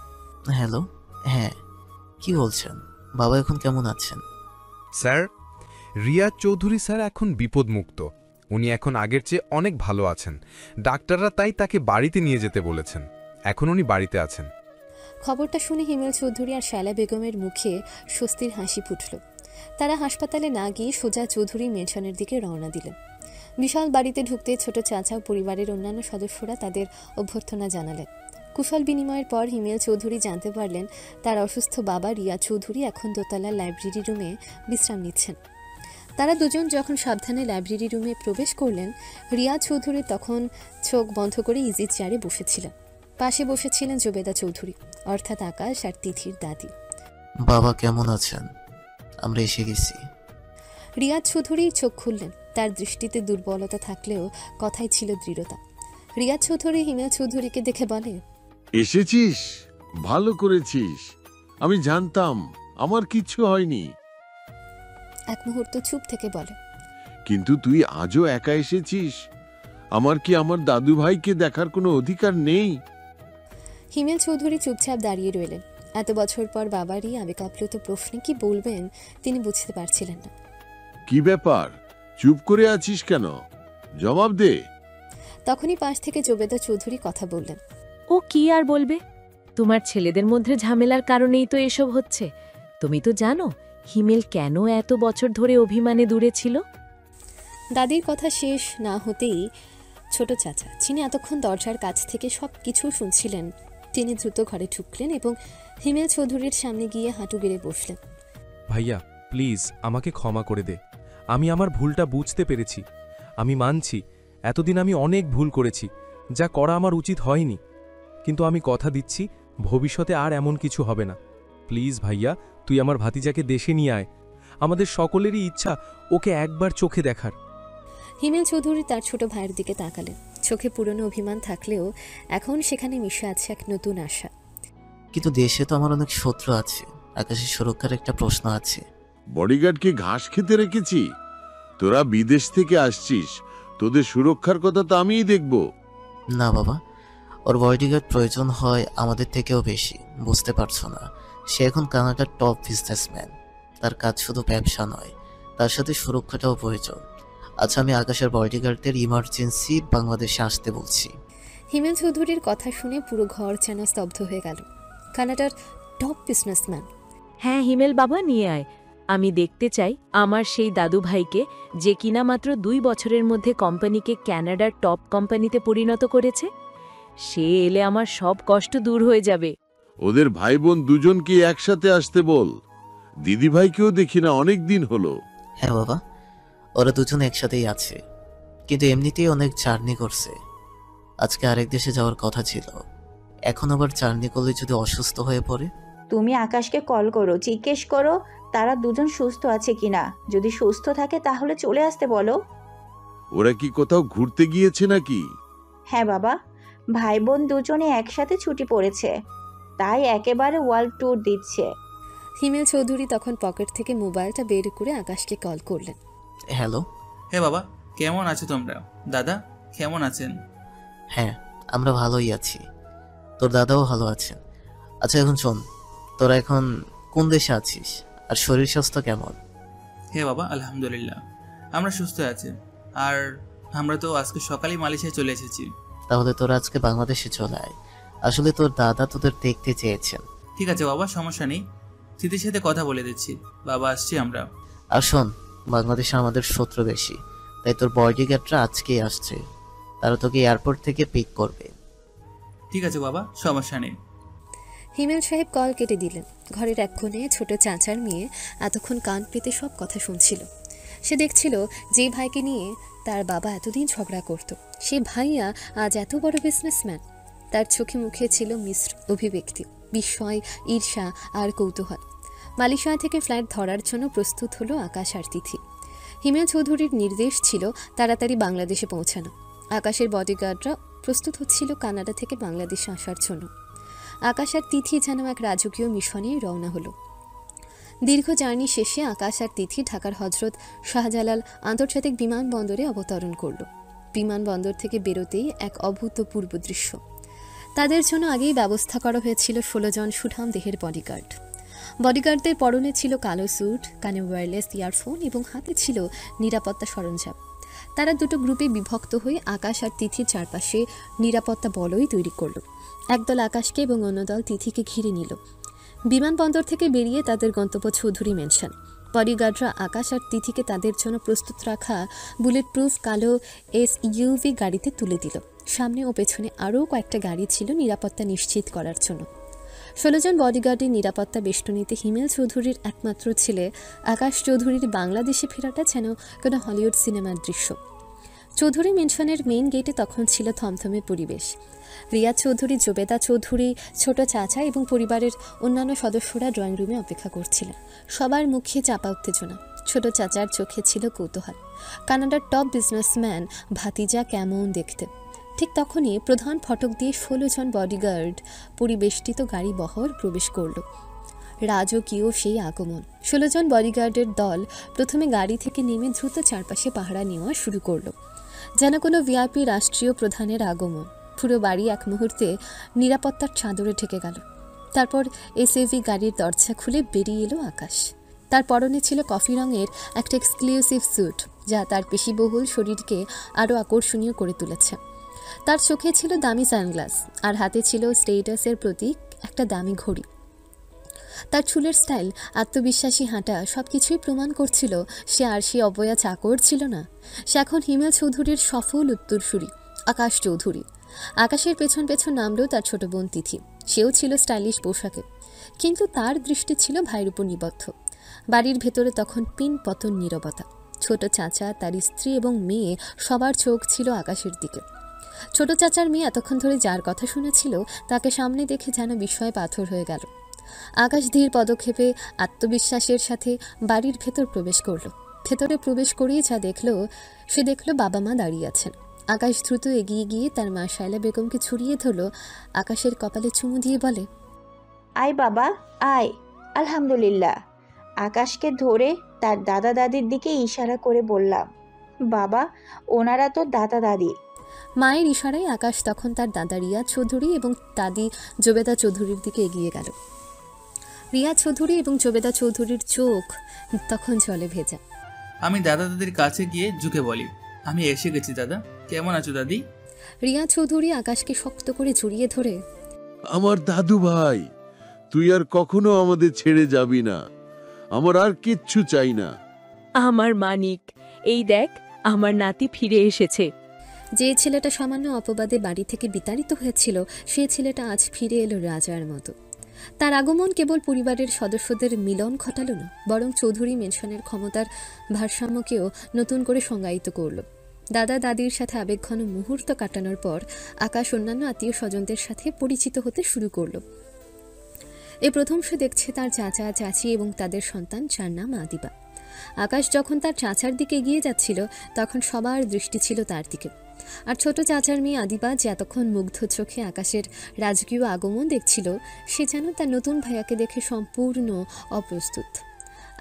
হ্যালো, হ্যাঁ কি বলছেন? বাবা এখন কেমন আছেন? স্যার, রিয়াজ চৌধুরী স্যার এখন বিপদমুক্ত। উনি এখন আগের চেয়ে অনেক ভালো আছেন। ডাক্তাররা তাই তাকে বাড়িতে নিয়ে যেতে বলেছেন। এখন উনি বাড়িতে আছেন। খবরটা শুনে হিমেল চৌধুরী আর শায়লা বেগমের মুখে স্বস্তির হাসি ফুটল। তারা হাসপাতালে না গিয়ে সোজা চৌধুরী মেনশনের দিকে রওনা দিলেন। বিশাল বাড়িতে ঢুকতে ছোট চাচা ও পরিবারের অন্যান্য সদস্যরা তাদের অভ্যর্থনা জানালেন। কুশল বিনিময়ের পর হিমেল চৌধুরী জানতে পারলেন তার অসুস্থ বাবা রিয়া চৌধুরী এখন দোতলার লাইব্রেরি রুমে বিশ্রাম নিচ্ছেন। তারা দুজন যখন সাবধানে লাইব্রেরি রুমে প্রবেশ করলেন, রিয়া চৌধুরী তখন চোখ বন্ধ করে ইজি চেয়ারে বসেছিলেন। পাশে বসেছিলেন জোবেদা চৌধুরী, অর্থাৎ আকাশ আর তিথির দাদি। বাবা কেমন আছেন? আমরা এসে গেছি। রিয়াজ চৌধুরী চোখ খুললেন। তার দৃষ্টিতে দুর্বলতা থাকলেও কথায় ছিল দৃঢ়তা। রিয়াজ চৌধুরী হিমেল চৌধুরীকে দেখে বলে, এসেছিস, ভালো করেছিস। আমি জানতাম আমার কিচ্ছু হয়নি। এক মুহূর্ত চুপ থেকে বলে, কিন্তু তুই আজও একা এসেছিস। আমার কি আমার দাদু ভাইকে দেখার কোনো অধিকার নেই? হিমেল চৌধুরী চুপচাপ দাঁড়িয়ে রইলেন। এত বছর পর বাবারই আবেগাপ্লুত প্রশ্নে কি বলবেন তিনি বুঝতে পারছিলেন না। কি ব্যাপার, চুপ করে আছিস কেন? জবাব দে। তখনই পাশ থেকে জোবেদা চৌধুরী কথা বললেন। ও কি আর বলবে? তোমার ছেলেদের মধ্যে ঝামেলার কারণেই তো এসব হচ্ছে। তুমি তো জানো হিমেল কেন এত বছর ধরে অভিমানে দূরে ছিল। দাদির কথা শেষ না হতেই ছোট চাচা, যিনি এতক্ষণ দরজার কাছ থেকে সব কিছু শুনছিলেন, তিনি দ্রুত ঘরে ঢুকলেন এবং হিমেল চৌধুরীর সামনে গিয়ে হাঁটু গেড়ে বসলেন। ভাইয়া প্লিজ আমাকে ক্ষমা করে দে। আমি আমার ভুলটা বুঝতে পেরেছি। আমি মানছি এতদিন আমি অনেক ভুল করেছি, যা করা আমার উচিত হয়নি। কিন্তু আমি কথা দিচ্ছি ভবিষ্যতে আর এমন কিছু হবে না। প্লিজ ভাইয়া, তুই আমার ভাতিজাকে দেশে নিয়ে আয়। আমাদের সকলেরই ইচ্ছা ওকে একবার চোখে দেখার। হিমেল চৌধুরী তার ছোট ভাইয়ের দিকে তাকালেন। চোখে পুরনো অভিমান থাকলেও এখন সেখানে মিশে আছে এক নতুন আশা। কিন্তু দেশে তো আমার অনেক শত্রু আছে। আকাশের সুরক্ষার একটা প্রশ্ন আছে। বডিগার্ডকে ঘাস খেতে রেখেছি? তোরা বিদেশ থেকে আসছিস, তোদের সুরক্ষার কথা তো আমিই দেখব। না বাবা, ওর বডিগার্ড প্রয়োজন হয় আমাদের থেকেও বেশি। বুঝতে পারছো না, সে এখন কানাডার টপ বিজনেসম্যান। তার কাজ শুধু ব্যবসা নয়, তার সাথে সুরক্ষাটাও প্রয়োজন। আচ্ছা, আমি আকাশের বডিগার্ডদের ইমার্জেন্সি বাংলাদেশে আসতে বলছি। হিমেল চৌধুরীর কথা শুনে পুরো ঘর যেন স্তব্ধ হয়ে গেল। কানাডার টপ বিজনেসম্যান? হ্যাঁ হিমেল বাবা, নিয়ে আয়। আমি দেখতে চাই আমার সেই দাদু ভাইকে, যে কিনা মাত্র 2 বছরের মধ্যে কোম্পানিকে কানাডার টপ কোম্পানিতে পরিণত করেছে। সে এলে আমার সব কষ্ট দূর হয়ে যাবে। ওদের ভাই বোন দুজনকে একসাথে আসতে বল। দিদি ভাইকেও দেখি না অনেক দিন হলো। হ্যাঁ বাবা, ওরা দুজন একসাথেই আছে, কিন্তু এমনিতেই অনেক জার্নি করছে। আজকে আরেক দেশে যাওয়ার কথা ছিল। এখন আবার জার্নি করলে যদি অসুস্থ হয়ে পড়ে? তুমি আকাশকে কল করো, জিজ্ঞেস করো তারা দুজন সুস্থ আছে কিনা। যদি সুস্থ থাকে তাহলে চলে আসতে বলো। ওরা কি কোথাও ঘুরতে গিয়েছে নাকি? হ্যাঁ বাবা, ভাই বোন দুজনে একসাথে ছুটি পড়েছে, তাই একেবারে ওয়ার্ল্ড ট্যুর দিচ্ছে। হিমেল চৌধুরী তখন পকেট থেকে মোবাইলটা বের করে আকাশকে কল করলেন। হ্যালো। হে বাবা, কেমন আছো তোমরা? দাদা কেমন আছেন? হ্যাঁ, আমরা ভালোই আছি, তোর দাদাও ভালো আছেন। আচ্ছা এখন শোন, তোরা এখন কোন দেশে আছিস আর শরীর স্বাস্থ্য কেমন? হে বাবা, আলহামদুলিল্লাহ আমরা সুস্থ আছি। আর আমরা তো আজকে সকালেই মালয়েশিয়ায় চলে এসেছি। তাহলে তোরা আজকে বাংলাদেশে চলে আয়, আসলে তোর দাদা তোদের দেখতে চেয়েছেন। ঠিক আছে বাবা, সমস্যা নেই, স্মৃতির সাথে কথা বলে দিচ্ছি। বাবা, আসছি আমরা। আর শোন, বাংলাদেশে আমাদের শত্রু বেশি, তাই তোর বডিগার্ডরা আজকেই আসছে, তারা তোকে এয়ারপোর্ট থেকে পিক করবে। ঠিক আছে বাবা, সমস্যা নেই। হিমেল সাহেব কল কেটে দিলেন। ঘরের এক কোণে ছোট চাচার মেয়ে এতক্ষণ কান পেতে সব কথা শুনছিল। সে দেখছিল যে ভাইকে নিয়ে তার বাবা এতদিন ঝগড়া করত, সে ভাইয়া আজ এত বড় বিজনেসম্যান। তার চোখে মুখে ছিল মিশ্র অভিব্যক্তি, বিস্ময়, ঈর্ষা আর কৌতূহল। মালয়েশিয়া থেকে ফ্লাইট ধরার জন্য প্রস্তুত হলো আকাশ আর তিথি। হিমেল চৌধুরীর নির্দেশ ছিল তাড়াতাড়ি বাংলাদেশে পৌঁছানো। আকাশের বডিগার্ডরা প্রস্তুত হচ্ছিল কানাডা থেকে বাংলাদেশে আসার জন্য। আকাশ আর তিথি যেন এক রাজকীয় মিশনে রওনা হলো। দীর্ঘ জার্নি শেষে আকাশ আর তিথি ঢাকার হজরত শাহজালাল আন্তর্জাতিক বিমানবন্দরে অবতরণ করল। বিমানবন্দর থেকে বেরোতেই এক অভূতপূর্ব দৃশ্য। তাদের জন্য আগেই ব্যবস্থা করা হয়েছিল 16 জন সুঠাম দেহের বডিগার্ড। বডিগার্ডদের পরনে ছিল কালো স্যুট, কানে ওয়্যারলেস ইয়ারফোন এবং হাতে ছিল নিরাপত্তা সরঞ্জাম। তারা দুটো গ্রুপে বিভক্ত হয়ে আকাশ আর তিথির চারপাশে নিরাপত্তা বলয় তৈরি করল। একদল আকাশকে এবং অন্য দল তিথিকে ঘিরে নিল। বিমানবন্দর থেকে বেরিয়ে তাদের গন্তব্য চৌধুরী মেনশন। বডিগার্ডরা আকাশ আর তিথিকে তাদের জন্য প্রস্তুত রাখা বুলেট প্রুফ কালো SUV গাড়িতে তুলে দিল। সামনে ও পেছনে আরও কয়েকটা গাড়ি ছিল নিরাপত্তা নিশ্চিত করার জন্য। 16 জন বডিগার্ডের নিরাপত্তা বেষ্টনীতে হিমেল চৌধুরীর একমাত্র ছেলে আকাশ চৌধুরীর বাংলাদেশে ফেরাটা যেন কোনো হলিউড সিনেমার দৃশ্য। চৌধুরী মেনশনের মেইন গেটে তখন ছিল থমথমে পরিবেশ। রিয়া চৌধুরী, জোবেদা চৌধুরী, ছোট চাচা এবং পরিবারের অন্যান্য সদস্যরা ড্রয়িং রুমে অপেক্ষা করছিলেন। সবার মুখে চাপা উত্তেজনা, ছোট চাচার চোখে ছিল কৌতূহল। কানাডার টপ বিজনেসম্যান ভাতিজা কেমন দেখতে। ঠিক তখনই প্রধান ফটক দিয়ে 16 জন বডিগার্ড পরিবেষ্টিত গাড়ি বহর প্রবেশ করল। রাজকীয় সেই আগমন। 16 জন বডিগার্ডের দল প্রথমে গাড়ি থেকে নেমে দ্রুত চারপাশে পাহারা নেওয়া শুরু করল, যেন কোনো VIP রাষ্ট্রীয় প্রধানের আগমন। পুরো বাড়ি এক মুহূর্তে নিরাপত্তার চাদরে ঢেকে গেল। তারপর SUV গাড়ির দরজা খুলে বেরিয়ে এলো আকাশ। তার পরনে ছিল কফি রঙের একটা এক্সক্লুসিভ স্যুট, যা তার পেশিবহুল শরীরকে আরও আকর্ষণীয় করে তুলেছে। তার চোখে ছিল দামি সানগ্লাস আর হাতে ছিল স্টেটাসের প্রতীক একটা দামি ঘড়ি। তার চুলের স্টাইল, আত্মবিশ্বাসী হাঁটা সবকিছুই প্রমাণ করছিল সে আর সে অবয়া চাকর ছিল না। সে এখন হিমেল চৌধুরীর সফল উত্তরসূরি আকাশ চৌধুরী। আকাশের পেছন পেছন নামলো তার ছোট বোন তিথি। সেও ছিল স্টাইলিশ পোশাকে, কিন্তু তার দৃষ্টি ছিল ভাইয়ের উপর নিবদ্ধ। বাড়ির ভেতরে তখন পিন পতন নীরবতা। ছোট চাচা, তার স্ত্রী এবং মেয়ে সবার চোখ ছিল আকাশের দিকে। ছোট চাচার মেয়ে এতক্ষণ ধরে যার কথা শুনেছিল তাকে সামনে দেখে যেন বিস্ময়ে পাথর হয়ে গেল। আকাশ ধীর পদক্ষেপে আত্মবিশ্বাসের সাথে বাড়ির ভেতর প্রবেশ করল। ভেতরে প্রবেশ করিয়ে যা দেখলো, সে দেখলো বাবা মা দাঁড়িয়ে আছেন। আকাশ দ্রুত এগিয়ে গিয়ে তার মা শায়লা বেগমকে ছড়িয়ে ধরল। আকাশের কপালে চুমু দিয়ে বলে, আয় বাবা আয়। আলহামদুলিল্লাহ। আকাশকে ধরে তার দাদা দাদির দিকে ইশারা করে বললাম, বাবা ওনারা তো দাদা দাদি। মায়ের ইশারায় আকাশ তখন তার দাদা রিয়া চৌধুরী এবং দাদি জোবেদা চৌধুরীর দিকে এগিয়ে গেল। রিয়া চৌধুরী এবং জোবেদা চৌধুরীর চোখ তখন জলে ভেজা। আমি দাদা দাদির কাছে গিয়ে ঝুঁকে বলি, আমি এসে গেছি দাদা, কেমন আছো দাদি? রিয়া চৌধুরী আকাশকে শক্ত করে জড়িয়ে ধরে, আমার দাদু ভাই, তুই আর কখনো আমাদের ছেড়ে যাবি না, আমার আর কিচ্ছু চাই না। আমার মানিক, এই দেখ আমার নাতি ফিরে এসেছে। যে ছেলেটা সামান্য অপবাদে বাড়ি থেকে বিতাড়িত হয়েছিল, সে ছেলেটা আজ ফিরে এলো রাজার মতো। তার আগমন কেবল পরিবারের সদস্যদের মিলন ঘটালো না, বরং চৌধুরী মেনশনের ক্ষমতার ভারসাম্যকেও নতুন করে সংজ্ঞায়িত করল। দাদা দাদির সাথে আবেগঘন মুহূর্ত কাটানোর পর আকাশ অন্যান্য আত্মীয় স্বজনদের সাথে পরিচিত হতে শুরু করল। এ প্রথম সে দেখছে তার চাচা, চাচি এবং তাদের সন্তান, যার নাম আদিবা। আকাশ যখন তার চাচার দিকে এগিয়ে যাচ্ছিল, তখন সবার দৃষ্টি ছিল তার দিকে। আর ছোট চাচার মেয়ে আদিবা, যে এতক্ষণ মুগ্ধ চোখে আকাশের রাজকীয় আগমন দেখছিল, সে যেন তার নতুন ভাইয়াকে দেখে সম্পূর্ণ অপ্রস্তুত।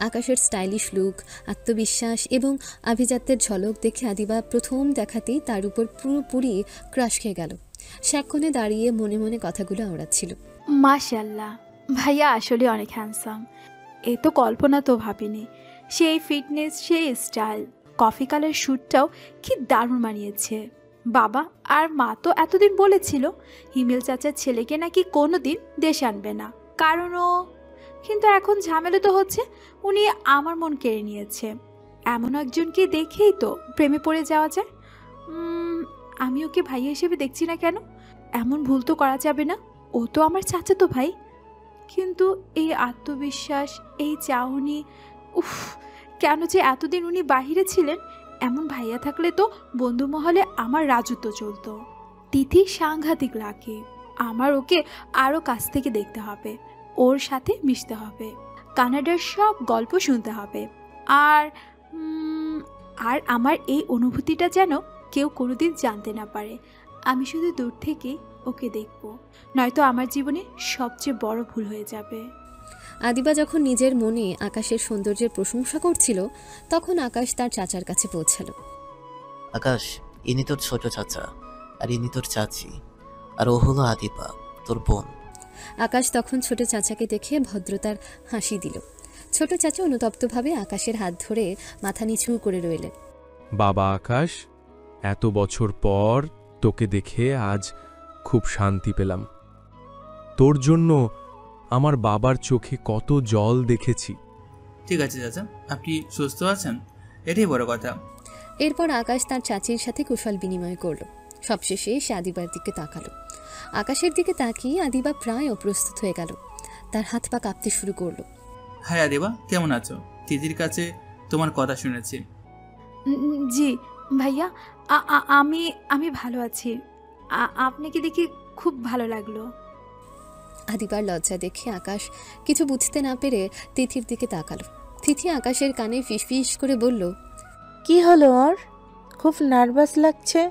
আকাশের স্টাইলিশ লুক, আত্মবিশ্বাস এবং আভিজাত্যের ঝলক দেখে আদিবা প্রথম দেখাতেই তার উপর পুরোপুরি ক্রাশ খেয়ে গেল। সে এক কোণে দাঁড়িয়ে মনে মনে কথাগুলো আওড়াচ্ছিল। মাশাল্লাহ, ভাইয়া আসলে অনেক হ্যান্ডসাম। এ তো কল্পনা তো ভাবিনি। সেই ফিটনেস, সেই স্টাইল, কফি কালার শ্যুটটাও কি দারুণ মানিয়েছে। বাবা আর মা তো এতদিন বলেছিল হিমেল চাচার ছেলেকে নাকি কোনো দিন দেশে আনবে না, কারণ ও, কিন্তু এখন ঝামেলা তো হচ্ছে উনি আমার মন কেড়ে নিয়েছে। এমন একজনকে দেখেই তো প্রেমে পড়ে যাওয়া যায়। আমি ওকে ভাইয়া হিসেবে দেখছি না কেন? এমন ভুল তো করা যাবে না, ও তো আমার চাচাতো ভাই। কিন্তু এই আত্মবিশ্বাস, এই চাহনি, উফ, কেন যে এতদিন উনি বাহিরে ছিলেন। এমন ভাইয়া থাকলে তো বন্ধু মহলে আমার রাজত্ব চলতো। তিথি সাংঘাতিক লাগে আমার, ওকে আরও কাছ থেকে দেখতে হবে, ওর সাথে মিশতে হবে, কানাডার সব গল্প শুনতে হবে। আর আর আমার এই অনুভূতিটা যেন কেউ কোনোদিন জানতে না পারে। আমি শুধু দূর থেকে ওকে দেখব, নয়তো আমার জীবনে সবচেয়ে বড় ভুল হয়ে যাবে। আদিবা যখন নিজের মনে আকাশের সৌন্দর্যের প্রশংসা করছিল, তখন আকাশ তার চাচার কাছে পৌঁছালো। আকাশ, ইনি তোর ছোট চাচা, আর ইনি তোর চাচি, আর ও হলো আদিবা, তোর বোন। আকাশ তখন ছোট চাচাকে দেখে ভদ্রতার হাসি দিল। ছোট চাচা অনুতপ্তভাবে আকাশের হাত ধরে মাথা নিচু করে রইলেন। বাবা আকাশ, এত বছর পর তোকে দেখে আজ খুব শান্তি পেলাম। তোর জন্য আমার বাবার চোখে কত জল দেখেছি। ঠিক আছে চাচা, আপনি সুস্থ আছেন, এটাই বড় কথা। এরপর আকাশ তার চাচির সাথে কুশল বিনিময় করল। সবশেষে সে আদিবার দিকে তাকালো। আকাশের দিকে তাকিয়ে আদিবা প্রায় অপ্রস্তুত হয়ে গেল। তার হাত পা কাঁপতে শুরু করলো। হ্যাঁ আদিবা, কেমন আছো? দিদির কাছে তোমার কথা শুনেছি। জি ভাইয়া, আমি ভালো আছি। আপনাকে দেখে খুব ভালো লাগলো। আদিবার লজ্জা দেখে আকাশ কিছু বুঝতে না পেরে তিথির দিকে তাকালো। তিথি আকাশের কানে ফিসফিস করে বলল, কি হলো ওর? খুব নার্ভাস লাগছে।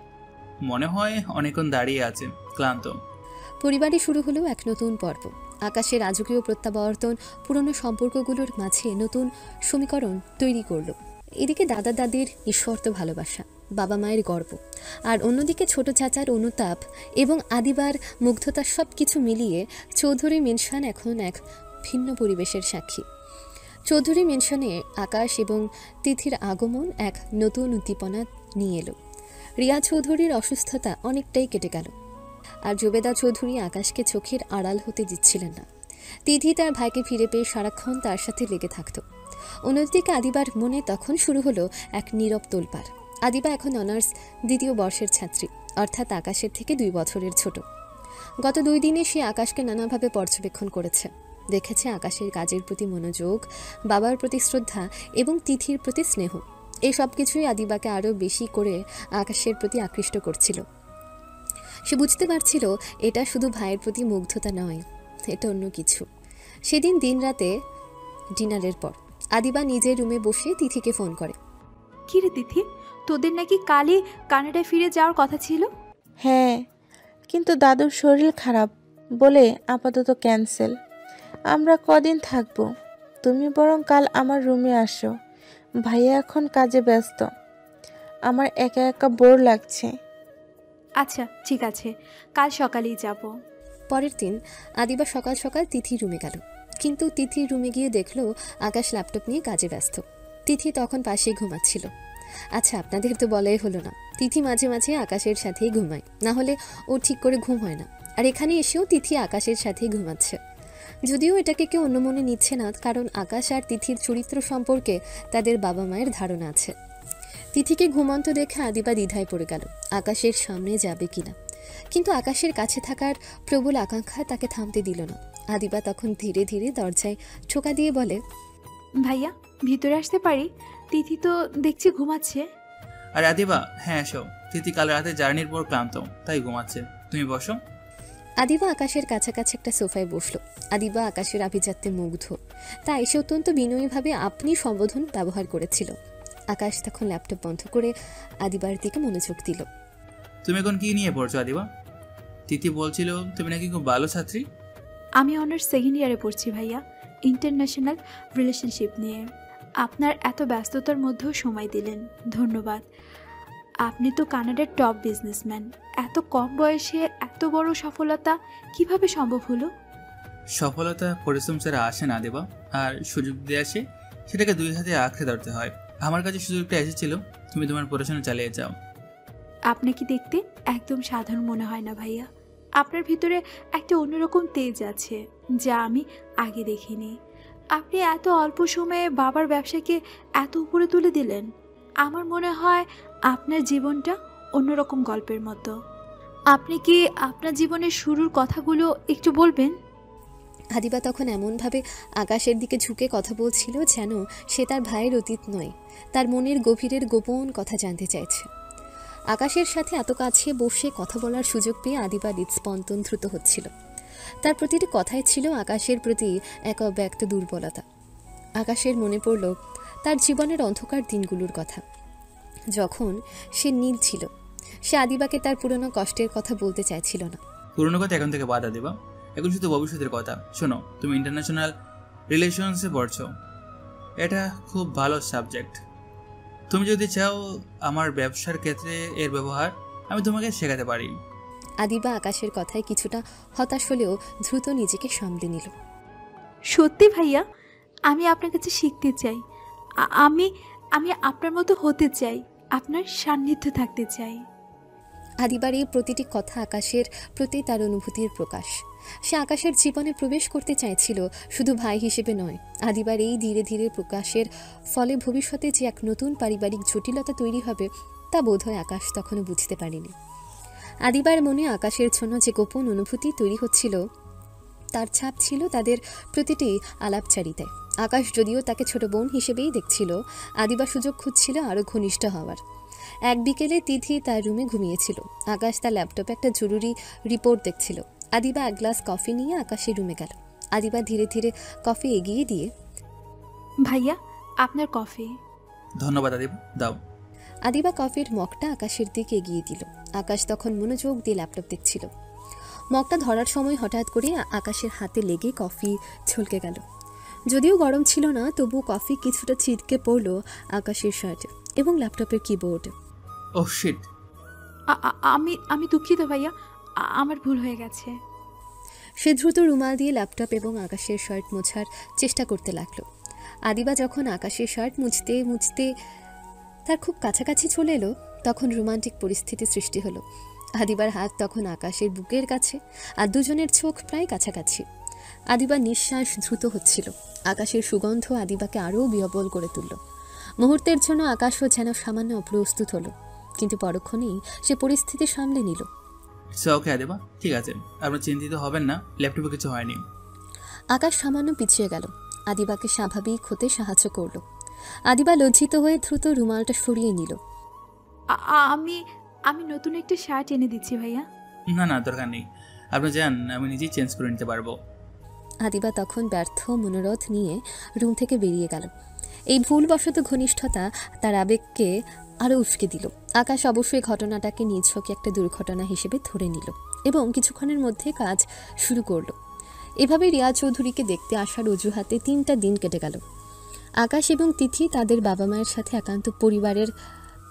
মনে হয় অনেকক্ষণ দাঁড়িয়ে আছে, ক্লান্ত। পরিবারে শুরু হলো এক নতুন পর্ব। আকাশের রাজকীয় প্রত্যাবর্তন পুরনো সম্পর্কগুলোর মাঝে নতুন সমীকরণ তৈরি করলো। এদিকে দাদা দাদির নিঃশর্ত ভালোবাসা, বাবা মায়ের গর্ব, আর অন্যদিকে ছোট চাচার অনুতাপ এবং আদিবার মুগ্ধতা, সব কিছু মিলিয়ে চৌধুরী মেনশন এখন এক ভিন্ন পরিবেশের সাক্ষী। চৌধুরী মেনশনে আকাশ এবং তিথির আগমন এক নতুন উদ্দীপনা নিয়ে এলো। রিয়া চৌধুরীর অসুস্থতা অনেকটাই কেটে গেল, আর জুবেদা চৌধুরী আকাশকে চোখের আড়াল হতে দিচ্ছিলেন না। তিথি তার ভাইকে ফিরে পেয়ে সারাক্ষণ তার সাথে লেগে থাকত। অন্যদিকে আদিবার মনে তখন শুরু হলো এক নীরব তোলপাড়। আদিবা এখন অনার্স দ্বিতীয় বর্ষের ছাত্রী, অর্থাৎ আকাশের থেকে 2 বছরের ছোট। গত 2 দিনে সে আকাশকে নানাভাবে পর্যবেক্ষণ করেছে। দেখেছে আকাশের কাজের প্রতি মনোযোগ, বাবার প্রতি শ্রদ্ধা এবং তিথির প্রতি স্নেহ। এই সব কিছুই আদিবাকে আরও বেশি করে আকাশের প্রতি আকৃষ্ট করছিল। সে বুঝতে পারছিল এটা শুধু ভাইয়ের প্রতি মুগ্ধতা নয়, এটা অন্য কিছু। সেদিন দিনরাতে ডিনারের পর আদিবা নিজের রুমে বসে তিথিকে ফোন করে। কি রে তিথি, তোদের নাকি কালই কানাডায় ফিরে যাওয়ার কথা ছিল? হ্যাঁ, কিন্তু দাদুর শরীর খারাপ বলে আপাতত ক্যান্সেল। আমরা কদিন থাকবো? তুমি বরং কাল আমার রুমে আসো। ভাইয়া এখন কাজে ব্যস্ত, আমার একা একা বোর লাগছে। আচ্ছা ঠিক আছে, কাল সকালেই যাব। পরের দিন আদিবা সকাল সকাল তিথির রুমে গেল, কিন্তু তিথির রুমে গিয়ে দেখলো আকাশ ল্যাপটপ নিয়ে কাজে ব্যস্ত। তিথি তখন পাশেই ঘুমাচ্ছিল। আচ্ছা, আপনাদের তো বলাই হলো না, তিথি মাঝে মাঝে আকাশের সাথেই ঘুমায়, না হলে ও ঠিক করে ঘুম হয় না। আর এখানে এসেও তিথি আকাশের সাথেই ঘুমাচ্ছে। যদিও এটাকে কেউ অন্য মনে নিচ্ছে না, কারণ আকাশ আর তিথির চরিত্র সম্পর্কে তাদের বাবা মায়ের ধারণা আছে। তিথিকে ঘুমন্ত দেখে আদিবা দ্বিধায় পড়ে গেল আকাশের সামনে যাবে কিনা, কিন্তু আকাশের কাছে থাকার প্রবল আকাঙ্ক্ষা তাকে থামতে দিল না। আদিবা তখন ধীরে ধীরে দরজায় ঠোকা দিয়ে বলে, ভাইয়া ভিতরে আসতে পারি? তিথি তো দেখছি ঘুমাচ্ছে। আর আদিবা, হ্যাঁ এসো। তিথি কাল রাতে জার্নির পর ক্লান্ত, তাই ঘুমাচ্ছে, তুমি বসো। আদিবা আকাশের কাছাকাছি একটা সোফায় বসলো। আদিবা আকাশের আভিজাত্যে মুগ্ধ, তাই সে অত্যন্ত বিনয়ীভাবে আপনি সম্বোধন ব্যবহার করেছিল। আকাশ তখন ল্যাপটপ বন্ধ করে আদিবার দিকে মনোযোগ দিল। তুমি এখন কি নিয়ে পড়ছো আদিবা? তিথি বলছিল তুমি নাকি খুব ভালো ছাত্রী। আমি অনার্স সেকেন্ড ইয়ারে পড়ছি ভাইয়া, ইন্টারন্যাশনাল রিলেশনশিপ নিয়ে। আপনার এত ব্যস্ততার মধ্যেও সময় দিলেন, ধন্যবাদ। আপনি তো কানাডার টপ বিজনেসম্যান, এত কম বয়সে এত বড় সফলতা কিভাবে সম্ভব হলো? সফলতা পরিশ্রম ছাড়া আসে না দেবা, আর সুযোগ দিয়ে আসে সেটাকে দুই হাতে আঁকড়ে ধরতে হয়। আমার কাছে সুযোগটা এসেছিল, তুমি তোমার পড়াশোনা চালিয়ে যাও। আপনাকে দেখতে একদম সাধারণ মনে হয় না ভাইয়া। আপনার ভিতরে একটা অন্যরকম তেজ আছে যা আমি আগে দেখিনি। আপনি এত অল্প সময়ে বাবার ব্যবসাকে এত উপরে তুলে দিলেন। আমার মনে হয় আপনার জীবনটা অন্যরকম গল্পের মতো। আপনি কি আপনার জীবনের শুরুর কথাগুলো একটু বলবেন? আদিবা তখন এমনভাবে আকাশের দিকে ঝুঁকে কথা বলছিল যেন সে তার ভাইয়ের অতীত নয়, তার মনের গভীরের গোপন কথা জানতে চাইছে। আকাশের সাথে এত কাছে বসে কথা বলার সুযোগ পেয়ে আদিবার হৃদস্পন্দন দ্রুত হচ্ছিল। তার প্রতিটি কথাই ছিল আকাশের প্রতি এক অব্যক্ত দুর্বলতা। আকাশের মনে পড়ল তার জীবনের অন্ধকার দিনগুলোর কথা, যখন সে নীল ছিল। সে আদিবাকে তার পুরনো কষ্টের কথা বলতে চাইছিল না। পুরনো কথা এখন থেকে বাধা দেবা, এখন শুধু ভবিষ্যতের কথা। শোনো, তুমি ইন্টারন্যাশনাল রিলেশনসে পড়ছো, এটা খুব ভালো সাবজেক্ট। তুমি যদি চাও আমার ব্যবসার ক্ষেত্রে এর ব্যবহার, আমি তোমাকে শেখাতে পারি। আদিবা আকাশের কথায় কিছুটা হতাশ হলেও দ্রুত নিজেকে সামলে নিল। সত্যি ভাইয়া, আমি আপনার কাছে শিখতে চাই। আমি আমি আপনার মতো হতে চাই, আপনার সান্নিধ্য থাকতে চাই। আদিবার এই প্রতিটি কথা আকাশের প্রতি তার অনুভূতির প্রকাশ। সে আকাশের জীবনে প্রবেশ করতে চাইছিল, শুধু ভাই হিসেবে নয়। আদিবার এই ধীরে ধীরে প্রকাশের ফলে ভবিষ্যতে যে এক নতুন পারিবারিক জটিলতা তৈরি হবে তা বোধহয় আকাশ তখনও বুঝতে পারেনি। আদিবার মনে আকাশের জন্য যে গোপন অনুভূতি তৈরি হচ্ছিল তার ছাপ ছিল তাদের প্রতিটি আলাপচারিতায়। আকাশ যদিও তাকে ছোট বোন হিসেবেই দেখছিল, আদিবা সুযোগ খুঁজছিল আরও ঘনিষ্ঠ হওয়ার। এক বিকেলে তিথি তার রুমে ঘুমিয়েছিল। আকাশ তার ল্যাপটপে একটা জরুরি রিপোর্ট দেখছিল। আদিবা এক গ্লাস কফি নিয়ে আকাশের রুমে গেল। আদিবা ধীরে ধীরে কফি এগিয়ে দিয়ে, ভাইয়া আপনার কফি। ধন্যবাদ আদিবা, দাও। আদিবা কফির মগটা আকাশের দিকে এগিয়ে দিল। আকাশ তখন মনোযোগ দিয়ে ল্যাপটপ দেখছিল। মগটা ধরার সময় হঠাৎ করে আকাশের হাতে লেগে কফি ছলকে গেল। যদিও গরম ছিল না, তবু কফি কিছুটা ছিটকে পড়ল আকাশের শার্টে এবং ল্যাপটপের কিবোর্ডে। Oh shit. আমি দুঃখিত ভাইয়া, আমার ভুল হয়ে গেছে। সে দ্রুত রুমাল দিয়ে ল্যাপটপ এবং আকাশের শার্ট মোছার চেষ্টা করতে লাগলো। আদিবা যখন আকাশের শার্ট মুছতে মুছতে তার খুব কাছাকাছি চলে এলো, তখন রোমান্টিক পরিস্থিতি সৃষ্টি হলো। আদিবার হাত তখন আকাশের বুকের কাছে, আর দুজনের চোখ প্রায় কাছাকাছি। আদিবার নিঃশ্বাস দ্রুত হচ্ছিল। আকাশের সুগন্ধ আদিবাকে আরও বিহ্বল করে তুলল। মুহূর্তের জন্য আকাশও যেন সামান্য অপ্রস্তুত হলো, কিন্তু পরক্ষণেই সে পরিস্থিতি সামলে নিল। ওকে আদিবা, ঠিক আছে, আপনার চিন্তিত হবেন না, ল্যাপটপে কিছু হয়নি। আকাশ সামান্য পিছিয়ে গেল, আদিবাকে স্বাভাবিক হতে সাহায্য করল। আদিবা লজ্জিত হয়ে দ্রুত রুমালটা সরিয়ে নিল। আমি আমি নতুন একটা শার্ট এনে দিচ্ছি ভাইয়া। না না, দরকার নেই, আপনি যান, আমি নিজেই চেঞ্জ করে নিতে পারবো। আদিবা তখন ব্যর্থ মনোরথ নিয়ে রুম থেকে বেরিয়ে গেল। এই ভুলবশত ঘনিষ্ঠতা তার আবেগকে আরও উস্কে দিল। আকাশ অবশ্যই ঘটনাটাকে নিছকে একটা দুর্ঘটনা হিসেবে ধরে নিল এবং কিছুক্ষণের মধ্যে কাজ শুরু করলো। এভাবে রিয়া চৌধুরীকে দেখতে আসার অজুহাতে 3টা দিন কেটে গেল। আকাশ এবং তিথি তাদের বাবা মায়ের সাথে একান্ত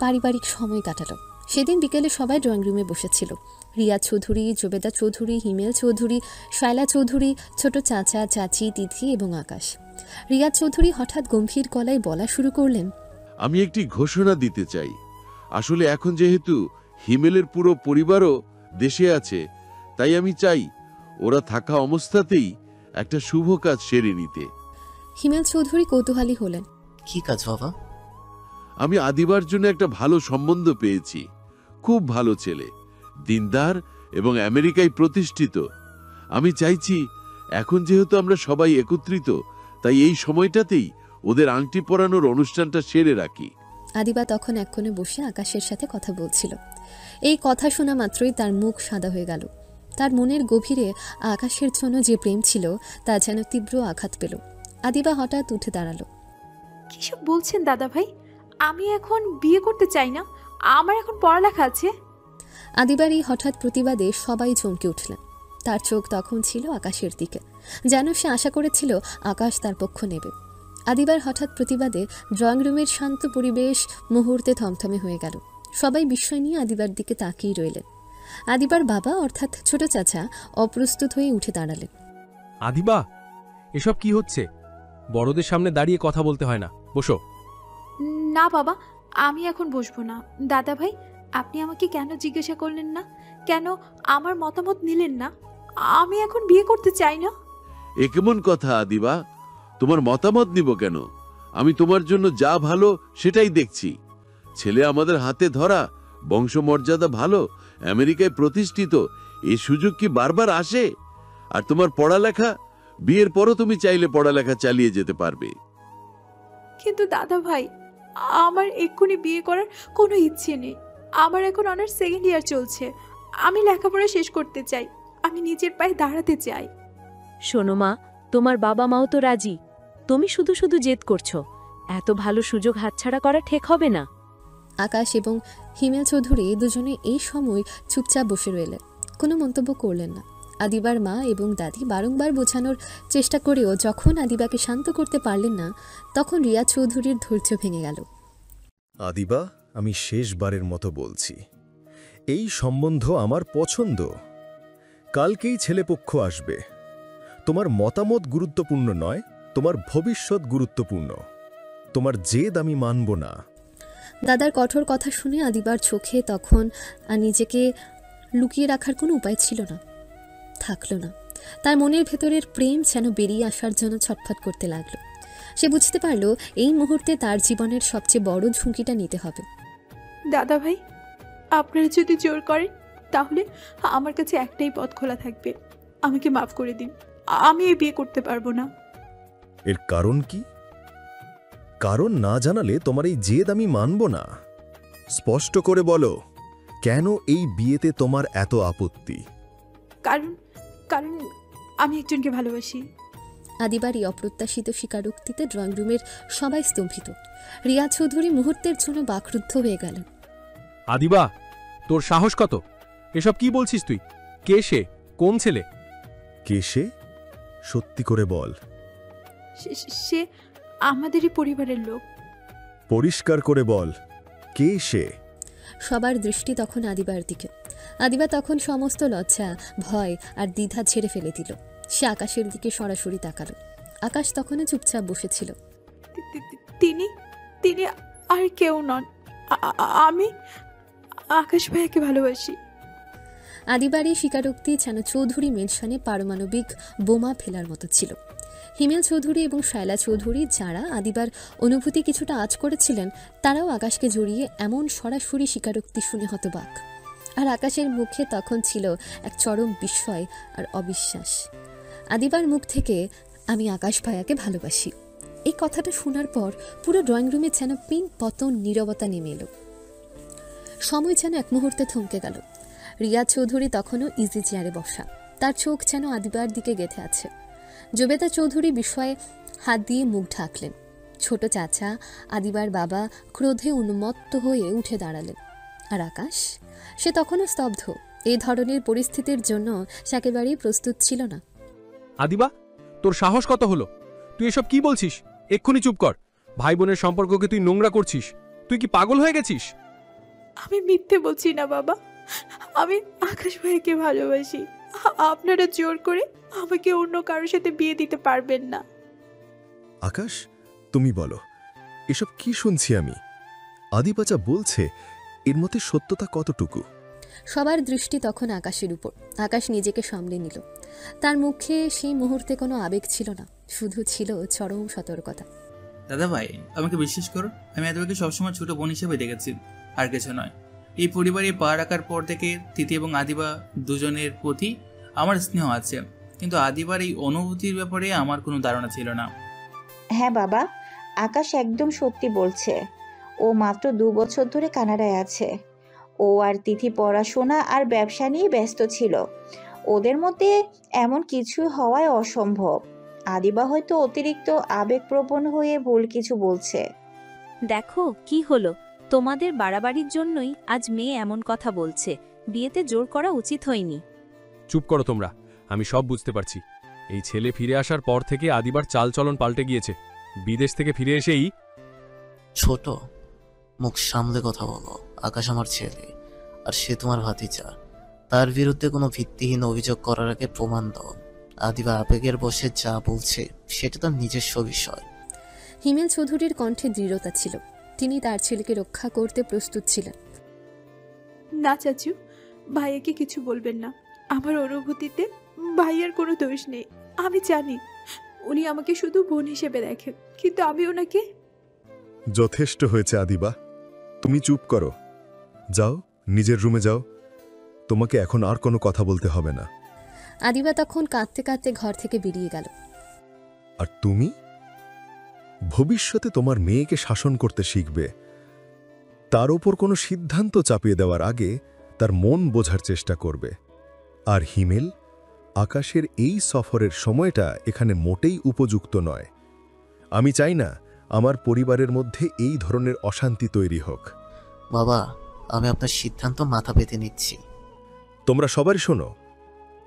পারিবারিক সময় কাটালো। সেদিন বিকেলে সবাই ড্রয়িং রুমে বসেছিল। রিয়া চৌধুরী, জোবেদা চৌধুরী, হিমেল চৌধুরী, শায়লা চৌধুরী, ছোট চাচা, চাচি, তিথি এবং আকাশ। রিয়া চৌধুরী হঠাৎ গম্ভীর গলায় বলা শুরু করলেন, আমি একটি ঘোষণা দিতে চাই। আসলে এখন যেহেতু হিমেলের পুরো পরিবারও দেশে আছে, তাই আমি চাই ওরা থাকা অবস্থাতেই একটা শুভ কাজ সেরে নিতে। হিমেল চৌধুরী কৌতূহলী হলেন, কি কাজ বাবা? আমি আদিবার জন্য একটা ভালো সম্বন্ধ পেয়েছি। খুব ভালো ছেলে, দিনদার এবং আমেরিকায় প্রতিষ্ঠিত। আমি চাইছি এখন যেহেতু আমরা সবাই একত্রিত, তাই এই সময়টাতেই ওদের আংটি পরানোর অনুষ্ঠানটা সেরে রাখি। আদিবা তখন এক কোণে বসে আকাশের সাথে কথা বলছিল। এই কথা শোনা মাত্রই তার মুখ সাদা হয়ে গেল। তার মনের গভীরে আকাশের জন্য যে প্রেম ছিল তা যেন তীব্র আঘাত পেল। আদিবা হঠাৎ উঠে দাঁড়ালো। কিসব বলছেন দাদা ভাই? আমি এখন বিয়ে করতে চাই না, আমার এখন পড়ালেখা আছে। আদিবার এই হঠাৎ প্রতিবাদে সবাই চমকে উঠলেন। তার চোখ তখন ছিল আকাশের দিকে, যেন সে আশা করেছিল আকাশ তার পক্ষ নেবে। আদিবার হঠাৎ প্রতিবাদে ড্রয়িং রুমের শান্ত পরিবেশ মুহূর্তে থমথমে হয়ে গেল। সবাই বিস্ময় নিয়ে আদিবার দিকে তাকিয়ে রইলেন। আদিবার বাবা অর্থাৎ ছোট চাচা অপ্রস্তুত হয়ে উঠে দাঁড়ালেন। আদিবা, এসব কি হচ্ছে? বড়দের সামনে দাঁড়িয়ে কথা বলতে হয় না, বসো। না বাবা, আমি এখন বসবো না। দাদা ভাই, আপনি আমাকে কেন জিজ্ঞাসা করলেন না? কেন আমার মতামত নিলেন না? আমি এখন বিয়ে করতে চাই না। এ কেমন কথা আদিবা? তোমার মতামত নিব কেন? আমি তোমার জন্য যা ভালো সেটাই দেখছি। ছেলে আমাদের হাতে ধরা, বংশমর্যাদা ভালো, আমেরিকায় প্রতিষ্ঠিত, এই সুযোগ কি বারবার আসে? আর তোমার পড়ালেখা, বিয়ের পরও তুমি চাইলে পড়ালেখা চালিয়ে যেতে পারবে। কিন্তু দাদা ভাই, আমার এক্ষুনি বিয়ে করার কোনো ইচ্ছে নেই। আমার এখন অনার্স সেকেন্ড ইয়ার চলছে। আমি লেখাপড়া শেষ করতে চাই। আমি নিজের পায়ে দাঁড়াতে চাই। শোনো মা, তোমার বাবা মাও তো রাজি। তুমি শুধু শুধু জেদ করছো। এত ভালো সুযোগ হাতছাড়া করা ঠিক হবে না। আকাশ এবং হিমেল চৌধুরী দুজনে এই সময় চুপচাপ বসে রইলেন, কোনো মন্তব্য করলেন না। আদিবার মা এবং দাদি বারংবার বোঝানোর চেষ্টা করেও যখন আদিবাকে শান্ত করতে পারলেন না, তখন রিয়া চৌধুরীর ধৈর্য ভেঙে গেল। আদিবা, আমি শেষবারের মতো বলছি, এই সম্বন্ধ আমার পছন্দ। কালকেই ছেলেপক্ষ আসবে। তোমার মতামত গুরুত্বপূর্ণ নয়, তোমার ভবিষ্যৎ গুরুত্বপূর্ণ। তোমার জেদ আমি মানব না। দাদার কঠোর কথা শুনে আদিবার চোখে তখন আর নিজেকে লুকিয়ে রাখার কোনো উপায় ছিল না, থাকলো না। তার মনের ভেতরের প্রেম যেন বেরিয়ে আসার জন্য ছটফট করতে লাগলো। সে বুঝতে পারল এই মুহূর্তে তার জীবনের সবচেয়ে বড় ঝুঁকিটা নিতে হবে। দাদা ভাই, আপনারা যদি জোর করেন তাহলে আমার কাছে একটাই পথ খোলা থাকবে। আমাকে মাফ করে দিন। আমি এই বিয়ে করতে পারবো না। এর কারণ কি? কারণ না জানালে তোমার এই জেদ আমি মানব না। স্পষ্ট করে বলো, কেন এই বিয়েতে তোমার এত আপত্তি? কারণ কারণ আমি একজনকে ভালোবাসি। আদিবার এই অপ্রত্যাশিত স্বীকারোক্তিতে ড্রয়িং রুমের সবাই স্তম্ভিত। রিয়া চৌধুরী মুহূর্তের জন্য বাকরুদ্ধ হয়ে গেলেন। আদিবা, তোর সাহস কত? এসব কি বলছিস তুই? কে সে? কোন ছেলে? কে সে? সত্যি করে বল। সে আমাদেরই পরিবারের লোক। পরিষ্কার করে বল, কে সে? সবার দৃষ্টি তখন আদিবার দিকে। আদিবা তখন সমস্ত লজ্জা, ভয় আর দ্বিধা ছেড়ে ফেলে দিল। সে আকাশের দিকে সরাসরি তাকালো। আকাশ তখনও চুপচাপ বসেছিল। তিনি তিনি আর কেউ নন। আমি আকাশ ভাইয়াকে ভালোবাসি। আদিবার এই স্বীকারোক্তি যেন চৌধুরী মেনশনে পারমাণবিক বোমা ফেলার মতো ছিল। হিমেল চৌধুরী এবং শায়লা চৌধুরী, যারা আদিবার অনুভূতি কিছুটা আঁচ করেছিলেন, তারাও আকাশকে জড়িয়ে এমন সরাসরি স্বীকারোক্তি শুনে হতবাক। আর আকাশের মুখে তখন ছিল এক চরম বিস্ময় আর অবিশ্বাস। আদিবার মুখ থেকে আমি আকাশ ভাইয়াকে ভালোবাসি, এই কথাটা শোনার পর পুরো ড্রয়িং রুমে যেন পিন পতন নীরবতা নেমে এলো। সময় যেন এক মুহূর্তে থমকে গেল। রিয়া চৌধুরী তখনও ইজি চেয়ারে বসা, তার চোখ যেন আদিবার দিকে গেঁথে আছে। জুবেদা চৌধুরী বিস্ময়ে হাত দিয়ে মুখ ঢাকলেন। ছোট চাচা, আদিবার বাবা ক্রোধে উন্মত্ত হয়ে উঠে দাঁড়ালেন। আর আকাশ, সে তখনও স্তব্ধ। এই ধরনের পরিস্থিতির জন্য সে একেবারেই প্রস্তুত ছিল না। আদিবা, তোর সাহস কত হলো? তুই এসব কি বলছিস? এক্ষুনি চুপ কর। ভাই বোনের সম্পর্ককে তুই নোংরা করছিস। তুই কি পাগল হয়ে গেছিস? আমি মিথ্যে বলছি না বাবা। আমি আকাশ ভাইকে ভালোবাসি। আপনারা জোর করে আমাকে অন্য কারোর সাথে বিয়ে দিতে পারবেন না। আকাশ, তুমি বলো, এসব কি শুনছি আমি? আদিবাচা বলছে, এর মধ্যে সত্যতা কতটুকু? সবার দৃষ্টি তখন আকাশের উপর। আকাশ নিজেকে সামলে নিল। তার মুখে সেই মুহূর্তে কোনো আবেগ ছিল না, শুধু ছিল চরম সতর্কতা। দাদা ভাই, আমাকে বিশ্বাস করো, আমি আদিবাকে সবসময় ছোট বোন হিসেবে দেখেছি, আর কিছু নয়। এই পরিবারে পা রাখার পর থেকে তিথি এবং আদিবা দুজনের প্রতি আমার স্নেহ আছে, কিন্তু আদিবার এই অনুভূতির ব্যাপারে আমার কোনো ধারণা ছিল না। হ্যাঁ বাবা, আকাশ একদম সত্যি বলছে। ও মাত্র 2 বছর ধরে কানাডায় আছে। ও আর তিথি পড়াশোনা আর ব্যবসা নিয়ে ব্যস্ত ছিল। ওদের মধ্যে এমন কিছু হওয়ায় অসম্ভব। আদিবা হয়তো অতিরিক্ত আবেগপ্রবণ হয়ে ভুল কিছু বলছে। দেখো কি হলো, তোমাদের বাড়াবাড়ির জন্যই আজ মেয়ে এমন কথা বলছে। বিয়েতে জোর করা উচিত হয়নি। চুপ করো তোমরা। আমি সব বুঝতে পারছি। এই ছেলে ফিরে আসার পর থেকে আদিবার চালচলন পাল্টে গিয়েছে। বিদেশ থেকে ফিরে এসেই। ছোট, মুখ সামলে কথা বলো। আকাশ আমার ছেলে, আর সে তোমার ভাতিজা। তার বিরুদ্ধে কোনো ভিত্তিহীন অভিযোগ করার আগে প্রমাণ দাও। আদিবা আবেগের বসে যা বলছে সেটা তার নিজস্ব বিষয়। হিমেল চৌধুরীর কণ্ঠে দৃঢ়তা ছিল। তিনি তার ছেলেকে রক্ষা করতে প্রস্তুত ছিলেন। না চাচু, ভাইয়াকে কিছু বলবেন না। আমার অনুভূতিতে ভাইয়ার কোনো দোষ নেই। আমি জানি উনি আমাকে শুধু বোন হিসেবে দেখেন, কিন্তু আমি ওনাকে। যথেষ্ট হয়েছে আদিবা, তুমি চুপ করো। যাও, নিজের রুমে যাও। তোমাকে এখন আর কোনো কথা বলতে হবে না। আদিবা তখন কাঁদতে কাঁদতে ঘর থেকে বেরিয়ে গেল। আর তুমি ভবিষ্যতে তোমার মেয়েকে শাসন করতে শিখবে। তার ওপর কোনো সিদ্ধান্ত চাপিয়ে দেওয়ার আগে তার মন বোঝার চেষ্টা করবে। আর হিমেল, আকাশের এই সফরের সময়টা এখানে মোটেই উপযুক্ত নয়। আমি চাই না আমার পরিবারের মধ্যে এই ধরনের অশান্তি তৈরি হোক। বাবা, আমি আপনার সিদ্ধান্ত মাথা পেতে নিচ্ছি। তোমরা সবারই শোনো,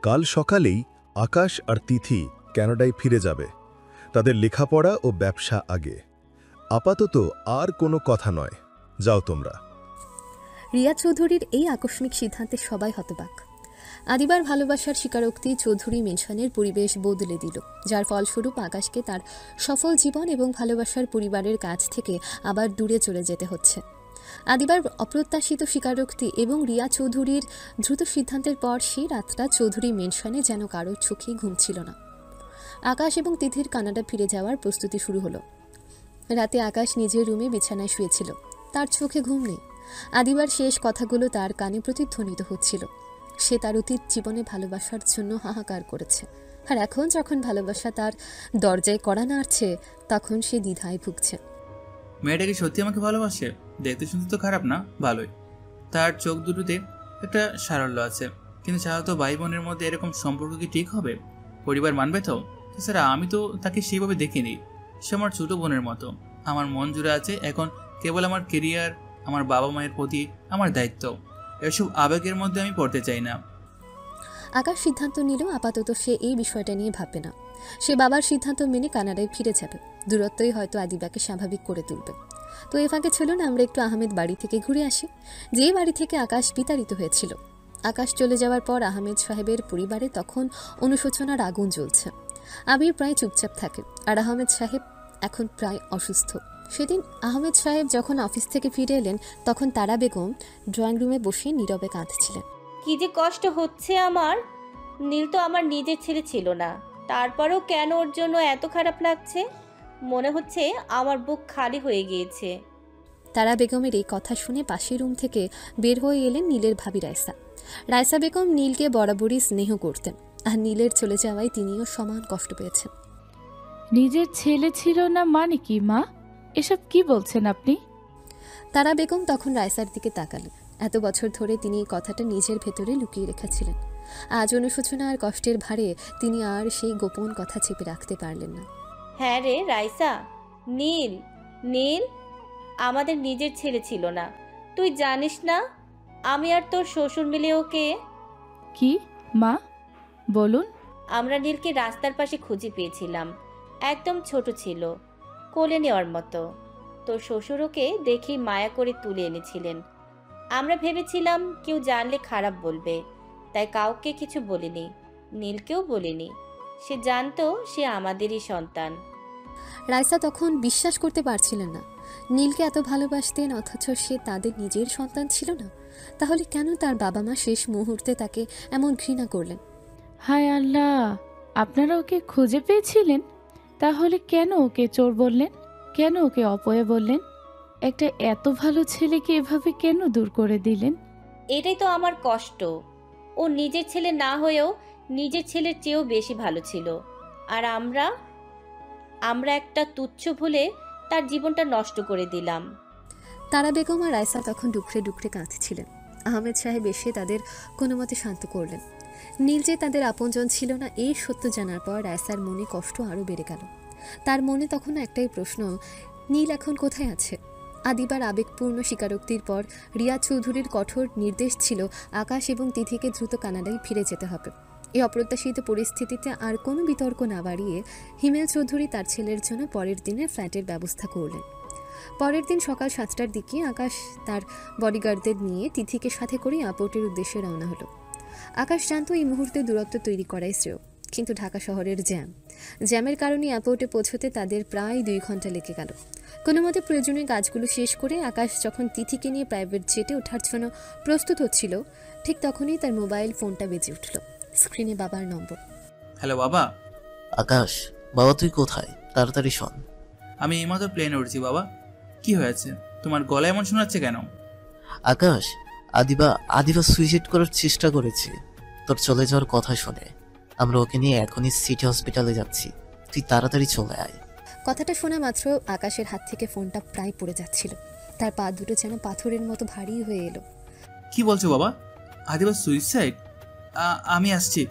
কাল সকালেই আকাশ আর তিথি কানাডায় ফিরে যাবে। তাদের লেখাপড়া ও ব্যবসা আগে। আপাতত আর কোনো কথা নয়, যাও তোমরা। রিয়া চৌধুরীর এই আকস্মিক সিদ্ধান্তে সবাই হতবাক। আদিবার ভালোবাসার স্বীকারোক্তি চৌধুরী মেনশনের পরিবেশ বদলে দিল, যার ফলস্বরূপ আকাশকে তার সফল জীবন এবং ভালোবাসার পরিবারের কাছ থেকে আবার দূরে চলে যেতে হচ্ছে। আদিবার অপ্রত্যাশিত স্বীকারোক্তি এবং রিয়া চৌধুরীর দ্রুত সিদ্ধান্তের পর সেই রাতটা চৌধুরী মেনশনে যেন কারোর চোখে ঘুম ছিল না। আকাশ এবং তিথির কানাডা ফিরে যাওয়ার প্রস্তুতি শুরু হলো। রাতে আকাশ নিজের রুমে বিছানায় শুয়েছিল। তার চোখে ঘুম নেই। আদিবার শেষ কথাগুলো তার কানে প্রতিধ্বনিত হচ্ছিল। সে তার অতীত জীবনে ভালোবাসার জন্য হাহাকার করেছে, আর এখন যখন ভালোবাসা তার দরজায় কড়া নাড়ছে, তখন সে দ্বিধায় ভুগছে। মেয়েটা কি সত্যি আমাকে ভালোবাসে? দেখতে শুনতে তো খারাপ না, ভালোই। তার চোখ দুটোতে একটা সারল্য আছে, কিন্তু সাধারণত ভাই বোনের মধ্যে এরকম সম্পর্ক কি ঠিক হবে? পরিবার মানবে তো? তাছাড়া আমি তো তাকে সেইভাবে দেখিনি। সে আমার ছোটো বোনের মতো। আমার মন জুড়ে আছে এখন কেবল আমার কেরিয়ার, আমার বাবা মায়ের প্রতি আমার দায়িত্ব। এসব আবেগের মধ্যে আমি পড়তে চাই না। আকাশ সিদ্ধান্ত নিল আপাতত সে এই বিষয়টা নিয়ে ভাববে না। সে বাবার সিদ্ধান্ত মেনে কানাডায় ফিরে যাবে। দূরত্বই হয়তো আদিবাকে স্বাভাবিক করে তুলবে। তো এ ফাঁকে ছিল না আমরা একটু আহমেদ বাড়ি থেকে ঘুরে আসি, যে বাড়ি থেকে আকাশ বিতাড়িত হয়েছিল। আকাশ চলে যাওয়ার পর আহমেদ সাহেবের পরিবারে তখন অনুশোচনার আগুন জ্বলছে। আবির প্রায় চুপচাপ থাকে, আর আহমেদ সাহেব এখন প্রায় অসুস্থ। সেদিন আহমেদ সাহেব যখন অফিস থেকে ফিরে এলেন, তখন তারা বেগম ড্রয়িং রুমে বসে নীরবে কাঁদছিলেন। কি যে কষ্ট হচ্ছে আমার। নীল তো আমার নিজের ছেলে ছিল না, তারপরেও কেন ওর জন্য এত খারাপ লাগছে? মনে হচ্ছে আমার বুক খালি হয়ে গিয়েছে। তারা বেগমের এই কথা শুনে পাশের রুম থেকে বের হয়ে এলেন নীলের ভাবি রায়সা। রায়সা বেগম নীলকে বরাবরই স্নেহ করতেন, আর নীলের চলে যাওয়ায় তিনিও সমান কষ্ট পেয়েছেন। নিজের ছেলে ছিল না মানে কি মা? এসব কি বলছেন আপনি? তারা বেগম তখন রায়সার দিকে তাকালেন। এত বছর ধরে তিনি এই কথাটা নিজের ভেতরে লুকিয়ে রেখেছিলেন। আজ অনুশোচনা আর কষ্টের ভারে তিনি আর সেই গোপন কথা চেপে রাখতে পারলেন না। হ্যাঁ রে রাইসা, নীল নীল আমাদের নিজের ছেলে ছিল না। তুই জানিস না আমি আর তোর শ্বশুর মিলে ওকে। কি মা বলুন? আমরা নীলকে রাস্তার পাশে খুঁজে পেয়েছিলাম। একদম ছোট ছিল, কোলে নেওয়ার মতো। তোর শ্বশুর ওকে দেখেই মায়া করে তুলে এনেছিলেন। আমরা ভেবেছিলাম কেউ জানলে খারাপ বলবে, তাই কাউকে কিছু বলিনি, নীলকেও বলিনি। সে জানতো সে আমাদেরই সন্তান। রাইসা তখন বিশ্বাস করতে পারছিলেন না। নীলকে এত ভালোবাসতেন, অথচ সে তাদের নিজের সন্তান ছিল না। তাহলে কেন তার বাবা মা শেষ মুহূর্তে তাকে এমন ঘৃণা করলেন? হায় আল্লাহ, আপনারা ওকে খুঁজে পেয়েছিলেন? তাহলে কেন ওকে চোর বললেন? কেন ওকে অপয়া বললেন? একটা এত ভালো ছেলেকে এভাবে কেন দূর করে দিলেন? এটাই তো আমার কষ্ট। ও নিজের ছেলে না হয়েও নিজের ছেলের চেয়েও বেশি ভালো ছিল, আর আমরা একটা তুচ্ছ ভুলে তার জীবনটা নষ্ট করে দিলাম। তারা বেগম আর রায়সা তখন ডুকরে ডুকরে কাঁদছিলেন। আহমেদ সাহেব এসে তাদের কোনো মতে শান্ত করলেন। নীল যে তাদের আপনজন ছিল না, এই সত্য জানার পর রায়সার মনে কষ্ট আরও বেড়ে গেল। তার মনে তখন একটাই প্রশ্ন, নীল এখন কোথায় আছে? আদিবার আবেগপূর্ণ স্বীকারোক্তির পর রিয়া চৌধুরীর কঠোর নির্দেশ ছিল আকাশ এবং তিথিকে দ্রুত কানাডায় ফিরে যেতে হবে। এই অপ্রত্যাশিত পরিস্থিতিতে আর কোনো বিতর্ক না বাড়িয়ে হিমেল চৌধুরী তার ছেলের জন্য পরের দিনের ফ্ল্যাটের ব্যবস্থা করলেন। পরের দিন সকাল 7টার দিকে আকাশ তার বডিগার্ডদের নিয়ে তিথিকে সাথে করে এয়ারপোর্টের উদ্দেশ্যে রওনা হলো। আকাশ জানত এই মুহূর্তে দূরত্ব তৈরি করাই শ্রেয়, কিন্তু ঢাকা শহরের জ্যামের কারণে এয়ারপোর্টে পৌঁছতে তাদের প্রায় 2 ঘন্টা লেগে গেল। কোনো মতে প্রয়োজনীয় কাজগুলো শেষ করে আকাশ যখন তিথিকে নিয়ে প্রাইভেট জেটে ওঠার জন্য প্রস্তুত হচ্ছিল, ঠিক তখনই তার মোবাইল ফোনটা বেজে উঠল। স্ক্রিনে বাবার নম্বর। হ্যালো বাবা। আকাশ, বাবা তুই কোথায়? তাড়াতাড়ি শোন। আমি এইমাত্র প্লেনে উঠছি বাবা। কি হয়েছে? তোমার গলা এমন শোনাচ্ছে কেন? আকাশ, আদিবা সুইসাইড করার চেষ্টা করেছে। তোর চলে যাওয়ার কথা শুনে আমরা ওকে নিয়ে এখনই সিটি হসপিটালে যাচ্ছি, তুই তাড়াতাড়ি চলে আয়। কথাটা শোনা মাত্র আকাশের হাত থেকে ফোনটা প্রায় পড়ে যাচ্ছিল। তার পা দুটো যেন পাথরের মতো ভারী হয়ে এলো। কি বলছো বাবা? আদিবা সুইসাইড? আমি আসছি।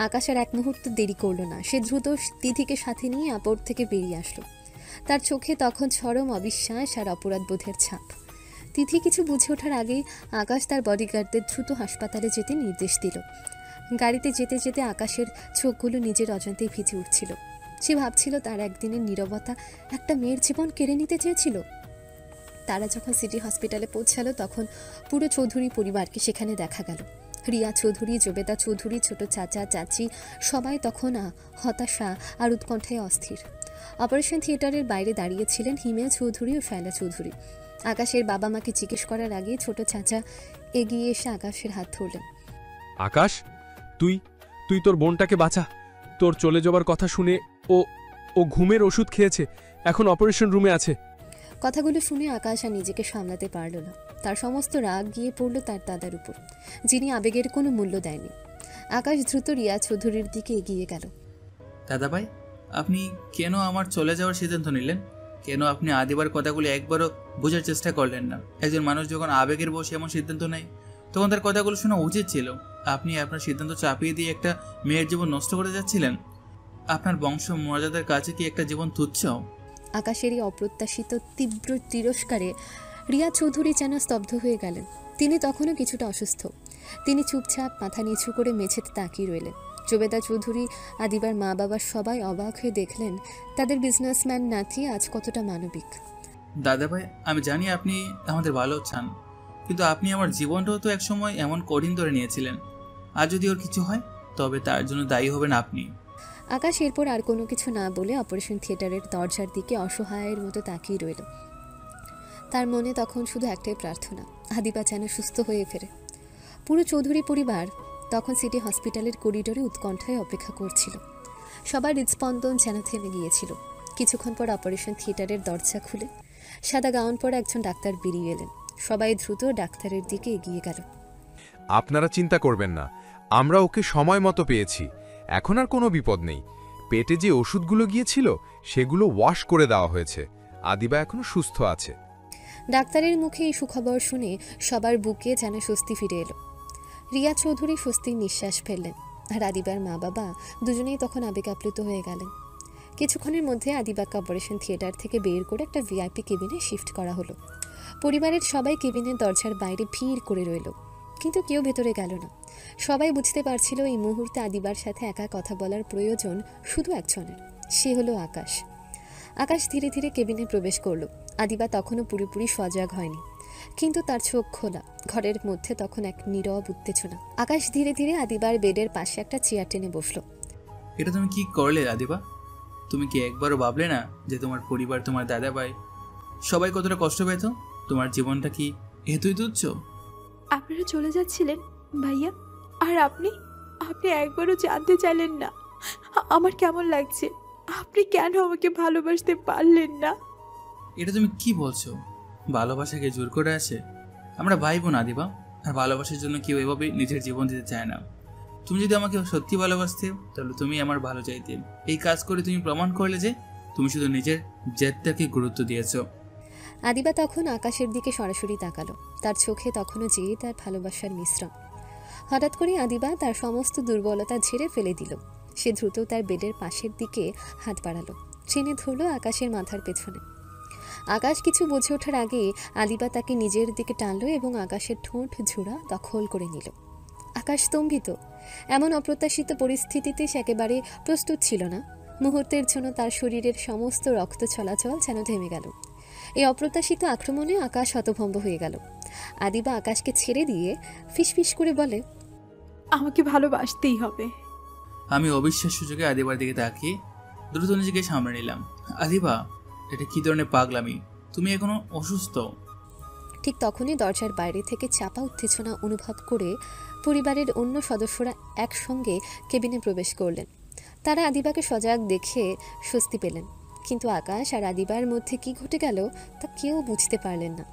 আকাশ আর এক মুহূর্ত দেরি করলো না, সে দ্রুত তিথিকে সাথে নিয়ে এয়ারপোর্ট থেকে বেরিয়ে আসলো। তার চোখে তখন চরম অবিশ্বাস আর অপরাধবোধের ছাপ। তিথি কিছু বুঝে ওঠার আগেই আকাশ তার বডিগার্ডদের দ্রুত হাসপাতালে যেতে নির্দেশ দিল। গাড়িতে যেতে যেতে আকাশের চোখগুলো নিজের অজান্তেই ভিজে উঠছিল। সে ভাবছিল তার একদিনের নীরবতা একটা মেয়ের জীবন কেড়ে নিতে চেয়েছিল। তারা যখন সিটি হসপিটালে পৌঁছালো তখন পুরো চৌধুরী পরিবারকে সেখানে দেখা গেল। রিয়া চৌধুরী, জবেদা চৌধুরী, ছোট চাচা চাচি সবাই তখন হতাশা আর উৎকণ্ঠায় অস্থির। অপারেশন থিয়েটারের বাইরে দাঁড়িয়েছিলেন হিমেল চৌধুরী ও শায়লা চৌধুরী। আকাশের বাবা মাকে জিজ্ঞেস করার আগে ছোট চাচা এগিয়ে এসে আকাশের হাত ধরলেন। আকাশ, তুই তোর বোনটাকে বাঁচা। তোর চলে যাবার কথা শুনে ও ঘুমের ওষুধ খেয়েছে, এখন অপারেশন রুমে আছে। কথাগুলো শুনে আকাশ আর নিজেকে সামলাতে পারল না। তার সমস্ত রাগ গিয়ে পড়ল তার দাদার উপর, যিনি আবেগের কোনো মূল্য দেয়নি। আকাশ দ্রুত রিয়া চৌধুরীর দিকে এগিয়ে গেল। দাদা ভাই, আপনি কেন আমার চলে যাওয়ার সিদ্ধান্ত নিলেন? কেন আপনি আদিবার কথাগুলো একবারও বোঝার চেষ্টা করলেন না? একজন মানুষ যখন আবেগের বসে এমন সিদ্ধান্ত নেয় তখন তার কথাগুলো শোনা উচিত ছিল। আপনি আপনার সিদ্ধান্ত চাপিয়ে দিয়ে একটা মেয়ের জীবন নষ্ট করে যাচ্ছিলেন। আপনার বংশ মর্যাদার কাছে কি একটা জীবন তুচ্ছ? আকাশের এই অপ্রত্যাশিত তীব্র তিরস্কারে রিয়া চৌধুরী যেন স্তব্ধ হয়ে গেলেন। তিনি তখনও কিছুটা অসুস্থ। তিনি চুপচাপ মাথা নিচু করে মেঝেতে তাকিয়ে রইলেন। জবেদা চৌধুরী, আদিবার মা বাবা সবাই অবাক হয়ে দেখলেন তাদের বিজনেসম্যান নাতি আজ কতটা মানবিক। দাদা ভাই, আমি জানি আপনি আমাদের ভালো চান, কিন্তু আপনি আমার জীবনটাও তো একসময় এমন কঠিন ধরে নিয়েছিলেন। আর যদি ওর কিছু হয় তবে তার জন্য দায়ী হবেন আপনি। আকাশ এরপর আর কোনো কিছু না বলে অপারেশন থিয়েটারের দরজার দিকে অসহায়ের মতো তাকিয়ে রইল। তার মনে তখন শুধু একটাই প্রার্থনা, আদিবা যেন সুস্থ হয়ে ফেরে। পুরো চৌধুরী পরিবার তখন সিটি হসপিটালের করিডোরে উৎকণ্ঠায় অপেক্ষা করছিল। সবার হৃদস্পন্দন যেন থেমে গিয়েছিল। কিছুক্ষণ পর অপারেশন থিয়েটারের দরজা খুলে সাদা গাউন পরা একজন ডাক্তার বেরিয়ে এলেন। সবাই দ্রুত ডাক্তারের দিকে এগিয়ে গেল। আপনারা চিন্তা করবেন না, আমরা ওকে সময় মতো পেয়েছি, এখন আর কোনো বিপদ নেই। পেটে যে ওষুধগুলো গিয়েছিল সেগুলো ওয়াশ করে দেওয়া হয়েছে, আদিবা এখনো সুস্থ আছে। ডাক্তারের মুখে এই সুখবর শুনে সবার বুকে যেন স্বস্তি ফিরে এলো। রিয়া চৌধুরী স্বস্তির নিঃশ্বাস ফেললেন, আর আদিবার মা বাবা দুজনেই তখন আবেগ আপ্লুত হয়ে গেলেন। কিছুক্ষণের মধ্যে আদিবাকে অপারেশন থিয়েটার থেকে বের করে একটা ভিআইপি কেবিনে শিফট করা হলো। পরিবারের সবাই কেবিনের দরজার বাইরে ভিড় করে রইল, কিন্তু কেউ ভেতরে গেল না। সবাই বুঝতে পারছিল এই মুহূর্তে আদিবার সাথে একা কথা বলার প্রয়োজন শুধু একজনের, সে হলো আকাশ। আকাশ ধীরে ধীরে কেবিনে প্রবেশ করলো। আদিবা তখনও পুরোপুরি সজাগ হয়নি, কিন্তু তার চোখ খোলা। ঘরের মধ্যে তখন এক নীরব উত্তেজনা। আকাশ ধীরে ধীরে আদিবার বেডের পাশে একটা চেয়ার টেনে বসলো। এটা তুমি কি করলে আদিবা? তুমি কি একবারও ভাবলে না যে তোমার পরিবার, তোমার দাদা ভাই সবাই কতটা কষ্ট পেত? তোমার জীবনটা কি এতই তুচ্ছ? আপনারা চলে যাচ্ছিলেন ভাইয়া, আর আপনি একবারও জানতে চাইলেন না আমার কেমন লাগছে? আপনি কেন আমাকে ভালোবাসতে পারলেন না? এটা তুমি কি বলছো? ভালোবাসাকে জোর করে আসে? আমরা ভাই বোন আদিবা, আর ভালোবাসার জন্য কেউ এভাবে নিজের জীবন দিতে চায় না। তুমি যদি আমাকে সত্যি ভালোবাসতে তাহলে তুমি আমার ভালো চাইতে। এই কাজ করে তুমি প্রমাণ করলে যে তুমি শুধু নিজের জেদটাকে গুরুত্ব দিয়েছো। আদিবা তখন আকাশের দিকে সরাসরি তাকালো। তার চোখে তখনও যে তার ভালোবাসার মিশ্রণ। হঠাৎ করে আদিবা তার সমস্ত দুর্বলতা ঝেড়ে ফেলে দিল। সে দ্রুত তার বেডের পাশের দিকে হাত বাড়ালো, টেনে ধরল আকাশের মাথার পেছনে। আকাশ কিছু বুঝে ওঠার আগে আদিবা তাকে নিজের দিকে টানলো এবং আকাশের ঠোঁট ঝোড়া দখল করে নিল। আকাশ স্তম্ভিত। এমন অপ্রত্যাশিত পরিস্থিতিতে সে একেবারে প্রস্তুত ছিল না। মুহূর্তের জন্য তার শরীরের সমস্ত রক্ত চলাচল যেন থেমে গেল। এই অপ্রত্যাশিত আক্রমণে আকাশ হতভম্ব হয়ে গেল। আদিবা আকাশকে ছেড়ে দিয়ে ফিসফিস করে বলে, আমাকে ভালোবাসতেই হবে। আমি অবিশ্বাস সুযোগে আদিবার দিকে তাকিয়ে দ্রুত নিজেকে সামনে নিলাম। আদিবা, এটা কি ধরনের পাগলামি? তুমি এখনো অসুস্থ? ঠিক তখনই দরজার বাইরে থেকে চাপা উত্তেজনা অনুভব করে পরিবারের অন্য সদস্যরা একসঙ্গে কেবিনে প্রবেশ করলেন। তারা আদিবাকে সজাগ দেখে স্বস্তি পেলেন, কিন্তু আকাশ আর আদিবার মধ্যে কি ঘটে গেল তা কেউ বুঝতে পারলেন না।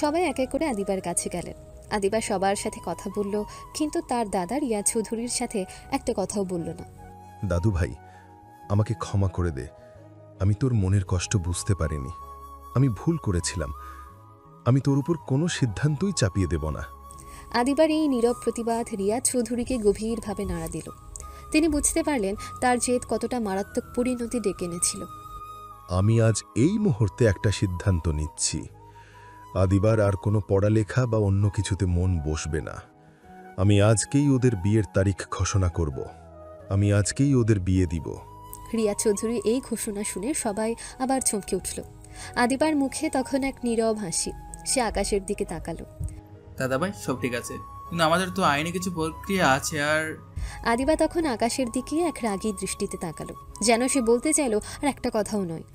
সবাই এক এক করে আদিবার কাছে গেলেন। আদিবা সবার সাথে কথা বলল, কিন্তু তার দাদা রিয়া চৌধুরীর সাথে একটা কথাও বলল না। দাদু ভাই, আমাকে ক্ষমা করে দে। আমি তোর মনের কষ্ট বুঝতে পারিনি। আমি ভুল করেছিলাম। আমি তোর উপর কোনো সিদ্ধান্তই চাপিয়ে দেব না। আদিবার এই নীরব প্রতিবাদ রিয়া চৌধুরীকে গভীরভাবে নাড়া দিল। তিনি বুঝতে পারলেন তার জেদ কতটা মারাত্মক পরিণতি ডেকে এনেছিল। আমি আজ এই মুহূর্তে একটা সিদ্ধান্ত নিচ্ছি। আদিবার আর কোনো পড়ালেখা বা অন্য কিছুতে মন বসবে না। আমি আজকেই ওদের বিয়ের তারিখ ঘোষণা করব। আমি আজকেই ওদের বিয়ে দিব। রিয়া চৌধুরী এই ঘোষণা শুনে সবাই আবার চমকে উঠল। আদিবার মুখে তখন এক নীরব হাসি। সে আকাশের দিকে তাকালো। দাদাভাই, সব ঠিক আছে, কিন্তু আমাদের তো আইনে কিছু প্রক্রিয়া আছে। আর আদিবা তখন আকাশের দিকে এক রাগী দৃষ্টিতে তাকালো, যেন সে বলতে চাইল আর একটা কথাও নয়।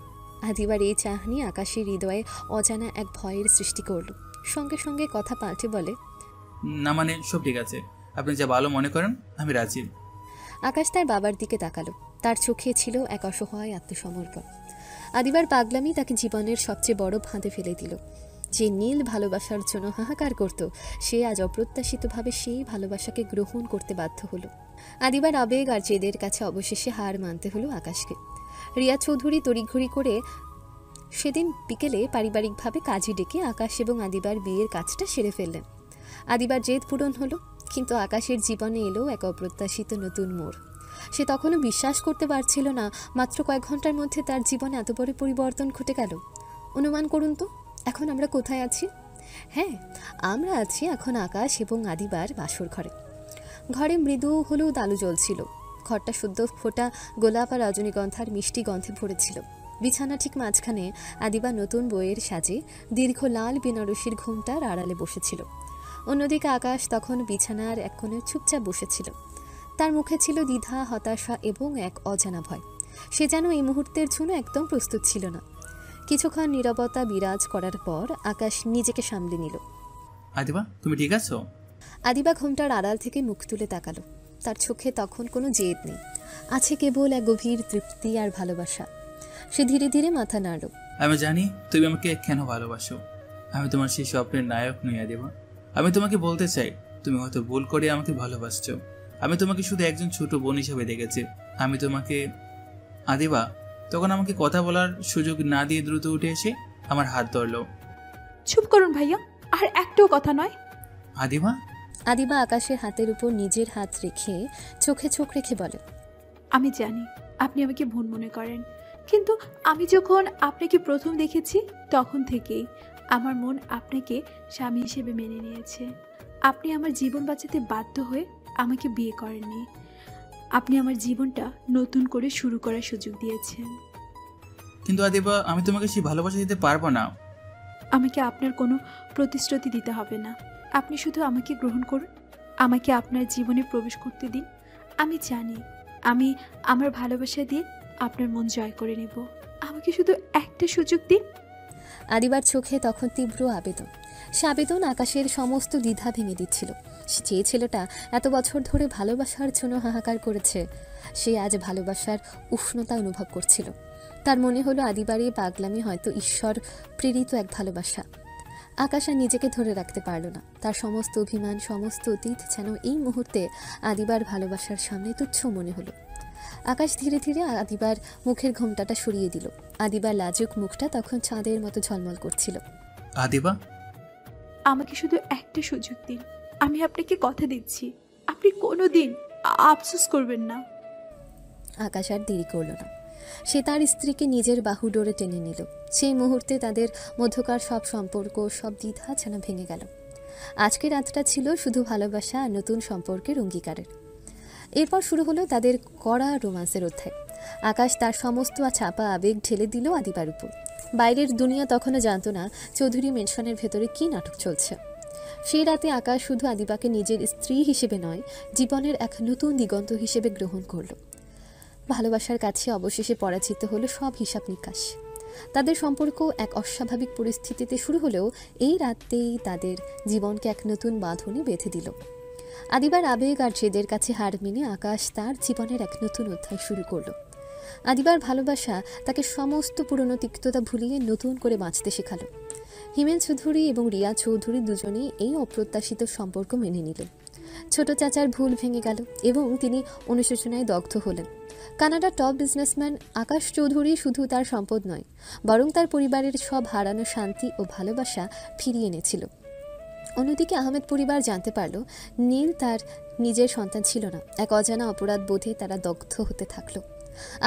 আদিবার এই চাহনি আকাশের হৃদয়ে অজানা এক ভয়ের সৃষ্টি করল। সঙ্গে সঙ্গে কথা পাল্টে বলে, না মানে সব ঠিক আছে, আপনি যা ভালো মনে করেন, আমি রাজি। আকাশ তার বাবার দিকে তাকালো। তার চোখে ছিল এক অসহায় আত্মসমর্পণ। আদিবার পাগলামি তাকে জীবনের সবচেয়ে বড় ফাঁদে ফেলে দিল। যে নীল ভালোবাসার জন্য হাহাকার করত, সে আজ অপ্রত্যাশিতভাবে সেই ভালোবাসাকে গ্রহণ করতে বাধ্য হলো। আদিবার আবেগ আর জেদের কাছে অবশেষে হার মানতে হলো আকাশকে। রিয়া চৌধুরী তড়িঘড়ি করে সেদিন বিকেলে পারিবারিকভাবে কাজী ডেকে আকাশ এবং আদিবার বিয়ের কাজটা সেরে ফেললেন। আদিবার জেদ পূরণ হলো, কিন্তু আকাশের জীবনে এলো এক অপ্রত্যাশিত নতুন মোড়। সে তখনও বিশ্বাস করতে পারছিল না মাত্র কয়েক ঘন্টার মধ্যে তার জীবনে এত বড় পরিবর্তন ঘটে গেল। অনুমান করুন তো, এখন আমরা কোথায় আছি? হ্যাঁ, আমরা আছি এখন আকাশ এবং আদিবার বাসর ঘরে। ঘরে মৃদু হলুদ আলো জ্বলছিল। ঘরটা শুদ্ধ ফোটা গোলাপ আর রজনীগন্ধার মিষ্টি গন্ধে ভরেছিল। বিছানা ঠিক মাঝখানে আদিবা নতুন বইয়ের সাজে দীর্ঘ লাল বেনারসির ঘুমটার আড়ালে বসেছিল। অন্যদিকে আকাশ তখন বিছানার এক কোণে চুপচাপ বসেছিল। তার মুখে ছিল দ্বিধা, হতাশা এবং এক অজানা ভয়। সে যেন এই মুহূর্তের জন্য একদম প্রস্তুত ছিল না। কিছুক্ষণ নীরবতা বিরাজ করার পর আকাশ নিজেকে সামলে নিল। আদিবা, তুমি ঠিক আছো? আদিবা ঘুমটার আড়াল থেকে মুখ তুলে তাকালো। তার চোখে তখন কোনো জেদ নেই, আছে কেবল এক গভীর তৃপ্তি আর ভালোবাসা। সে ধীরে ধীরে মাথা নাড়ল। আমি জানি তুমি আমাকে কেন ভালোবাসো। আমি তোমার সেই স্বপ্নের নায়ক নই আদিবা। আমি তোমাকে বলতে চাই, তুমি হয়তো ভুল করে আমাকে ভালোবাসছো। আমি তোমাকে শুধু একজন ছোট বোন হিসেবে দেখেছি। আমি তোমাকে আদিবা তখন আমাকে কথা বলার সুযোগ না দিয়ে দ্রুত উঠে এসে আমার হাত ধরলো। চুপ করুন ভাইয়া, আর একটাও কথা নয়। আদিবা আদিবা আকাশের হাতের উপর নিজের হাত রেখে চোখে চোখ রেখে বলে, আমি জানি আপনি আমাকে ভুল মনে করেন, কিন্তু আমি যখন আপনাকে প্রথম দেখেছি তখন থেকেই আমার মন আপনাকে স্বামী হিসেবে মেনে নিয়েছে। আপনি আমার জীবন বাঁচাতে বাধ্য হয়ে আমাকে বিয়ে করেননি। আপনি আমার জীবনটা নতুন করে শুরু করার সুযোগ দিয়েছেন। কিন্তু আদিবা, আমি তোমাকে সেই ভালোবাসা দিতে পারবো না। আমাকে আপনার কোনো প্রতিশ্রুতি দিতে হবে না। আপনি শুধু আমাকে গ্রহণ করুন, আমাকে আপনার জীবনে প্রবেশ করতে দিন। আমি জানি আমি আমার ভালোবাসা দিয়ে আপনার মন জয় করে নেব। আমাকে শুধু একটা সুযোগ দিন। আদিবার চোখে তখন তীব্র আবেদন। সে আবেদন আকাশের সমস্ত দ্বিধা ভেঙে দিচ্ছিল। যে ছেলেটা এত বছর ধরে ভালোবাসার জন্য হাহাকার করেছে, সে আজ ভালোবাসার উষ্ণতা অনুভব করছিল। তার মনে হলো আদিবার এই পাগলামি হয়তো ঈশ্বর প্রেরিত এক ভালোবাসা। আকাশ আর নিজেকে ধরে রাখতে পারল না। তার সমস্ত অভিমান, সমস্ত অতীত যেন এই মুহূর্তে আদিবার ভালোবাসার সামনে তুচ্ছ মনে হলো। আকাশ ধীরে ধীরে আদিবার মুখের ঘোমটাটা সরিয়ে দিল। আদিবার লাজুক মুখটা তখন চাঁদের মতো ঝলমল করছিল। আদিবা, আমাকে শুধু একটা সুযোগ দিন। আমি আপনাকে কথা দিচ্ছি, আপনি কোনোদিন আফসোস করবেন না। আকাশ আর দেরি করল না। সে তার স্ত্রীকে নিজের বাহু ডোরে টেনে নিল। সেই মুহূর্তে তাদের মধ্যকার সব সম্পর্ক, সব দ্বিধা যেন ভেঙে গেল। আজকের রাতটা ছিল শুধু ভালোবাসা আর নতুন সম্পর্কের অঙ্গীকারের। এরপর শুরু হলো তাদের কড়া রোমান্সের অধ্যায়। আকাশ তার সমস্ত চাপা আবেগ ঢেলে দিল আদিবার উপর। বাইরের দুনিয়া তখনও জানতো না চৌধুরী মেনশনের ভেতরে কী নাটক চলছে। সেই রাতে আকাশ শুধু আদিবাকে নিজের স্ত্রী হিসেবে নয়, জীবনের এক নতুন দিগন্ত হিসেবে গ্রহণ করল। ভালোবাসার কাছে অবশেষে পরাজিত হলো সব হিসাব নিকাশ। তাদের সম্পর্ক এক অস্বাভাবিক পরিস্থিতিতে শুরু হলেও এই রাতেই তাদের জীবনকে এক নতুন বাঁধনে বেঁধে দিল। আদিবার আবেগ আর জেদের কাছে হার মেনে আকাশ তার জীবনের এক নতুন অধ্যায় শুরু করলো। আদিবার ভালোবাসা তাকে সমস্ত পুরনো তিক্ততা ভুলিয়ে নতুন করে বাঁচতে শেখালো। হিমেন চৌধুরী এবং রিয়া চৌধুরী দুজনেই এই অপ্রত্যাশিত সম্পর্ক মেনে নিলেন। ছোট চাচার ভুল ভেঙে গেল এবং তিনি অনুশোচনায় দগ্ধ হলেন। কানাডার টপ বিজনেসম্যান আকাশ চৌধুরী শুধু তার সম্পদ নয়, বরং তার পরিবারের সব হারানো শান্তি ও ভালোবাসা ফিরিয়ে এনেছিল। অন্যদিকে আহমেদ পরিবার জানতে পারল নীল তার নিজের সন্তান ছিল না। এক অজানা অপরাধ বোধে তারা দগ্ধ হতে থাকলো।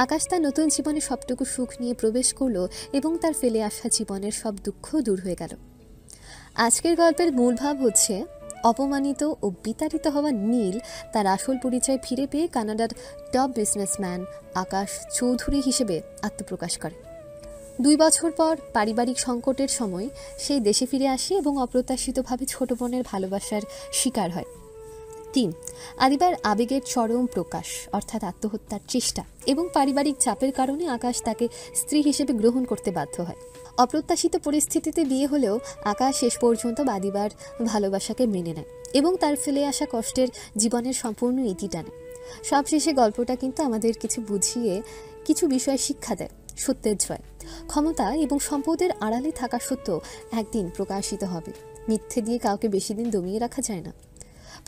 আকাশ তার নতুন জীবনে সবটুকু সুখ নিয়ে প্রবেশ করলো এবং তার ফেলে আসা জীবনের সব দুঃখ দূর হয়ে গেল। আজকের গল্পের মূল ভাব হচ্ছে অপমানিত ও বিতাড়িত হওয়া নীল তার আসল পরিচয় ফিরে পেয়ে কানাডার টপ বিজনেসম্যান আকাশ চৌধুরী হিসেবে আত্মপ্রকাশ করে। 2 বছর পর পারিবারিক সংকটের সময় সেই দেশে ফিরে আসে এবং অপ্রত্যাশিতভাবে ছোট বোনের ভালোবাসার শিকার হয়। 3. আদিবার আবেগের চরম প্রকাশ, অর্থাৎ আত্মহত্যার চেষ্টা এবং পারিবারিক চাপের কারণে আকাশ তাকে স্ত্রী হিসেবে গ্রহণ করতে বাধ্য হয়। অপ্রত্যাশিত পরিস্থিতিতে বিয়ে হলেও আকাশ শেষ পর্যন্ত আদিবার ভালোবাসাকে মেনে নেয় এবং তার ফেলে আসা কষ্টের জীবনের সম্পূর্ণ ইতি টানে। সবশেষে গল্পটা কিন্তু আমাদের কিছু বুঝিয়ে কিছু বিষয় শিক্ষা দেয়। সত্যের জয়, ক্ষমতা এবং সম্পদের আড়ালে থাকা সত্য একদিন প্রকাশিত হবে। মিথ্যে দিয়ে কাউকে বেশি দিন দমিয়ে রাখা যায় না।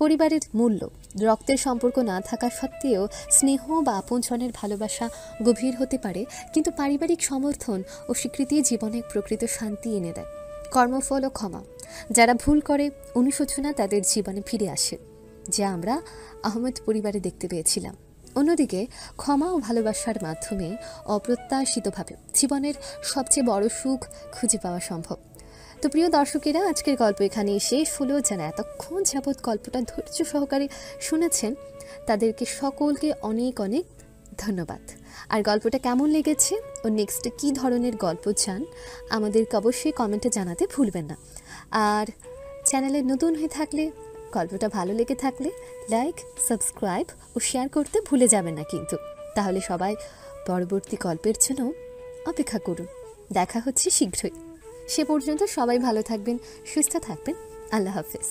পরিবারের মূল্য, রক্তের সম্পর্ক না থাকা সত্ত্বেও স্নেহ বা আপনজনের ভালোবাসা গভীর হতে পারে, কিন্তু পারিবারিক সমর্থন ও স্বীকৃতি জীবনে প্রকৃত শান্তি এনে দেয়। কর্মফল ও ক্ষমা, যারা ভুল করে অনুশোচনা তাদের জীবনে ফিরে আসে, যা আমরা আহমেদ পরিবারে দেখতে পেয়েছিলাম। অন্যদিকে ক্ষমা ও ভালোবাসার মাধ্যমে অপ্রত্যাশিতভাবে জীবনের সবচেয়ে বড় সুখ খুঁজে পাওয়া সম্ভব। তো প্রিয় দর্শকেরা, আজকের গল্প এখানেই শেষ হলো। যারা এতক্ষণ যাবৎ গল্পটা ধৈর্য সহকারে শুনেছেন তাদেরকে সকলকে অনেক অনেক ধন্যবাদ। আর গল্পটা কেমন লেগেছে ও নেক্সট কী ধরনের গল্প চান আমাদেরকে অবশ্যই কমেন্টে জানাতে ভুলবেন না। আর চ্যানেলে নতুন হয়ে থাকলে, গল্পটা ভালো লেগে থাকলে লাইক, সাবস্ক্রাইব ও শেয়ার করতে ভুলে যাবেন না কিন্তু। তাহলে সবাই পরবর্তী গল্পের জন্য অপেক্ষা করুন। দেখা হচ্ছে শীঘ্রই। সে পর্যন্ত সবাই ভালো থাকবেন, সুস্থ থাকবেন। আল্লাহ হাফেজ।